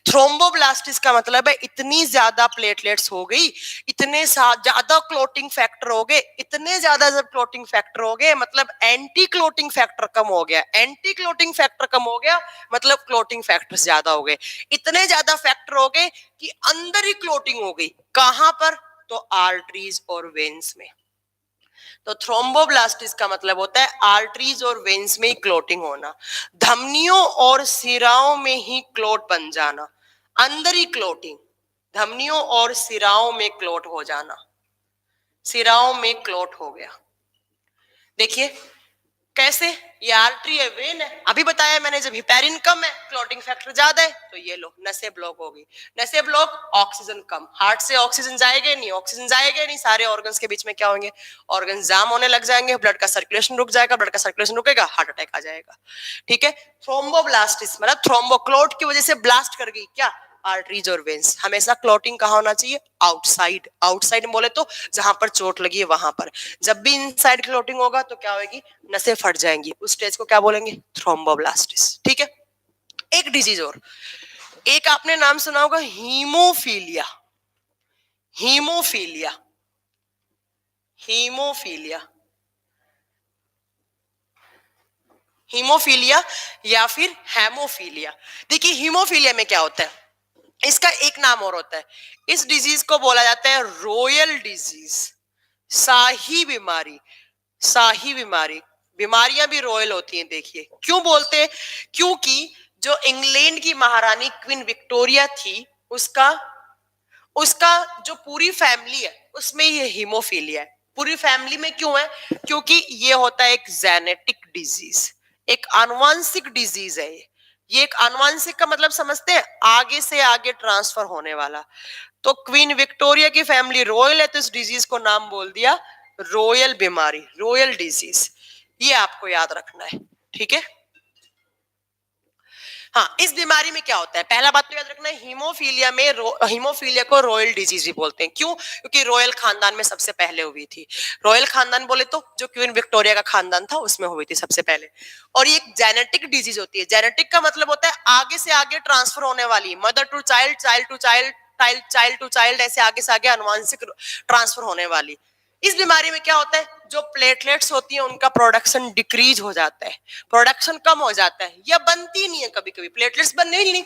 थ्रोम्बोब्लास्टिस का मतलब है इतनी ज्यादा प्लेटलेट्स हो गई, इतने ज्यादा क्लोटिंग फैक्टर हो गए, इतने ज्यादा जब क्लोटिंग फैक्टर हो गए मतलब एंटी क्लोटिंग फैक्टर कम हो गया, एंटी क्लोटिंग फैक्टर कम हो गया मतलब क्लोटिंग फैक्टर्स ज्यादा हो गए, इतने ज्यादा फैक्टर हो गए कि अंदर ही क्लोटिंग हो गई। कहां पर? तो आर्टरीज और वेन्स में। तो थ्रोम्बोब्लास्टिस का मतलब होता है आर्टरीज और वेन्स में ही क्लोटिंग होना, धमनियों और सिराओं में ही क्लोट बन जाना, अंदर ही क्लोटिंग, धमनियों और सिराओं में क्लोट हो जाना, सिराओं में क्लोट हो गया। देखिए कैसे, ये आर्टरी है, वेन है, अभी बताया मैंने, जब हिपैरिन कम है, क्लॉटिंग फैक्टर ज्यादा है, तो ये लो नसें ब्लॉक होगी, नसें ब्लॉक, ऑक्सीजन कम, हार्ट से ऑक्सीजन जाएगा नहीं, ऑक्सीजन जाएगा नहीं, सारे ऑर्गन्स के बीच में क्या होंगे, ऑर्गन जाम होने लग जाएंगे, ब्लड का सर्कुलेशन रुक जाएगा, ब्लड का सर्कुलेशन रुकेगा, हार्ट अटैक आ जाएगा। ठीक है, थ्रोम्बोब्लास्टिस मतलब थ्रोम्बो, क्लॉट की वजह से ब्लास्ट कर गई क्या, आर्टरीज और वेन्स। हमेशा क्लॉटिंग कहाँ होना चाहिए, आउटसाइड, आउटसाइड बोले तो जहां पर चोट लगी है वहां पर। जब भी इनसाइड क्लॉटिंग होगा तो क्या होगी, नसें फट जाएंगी, उस स्टेज को क्या बोलेंगे, थ्रोम्बोब्लास्टिस। ठीक है, एक डिजीज और, एक आपने नाम सुना होगा हीमोफीलिया, हीमोफीलिया, हीमोफीलिया, हीमोफीलिया या फिर हेमोफीलिया। देखिए हीमोफीलिया में क्या होता है, इसका एक नाम और होता है, इस डिजीज को बोला जाता है रॉयल डिजीज, शाही बीमारी, शाही बीमारी। बीमारियां भी रॉयल होती हैं, देखिए क्यों बोलते हैं, क्योंकि जो इंग्लैंड की महारानी क्वीन विक्टोरिया थी, उसका उसका जो पूरी फैमिली है उसमें ये हीमोफीलिया है। पूरी फैमिली में क्यों है, क्योंकि ये होता है एक जेनेटिक डिजीज, एक आनुवंशिक डिजीज है ये एक आनुवंशिक का मतलब समझते हैं, आगे से आगे ट्रांसफर होने वाला। तो क्वीन विक्टोरिया की फैमिली रॉयल है तो इस डिजीज को नाम बोल दिया रॉयल बीमारी, रॉयल डिजीज, ये आपको याद रखना है। ठीक है, हाँ, इस बीमारी में क्या होता है, पहला बात तो याद रखना है, हीमोफीलिया में हीमोफीलिया को रॉयल डिजीज भी बोलते हैं। क्यों? क्योंकि रॉयल खानदान में सबसे पहले हुई थी, रॉयल खानदान बोले तो जो क्वीन विक्टोरिया का खानदान था उसमें हुई थी सबसे पहले। और ये एक जेनेटिक डिजीज होती है, जेनेटिक का मतलब होता है आगे से आगे ट्रांसफर होने वाली, mother to child, child to child, child to child, ऐसे आगे से आगे अनुवांशिक ट्रांसफर होने वाली। इस बीमारी में क्या होता है, जो प्लेटलेट्स होती हैं उनका प्रोडक्शन डिक्रीज हो जाता है, प्रोडक्शन कम हो जाता है या बनती नहीं है, कभी कभी प्लेटलेट्स बनने ही नहीं।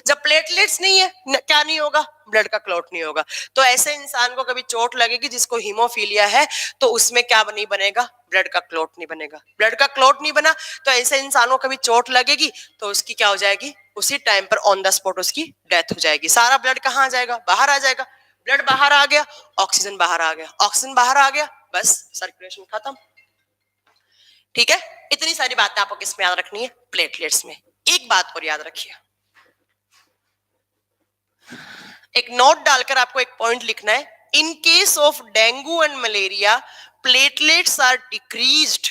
जब प्लेटलेट्स नहीं है क्या नहीं होगा, ब्लड का क्लॉट नहीं होगा। तो ऐसे इंसान को कभी चोट लगेगी जिसको हीमोफीलिया है तो उसमें क्या नहीं बनेगा, ब्लड का क्लॉट नहीं बनेगा, ब्लड का क्लॉट नहीं बना तो ऐसे इंसान को कभी चोट लगेगी तो उसकी क्या हो जाएगी, उसी टाइम पर ऑन द स्पॉट उसकी डेथ हो जाएगी। सारा ब्लड कहाँ आ जाएगा, बाहर आ जाएगा, ब्लड बाहर आ गया, ऑक्सीजन बाहर आ गया, ऑक्सीजन बाहर आ गया, बस सर्कुलेशन खत्म। ठीक है, इतनी सारी बातें आपको किस में याद रखनी है, प्लेटलेट्स में। एक बात और याद रखिए, एक नोट डालकर आपको एक पॉइंट लिखना है, in case of dengue and malaria platelets are decreased.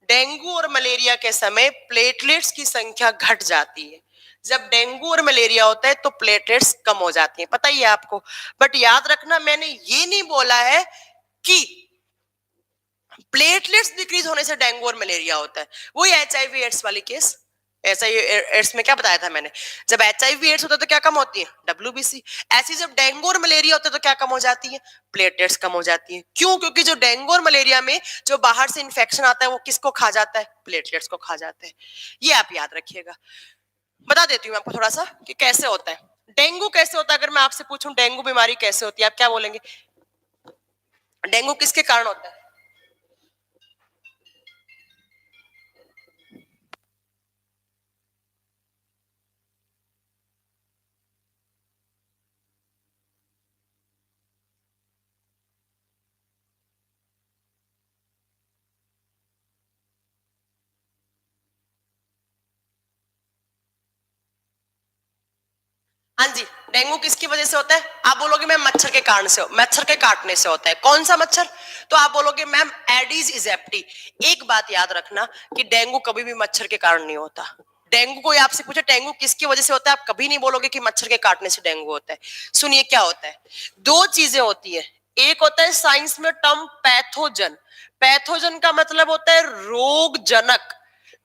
Dengue और मलेरिया के समय प्लेटलेट्स की संख्या घट जाती है। जब डेंगू और मलेरिया होता है तो प्लेटलेट्स कम हो जाती हैं, पता ही है आपको। बट याद रखना, मैंने ये नहीं बोला है कि प्लेटलेट्स डिक्रीज होने से डेंगू और मलेरिया होता है, वही HIV एड्स वाली केस, ऐसा ही एड्स में क्या बताया था मैंने, जब HIV एड्स होता है तो क्या कम होती है, WBC। ऐसी जब डेंगू और मलेरिया होता है तो क्या कम हो जाती है, प्लेटलेट्स कम हो जाती है। क्यों? क्योंकि जो डेंगू और मलेरिया में जो बाहर से इन्फेक्शन आता है वो किसको खा जाता है, प्लेटलेट्स को खा जाता है। ये आप याद रखिएगा। बता देती हूँ आपको थोड़ा सा कि कैसे होता है डेंगू, कैसे होता है। अगर मैं आपसे पूछूं डेंगू बीमारी कैसे होती है, आप क्या बोलेंगे, डेंगू किसके कारण होता है? हाँ जी, डेंगू किसकी वजह से होता है? आप बोलोगे मैम मच्छर के कारण से, मच्छर के काटने से होता है। कौन सा मच्छर? तो आप बोलोगे मैम एडिस इजिप्टी। एक बात याद रखना कि डेंगू कभी भी मच्छर के कारण नहीं होता। डेंगू कोई आपसे पूछे डेंगू किसकी वजह से होता है, आप कभी नहीं बोलोगे कि मच्छर के काटने से डेंगू होता है। सुनिए क्या होता है, दो चीजें होती है। एक होता है साइंस में टर्म पैथोजन। पैथोजन का मतलब होता है रोगजनक।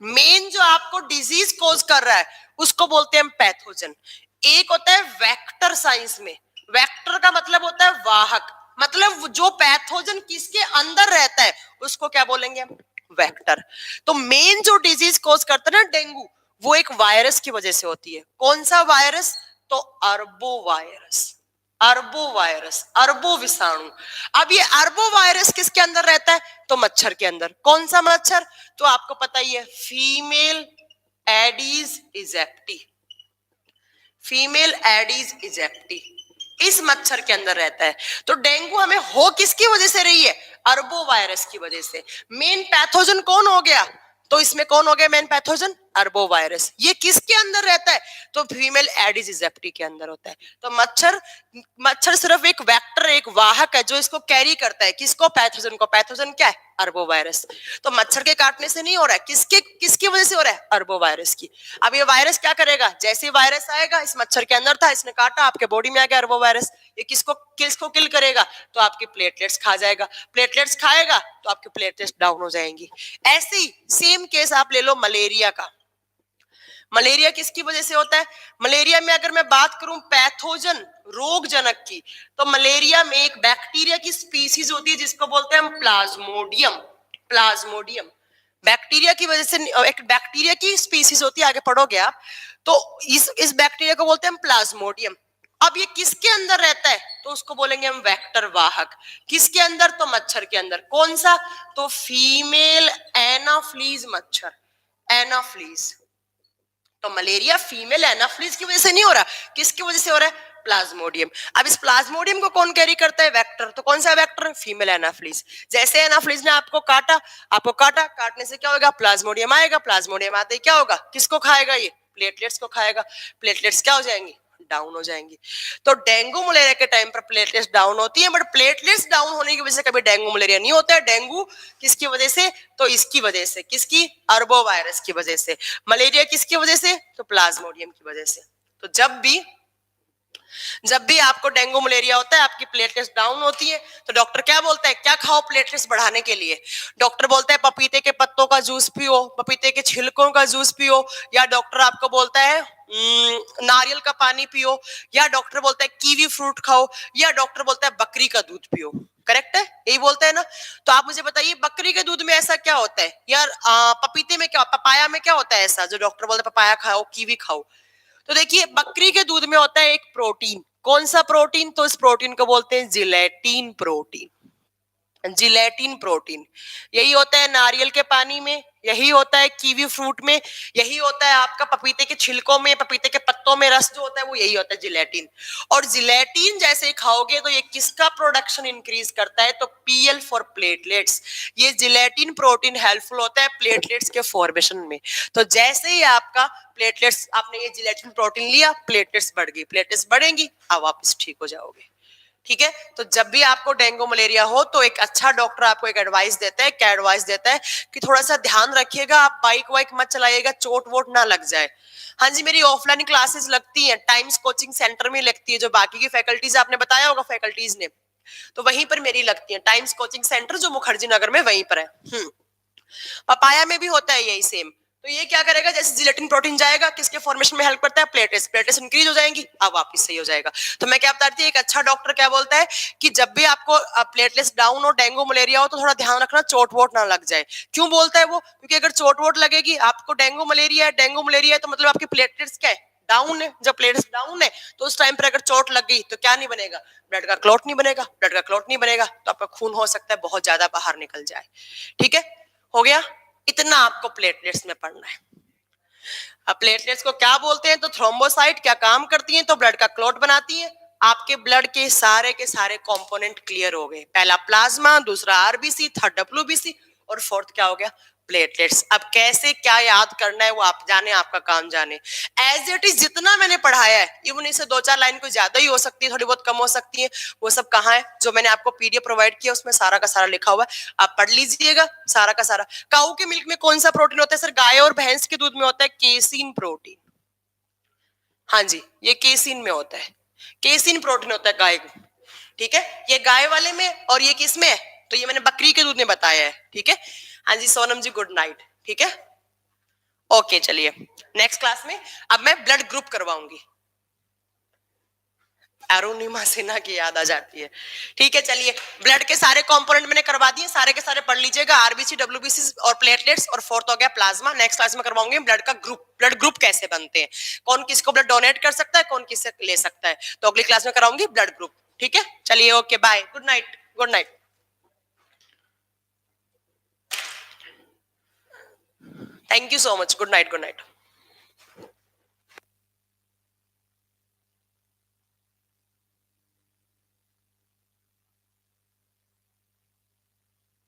मेन जो आपको डिजीज कोज कर रहा है उसको बोलते हैं हम पैथोजन। एक होता है वेक्टर साइंस में, वेक्टर का मतलब होता है वाहक, मतलब जो पैथोजन किसके अंदर रहता है उसको क्या बोलेंगे हम, वेक्टर। तो मेन जो डिजीज कोज करता है ना डेंगू, वो एक वायरस की वजह से होती है। कौन सा वायरस? तो अरबो वायरस, अरबो वायरस, अरबो विषाणु। अब ये अरबो वायरस किसके अंदर रहता है? तो मच्छर के अंदर। कौन सा मच्छर? तो आपको पता ही है, फीमेल एडीज इजेप्टी, फीमेल एडीज इजेप्टी इस मच्छर के अंदर रहता है। तो डेंगू हमें हो किसकी वजह से रही है? अरबो वायरस की वजह से। मेन पैथोजन कौन हो गया? तो इसमें कौन हो गया मेन पैथोजन? अरबो वायरस। ये किसके अंदर रहता है? तो फीमेल एडिस इजेप्टी के अंदर होता है। तो मच्छर, मच्छर सिर्फ एक वेक्टर, एक वाहक है जो इसको कैरी करता है। किसको? पैथोजन को। पैथोजन क्या है? अरबो वायरस। तो मच्छर के काटने से नहीं हो रहा है, किसके किसकी वजह से हो रहा है? अरबो वायरस की। अब ये वायरस क्या करेगा? जैसे ही वायरस आएगा, इस मच्छर के अंदर था, इसने काटा, आपके बॉडी में आ गया अरबो वायरस। ये किसको किल करेगा? तो आपके प्लेटलेट्स खा जाएगा। प्लेटलेट्स खाएगा तो आपके प्लेटलेट्स डाउन हो जाएंगी। ऐसे ही सेम केस आप ले लो मलेरिया का। मलेरिया किसकी वजह से होता है? मलेरिया में अगर मैं बात करूं पैथोजन, रोगजनक की, तो मलेरिया में एक बैक्टीरिया की स्पीसीज होती है जिसको बोलते हैं हम प्लाज्मोडियम। प्लाज्मोडियम बैक्टीरिया की वजह से, एक बैक्टीरिया की स्पीसीज होती है, आगे पढ़ोगे आप। तो इस बैक्टीरिया को बोलते हैं हम प्लाज्मोडियम। अब ये किसके अंदर रहता है? तो उसको बोलेंगे हम वेक्टर वाहक। किसके अंदर? तो मच्छर के अंदर। कौन सा? तो फीमेल एनाफ्लीज मच्छर, एनाफ्लीज। तो मलेरिया फीमेल एनाफ्लीज की वजह से नहीं हो रहा, किसकी वजह से हो रहा है? प्लाज्मोडियम। अब इस प्लाज्मोडियम को कौन कैरी करता है? वेक्टर। तो कौन सा वेक्टर? Female Anopheles. जैसे एनाफ्लीज ने आपको काटा, आपको काटा, काटने से क्या होगा? प्लाज्मोडियम आएगा। प्लाज्मोडियम आते ही क्या होगा? किसको खाएगा? ये प्लेटलेट्स को खाएगा। प्लेटलेट्स क्या हो जाएंगी? डाउन हो जाएंगी। तो डेंगू मलेरिया के टाइम पर प्लेटलेट्स डाउन होती है, बट प्लेटलेट्स डाउन होने की वजह से कभी डेंगू मलेरिया नहीं होता है। डेंगू किसकी वजह से? तो इसकी वजह से। किसकी? अरबो वायरस की वजह से। मलेरिया किसकी वजह से? तो प्लाज्मोडियम की वजह से। तो जब भी आपको डेंगू मलेरिया होता है, आपकी प्लेटलेट्स डाउन होती है, तो डॉक्टर क्या बोलता है? क्या खाओ प्लेटलेट्स बढ़ाने के लिए? डॉक्टर बोलता है पपीते के पत्तों का जूस पियो, पपीते के छिलकों का जूस पियो, या डॉक्टर आपको बोलता है नारियल का पानी पियो, या डॉक्टर बोलता है कीवी फ्रूट खाओ, या डॉक्टर बोलता है बकरी का दूध पियो। करेक्ट है? यही बोलता है ना? तो आप मुझे बताइए बकरी के दूध में ऐसा क्या होता है यार, पपीते में क्या, पपाया में क्या होता है ऐसा जो डॉक्टर बोलता है पपाया खाओ, कीवी खाओ? तो देखिए बकरी के दूध में होता है एक प्रोटीन। कौन सा प्रोटीन? तो इस प्रोटीन को बोलते हैं जिलेटिन प्रोटीन। जिलेटिन प्रोटीन यही होता है नारियल के पानी में, यही होता है कीवी फ्रूट में, यही होता है आपका पपीते के छिलकों में, पपीते के पत्तों में रस जो होता है वो यही होता है जिलेटिन। और जिलेटिन जैसे ही खाओगे तो ये किसका प्रोडक्शन इंक्रीज करता है? तो पीएल फॉर प्लेटलेट्स। ये जिलेटिन प्रोटीन हेल्पफुल होता है प्लेटलेट्स के फॉर्मेशन में। तो जैसे ही आपका प्लेटलेट्स, आपने ये जिलेटिन प्रोटीन लिया, प्लेटलेट्स बढ़ गई, प्लेटलेट्स बढ़ेंगी, आप वापस ठीक हो जाओगे। ठीक है? तो जब भी आपको डेंगू मलेरिया हो तो एक अच्छा डॉक्टर आपको एक एडवाइस देता है। क्या एडवाइस देता है? कि थोड़ा सा ध्यान रखिएगा, आप बाइक वाइक मत चलाइएगा, चोट वोट ना लग जाए। हाँ जी, मेरी ऑफलाइन क्लासेस लगती हैं, टाइम्स कोचिंग सेंटर में लगती है, जो बाकी की फैकल्टीज आपने बताया होगा फैकल्टीज ने, तो वहीं पर मेरी लगती है, टाइम्स कोचिंग सेंटर जो मुखर्जी नगर में वहीं पर है। पपाया में भी होता है यही सेम। तो ये क्या करेगा, जैसे जिलेटिन प्रोटीन जाएगा, किसके फॉर्मेशन में हेल्प करता है, प्लेटलेट्स, प्लेटलेट्स इंक्रीज हो जाएंगी, अब वापस सही हो जाएगा। तो मैं क्या बता रही थी, एक अच्छा डॉक्टर क्या बोलता है कि जब भी आपको प्लेटलेट्स डाउन हो, डेंगू मलेरिया हो, तो थोड़ा ध्यान रखना चोट वोट ना लग जाए। क्यों बोलता है वो, क्योंकि अगर चोट वोट लगेगी, आपको डेंगू मलेरिया है, डेंगू मलेरिया है तो मतलब आपकी प्लेटलेट्स क्या है, डाउन है। जब प्लेटलेट्स डाउन है तो उस टाइम पर अगर चोट लग गई तो क्या नहीं बनेगा, ब्लड का क्लॉट नहीं बनेगा, ब्लड का क्लॉट नहीं बनेगा तो आपका खून हो सकता है बहुत ज्यादा बाहर निकल जाए। ठीक है, हो गया, इतना आपको प्लेटलेट्स में पढ़ना है। अब प्लेटलेट्स को क्या बोलते हैं, तो थ्रोम्बोसाइट क्या काम करती हैं, तो ब्लड का क्लॉट बनाती है। आपके ब्लड के सारे कंपोनेंट क्लियर हो गए, पहला प्लाज्मा, दूसरा आरबीसी, थर्ड डब्ल्यूबीसी और फोर्थ क्या हो गया, प्लेटलेट्स। अब कैसे क्या याद करना है वो आप जाने, आपका काम जाने। एज इट इज जितना मैंने पढ़ाया है, इवन इससे 2-4 लाइन कोई ज्यादा ही हो सकती है, थोड़ी बहुत कम हो सकती है, वो सब कहाँ है, जो मैंने आपको पीडीएफ प्रोवाइड किया उसमें सारा का सारा लिखा हुआ है, आप पढ़ लीजिएगा सारा का सारा। काऊ के मिल्क में कौन सा प्रोटीन होता है सर, गाय और भैंस के दूध में होता है केसिन प्रोटीन। हाँ जी, ये केसिन में होता है, केसिन प्रोटीन होता है गाय को। ठीक है, ये गाय वाले में, और ये किस में है, तो ये मैंने बकरी के दूध में बताया है। ठीक है, हाँ जी सोनम जी, गुड नाइट। ठीक है, ओके, चलिए नेक्स्ट क्लास में अब मैं ब्लड ग्रुप करवाऊंगी। अरुणिमा सिन्हा की याद आ जाती है। ठीक है, चलिए ब्लड के सारे कंपोनेंट मैंने करवा दिए, सारे के सारे पढ़ लीजिएगा, आरबीसी, डब्ल्यूबीसी और प्लेटलेट्स, और फोर्थ हो गया प्लाज्मा। नेक्स्ट क्लास में करवाऊंगी ब्लड का ग्रुप, ब्लड ग्रुप कैसे बनते हैं, कौन किसको ब्लड डोनेट कर सकता है, कौन किससे ले सकता है, तो अगली क्लास में कराऊंगी ब्लड ग्रुप। ठीक है, चलिए okay bye, good night, good night. Thank you so much, good night, good night.